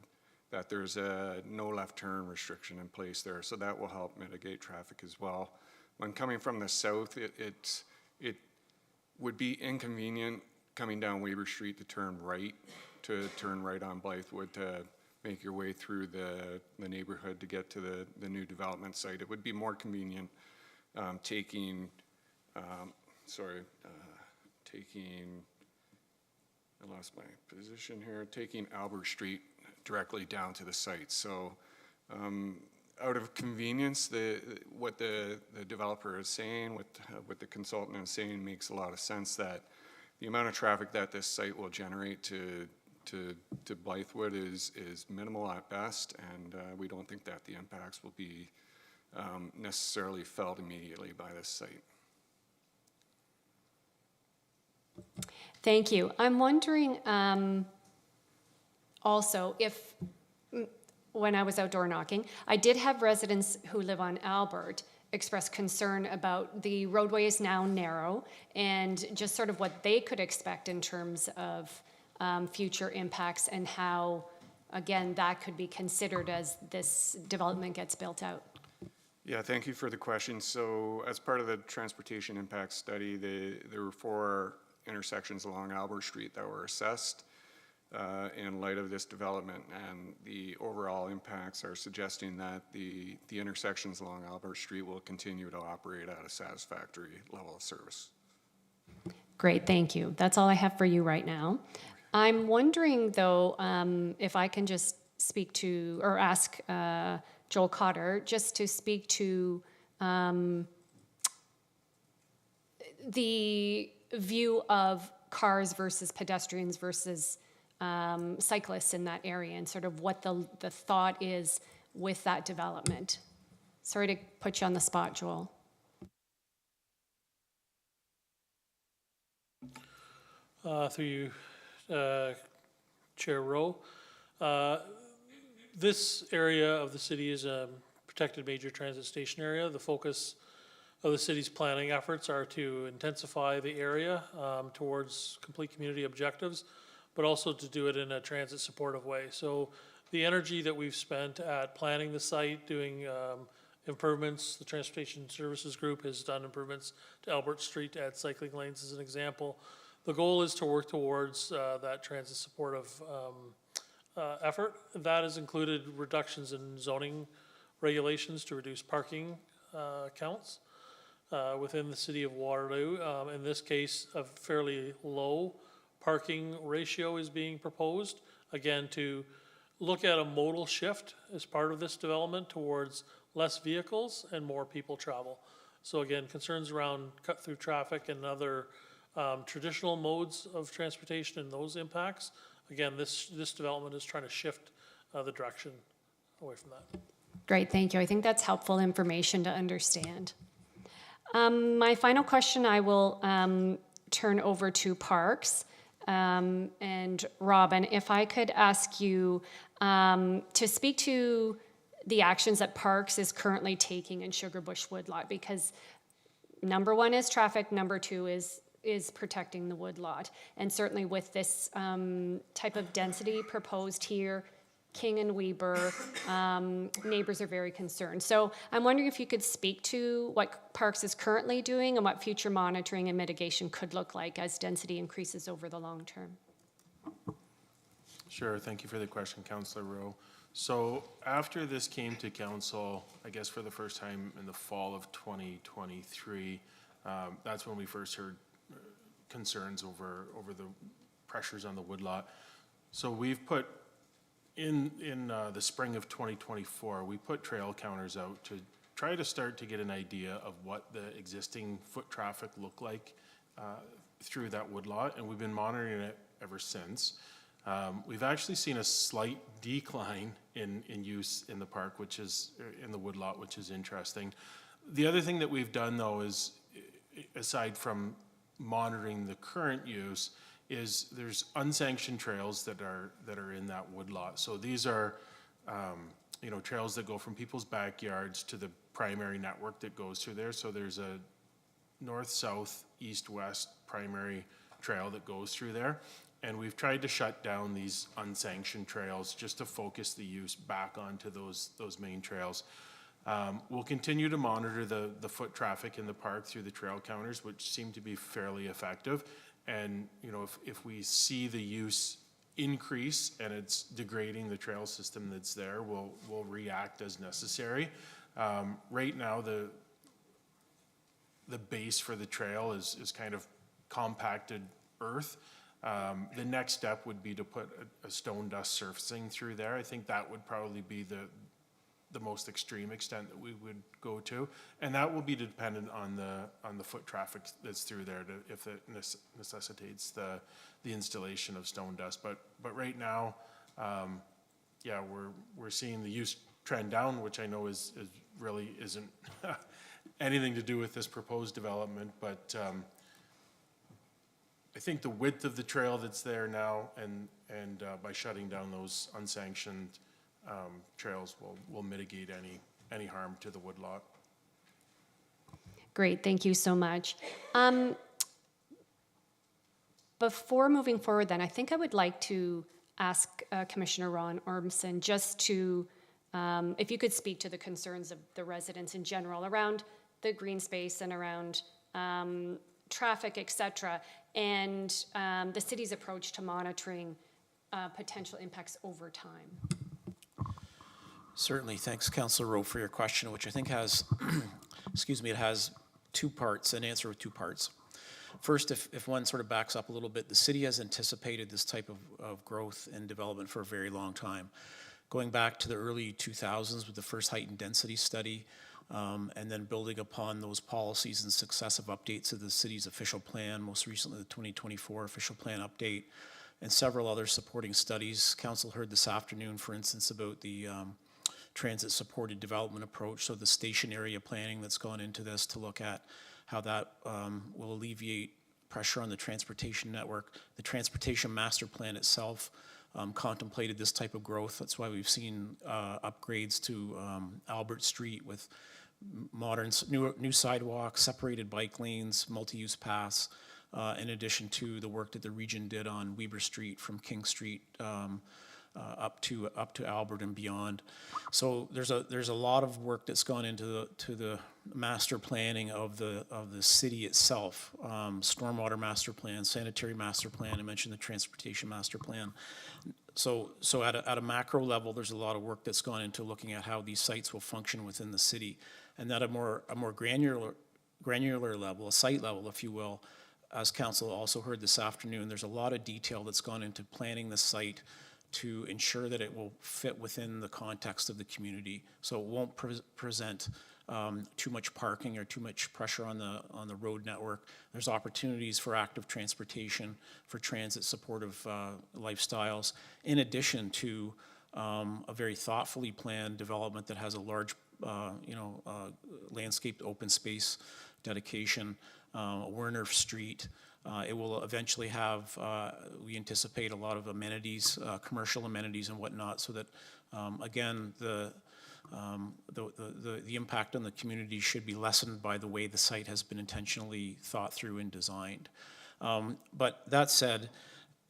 that there's a no left turn restriction in place there, so that will help mitigate traffic as well. When coming from the south, it would be inconvenient coming down Weber Street to turn right on Blythewood to make your way through the neighborhood to get to the new development site. It would be more convenient taking, I lost my position here, taking Albert Street directly down to the site. So out of convenience, what the developer is saying, what the consultant is saying makes a lot of sense, that the amount of traffic that this site will generate to Blythewood is minimal at best, and we don't think that the impacts will be necessarily felt immediately by this site. Thank you. I'm wondering also if, when I was outdoor knocking, I did have residents who live on Albert express concern about the roadway is now narrow and just sort of what they could expect in terms of future impacts and how, again, that could be considered as this development gets built out. Yeah, thank you for the question. So as part of the transportation impact study, there were 4 intersections along Albert Street that were assessed in light of this development, and the overall impacts are suggesting that the intersections along Albert Street will continue to operate at a satisfactory level of service. Great, thank you. That's all I have for you right now. I'm wondering, though, if I can just speak to, or ask Joel Cotter, just to speak to the view of cars versus pedestrians versus cyclists in that area, and sort of what the thought is with that development. Sorry to put you on the spot, Joel. Through you, Chair Rowe. This area of the city is a protected major transit station area. The focus of the city's planning efforts are to intensify the area towards complete community objectives, but also to do it in a transit supportive way. So the energy that we've spent at planning the site, doing improvements, the Transportation Services Group has done improvements to Albert Street to add cycling lanes as an example. The goal is to work towards that transit supportive effort. That has included reductions in zoning regulations to reduce parking counts within the city of Waterloo. In this case, a fairly low parking ratio is being proposed, again, to look at a modal shift as part of this development towards less vehicles and more people travel. So again, concerns around cut through traffic and other traditional modes of transportation and those impacts. Again, this development is trying to shift the direction away from that. Great, thank you. I think that's helpful information to understand. My final question I will turn over to Parks. And Robin, if I could ask you to speak to the actions that Parks is currently taking in Sugarbush Woodlot, because number 1 is traffic, number 2 is protecting the woodlot. And certainly with this type of density proposed here, King and Weber, neighbors are very concerned. So I'm wondering if you could speak to what Parks is currently doing and what future monitoring and mitigation could look like as density increases over the long term. Sure, thank you for the question, Councillor Rowe. So after this came to council, I guess for the first time in the fall of 2023, that's when we first heard concerns over the pressures on the woodlot. So we've put in the spring of 2024, we put trail counters out to try to start to get an idea of what the existing foot traffic looked like through that woodlot, and we've been monitoring it ever since. We've actually seen a slight decline in use in the park, which is in the woodlot, which is interesting. The other thing that we've done, though, is aside from monitoring the current use, is there's unsanctioned trails that are in that woodlot. So these are trails that go from people's backyards to the primary network that goes through there. So there's a north, south, east, west primary trail that goes through there. And we've tried to shut down these unsanctioned trails just to focus the use back onto those main trails. We'll continue to monitor the foot traffic in the park through the trail counters, which seem to be fairly effective. And if we see the use increase and it's degrading the trail system that's there, we'll react as necessary. Right now, the base for the trail is kind of compacted earth. The next step would be to put a stone dust surfacing through there. I think that would probably be the most extreme extent that we would go to, and that will be dependent on the foot traffic that's through there if it necessitates the installation of stone dust. But right now, yeah, we're seeing the use trend down, which I know is really isn't anything to do with this proposed development, but I think the width of the trail that's there now and by shutting down those unsanctioned trails will mitigate any harm to the woodlot. Great, thank you so much. Before moving forward then, I think I would like to ask Commissioner Ron Ormson just to, if you could speak to the concerns of the residents in general around the green space and around traffic, et cetera, and the city's approach to monitoring potential impacts over time. Certainly. Thanks, Councillor Rowe, for your question, which I think has, excuse me, it has two parts, an answer with two parts. First, if one sort of backs up a little bit, the city has anticipated this type of growth and development for a very long time. Going back to the early 2000s with the first heightened density study, and then building upon those policies and successive updates of the city's official plan, most recently the 2024 official plan update, and several other supporting studies. Council heard this afternoon, for instance, about the transit-supported development approach, so the station area planning that's gone into this to look at how that will alleviate pressure on the transportation network. The transportation master plan itself contemplated this type of growth. That's why we've seen upgrades to Albert Street with modern new sidewalks, separated bike lanes, multi-use paths, in addition to the work that the region did on Weber Street from King Street up to Albert and beyond. So there's a lot of work that's gone into the master planning of the city itself. Stormwater master plan, sanitary master plan. I mentioned the transportation master plan. So at a macro level, there's a lot of work that's gone into looking at how these sites will function within the city, and at a more granular level, a site level, if you will. As council also heard this afternoon, there's a lot of detail that's gone into planning the site to ensure that it will fit within the context of the community. So it won't present too much parking or too much pressure on the road network. There's opportunities for active transportation, for transit supportive lifestyles, in addition to a very thoughtfully planned development that has a large landscaped open space dedication, Werner Street. It will eventually have, we anticipate, a lot of amenities, commercial amenities and whatnot, so that, again, the impact on the community should be lessened by the way the site has been intentionally thought through and designed. But that said,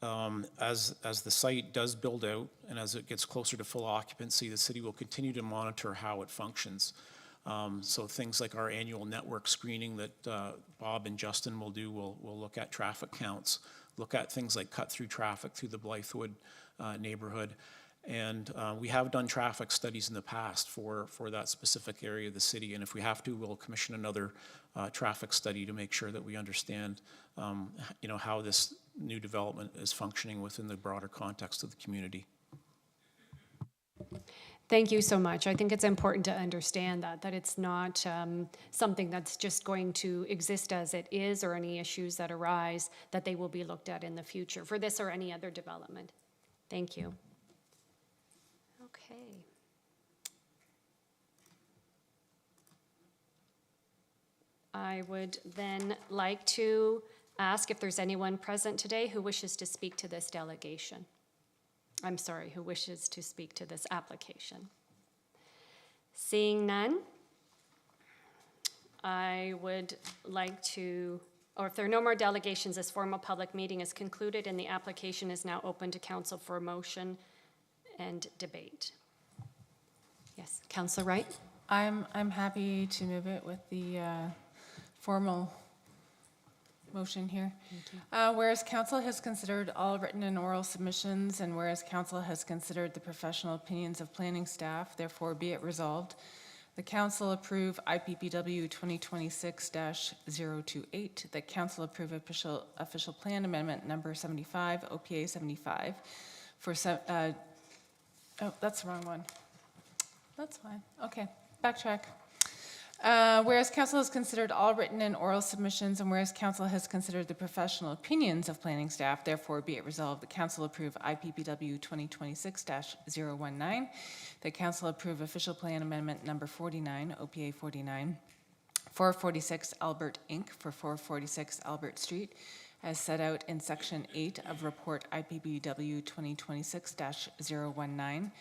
As the site does build out and as it gets closer to full occupancy, the city will continue to monitor how it functions. So things like our annual network screening that Bob and Justin will do, we'll look at traffic counts, look at things like cut-through traffic through the Blythewood neighborhood. And we have done traffic studies in the past for that specific area of the city. And if we have to, we'll commission another traffic study to make sure that we understand, how this new development is functioning within the broader context of the community. Thank you so much. I think it's important to understand that it's not something that's just going to exist as it is, or any issues that arise, that they will be looked at in the future for this or any other development. Thank you. Okay. I would then like to ask if there's anyone present today who wishes to speak to this delegation. I'm sorry, who wishes to speak to this application. Seeing none, I would like to, or if there are no more delegations, this formal public meeting is concluded and the application is now open to council for motion and debate. Yes, Councillor Wright? I'm happy to move it with the formal motion here. Whereas council has considered all written and oral submissions, and whereas council has considered the professional opinions of planning staff, therefore be it resolved, the council approve IPPW 2026-028, that council approve official plan amendment number 75, OPA 75, for, oh, that's the wrong one. That's fine. Okay, backtrack. Whereas council has considered all written and oral submissions, and whereas council has considered the professional opinions of planning staff, therefore be it resolved, the council approve IPPW 2026-019, the council approve official plan amendment number 49, OPA 49, 446 Albert Inc. for 446 Albert Street, as set out in section 8 of report IPPW 2026-019.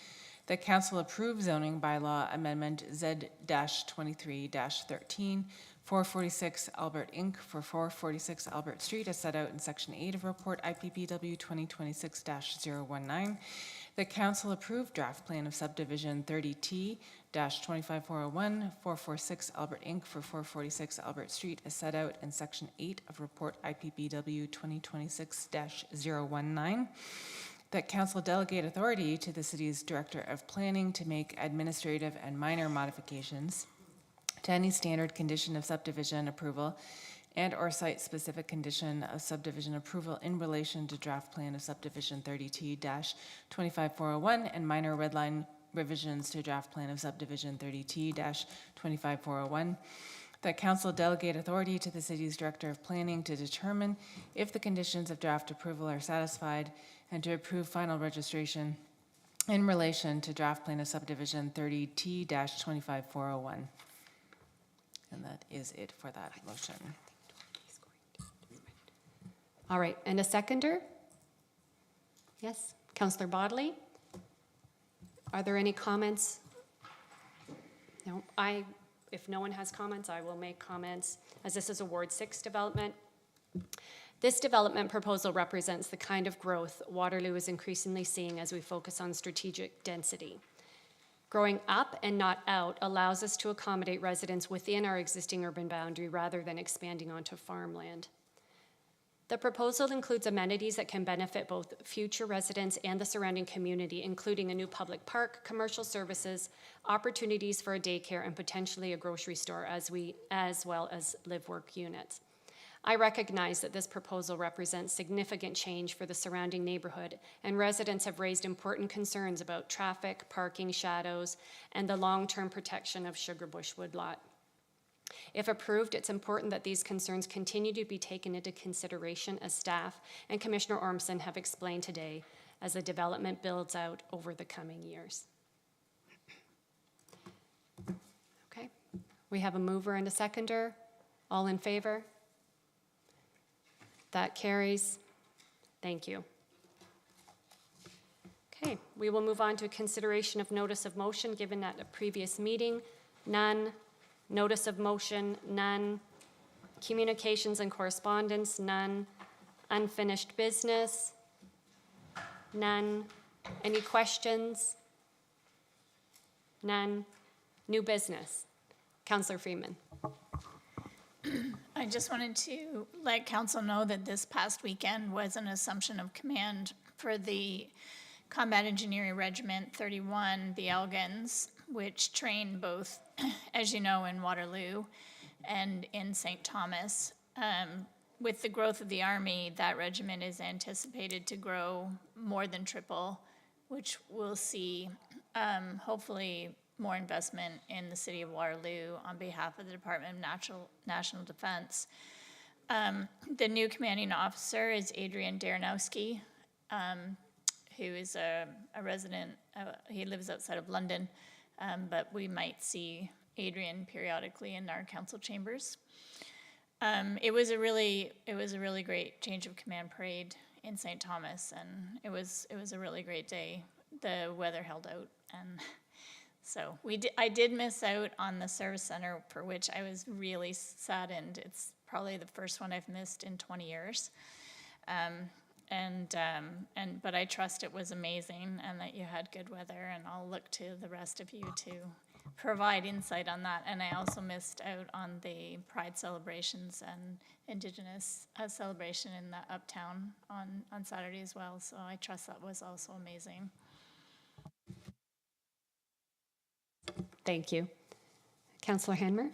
The council approves zoning bylaw amendment Z-23-13, 446 Albert Inc. for 446 Albert Street, as set out in section 8 of report IPPW 2026-019. The council approved draft plan of subdivision 30T-25401, 446 Albert Inc. for 446 Albert Street, as set out in section 8 of report IPPW 2026-019. That council delegate authority to the city's director of planning to make administrative and minor modifications to any standard condition of subdivision approval and or site-specific condition of subdivision approval in relation to draft plan of subdivision 30T-25401 and minor redline revisions to draft plan of subdivision 30T-25401. That council delegate authority to the city's director of planning to determine if the conditions of draft approval are satisfied and to approve final registration in relation to draft plan of subdivision 30T-25401. And that is it for that motion. All right, and a seconder? Yes, Councillor Bodley? Are there any comments? No, if no one has comments, I will make comments, as this is a Ward 6 development. This development proposal represents the kind of growth Waterloo is increasingly seeing as we focus on strategic density. Growing up and not out allows us to accommodate residents within our existing urban boundary rather than expanding onto farmland. The proposal includes amenities that can benefit both future residents and the surrounding community, including a new public park, commercial services, opportunities for a daycare, and potentially a grocery store, as well as live-work units. I recognize that this proposal represents significant change for the surrounding neighborhood, and residents have raised important concerns about traffic, parking, shadows, and the long-term protection of Sugarbush Woodlot. If approved, it's important that these concerns continue to be taken into consideration as staff and Commissioner Ormson have explained today as the development builds out over the coming years. Okay, we have a mover and a seconder. All in favor? That carries. Thank you. Okay, we will move on to consideration of notice of motion given at a previous meeting. None. Notice of motion, none. Communications and correspondence, none. Unfinished business, None. Any questions? None. New business. Councillor Freeman. I just wanted to let council know that this past weekend was an assumption of command for the Combat Engineering Regiment 31, the Elgins, which trained both, as you know, in Waterloo and in St. Thomas. With the growth of the Army, that regiment is anticipated to grow more than triple, which will see hopefully more investment in the city of Waterloo on behalf of the Department of National Defense. The new commanding officer is Adrian Daranowski, who is a resident, he lives outside of London, but we might see Adrian periodically in our council chambers. It was a really great change of command parade in St. Thomas, and it was a really great day. The weather held out, and so I did miss out on the service center, for which I was really saddened. It's probably the first one I've missed in 20 years. But I trust it was amazing and that you had good weather, and I'll look to the rest of you to provide insight on that. And I also missed out on the Pride celebrations and Indigenous celebration in the Uptown on Saturday as well. So I trust that was also amazing. Thank you. Councillor Hanmer?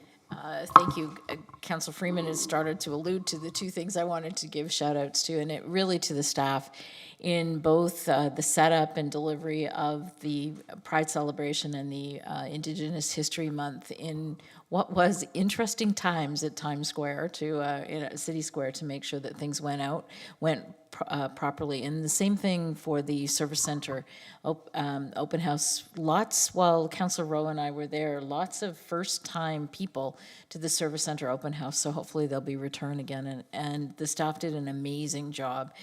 Thank you. Councillor Freeman has started to allude to the two things I wanted to give shout outs to, and it really to the staff in both the setup and delivery of the Pride celebration and the Indigenous History Month in what was interesting times at Times Square in City Square to make sure that things went properly. And the same thing for the service center open house. While Councillor Rowe and I were there, lots of first-time people to the service center open house, so hopefully they'll be returned again. And the staff did an amazing job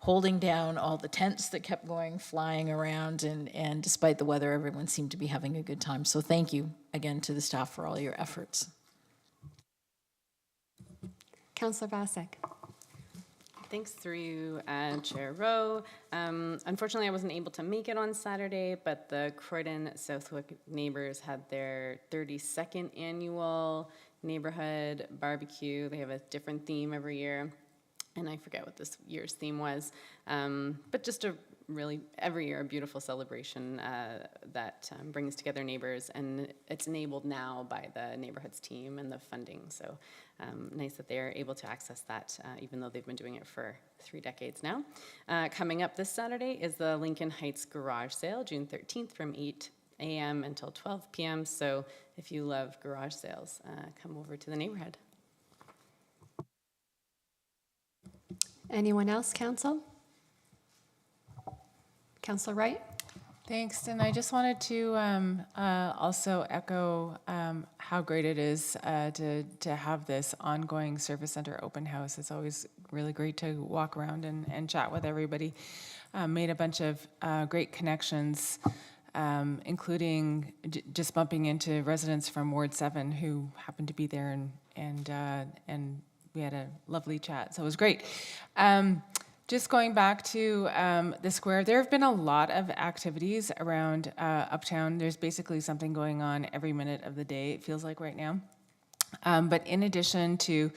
holding down all the tents that kept flying around, and despite the weather, everyone seemed to be having a good time. So thank you again to the staff for all your efforts. Councillor Vasek. Thanks through you, Chair Rowe. Unfortunately, I wasn't able to make it on Saturday, but the Croydon Southwick neighbors had their 32nd annual neighborhood barbecue. They have a different theme every year, and I forget what this year's theme was, but just every year a beautiful celebration that brings together neighbors, and it's enabled now by the neighborhoods team and the funding. So nice that they're able to access that, even though they've been doing it for 3 decades now. Coming up this Saturday is the Lincoln Heights Garage Sale, June 13th from 8 a.m. until 12 p.m. So if you love garage sales, come over to the neighborhood. Anyone else, Council? Councillor Wright? Thanks, and I just wanted to also echo how great it is to have this ongoing service center open house. It's always really great to walk around and chat with everybody. Made a bunch of great connections, including just bumping into residents from Ward 7 who happened to be there, and we had a lovely chat, so it was great. Just going back to the square, there have been a lot of activities around Uptown. There's basically something going on every minute of the day, it feels like right now. But in addition to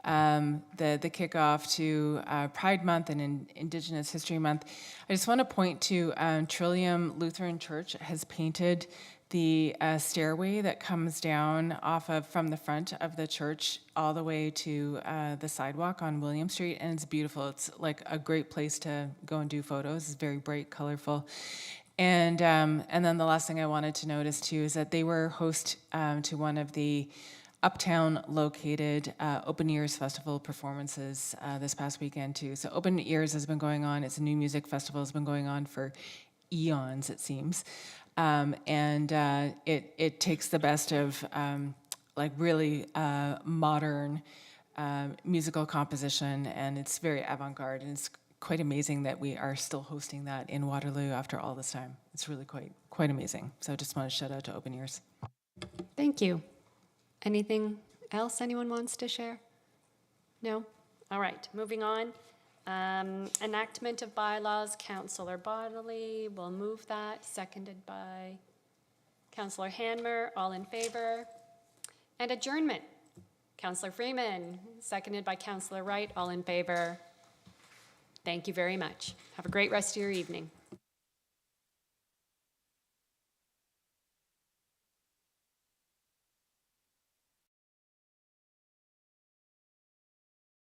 the kickoff to Pride Month and Indigenous History Month, I just want to point to Trillium Lutheran Church has painted the stairway that comes down from the front of the church all the way to the sidewalk on William Street, and it's beautiful. It's like a great place to go and do photos. It's very bright, colorful. And then the last thing I wanted to notice too is that they were host to one of the Uptown located Open Ears Festival performances this past weekend too. So Open Ears has been going on. It's a new music festival. It's been going on for eons, it seems. It takes the best of like really modern musical composition, and it's very avant-garde, and it's quite amazing that we are still hosting that in Waterloo after all this time. It's really quite amazing. So just want to shout out to Open Ears. Thank you. Anything else anyone wants to share? No? All right, moving on. Enactment of bylaws, Councillor Bodley will move that, seconded by Councillor Hanmer, all in favor. And adjournment, Councillor Freeman, seconded by Councillor Wright, all in favor. Thank you very much. Have a great rest of your evening.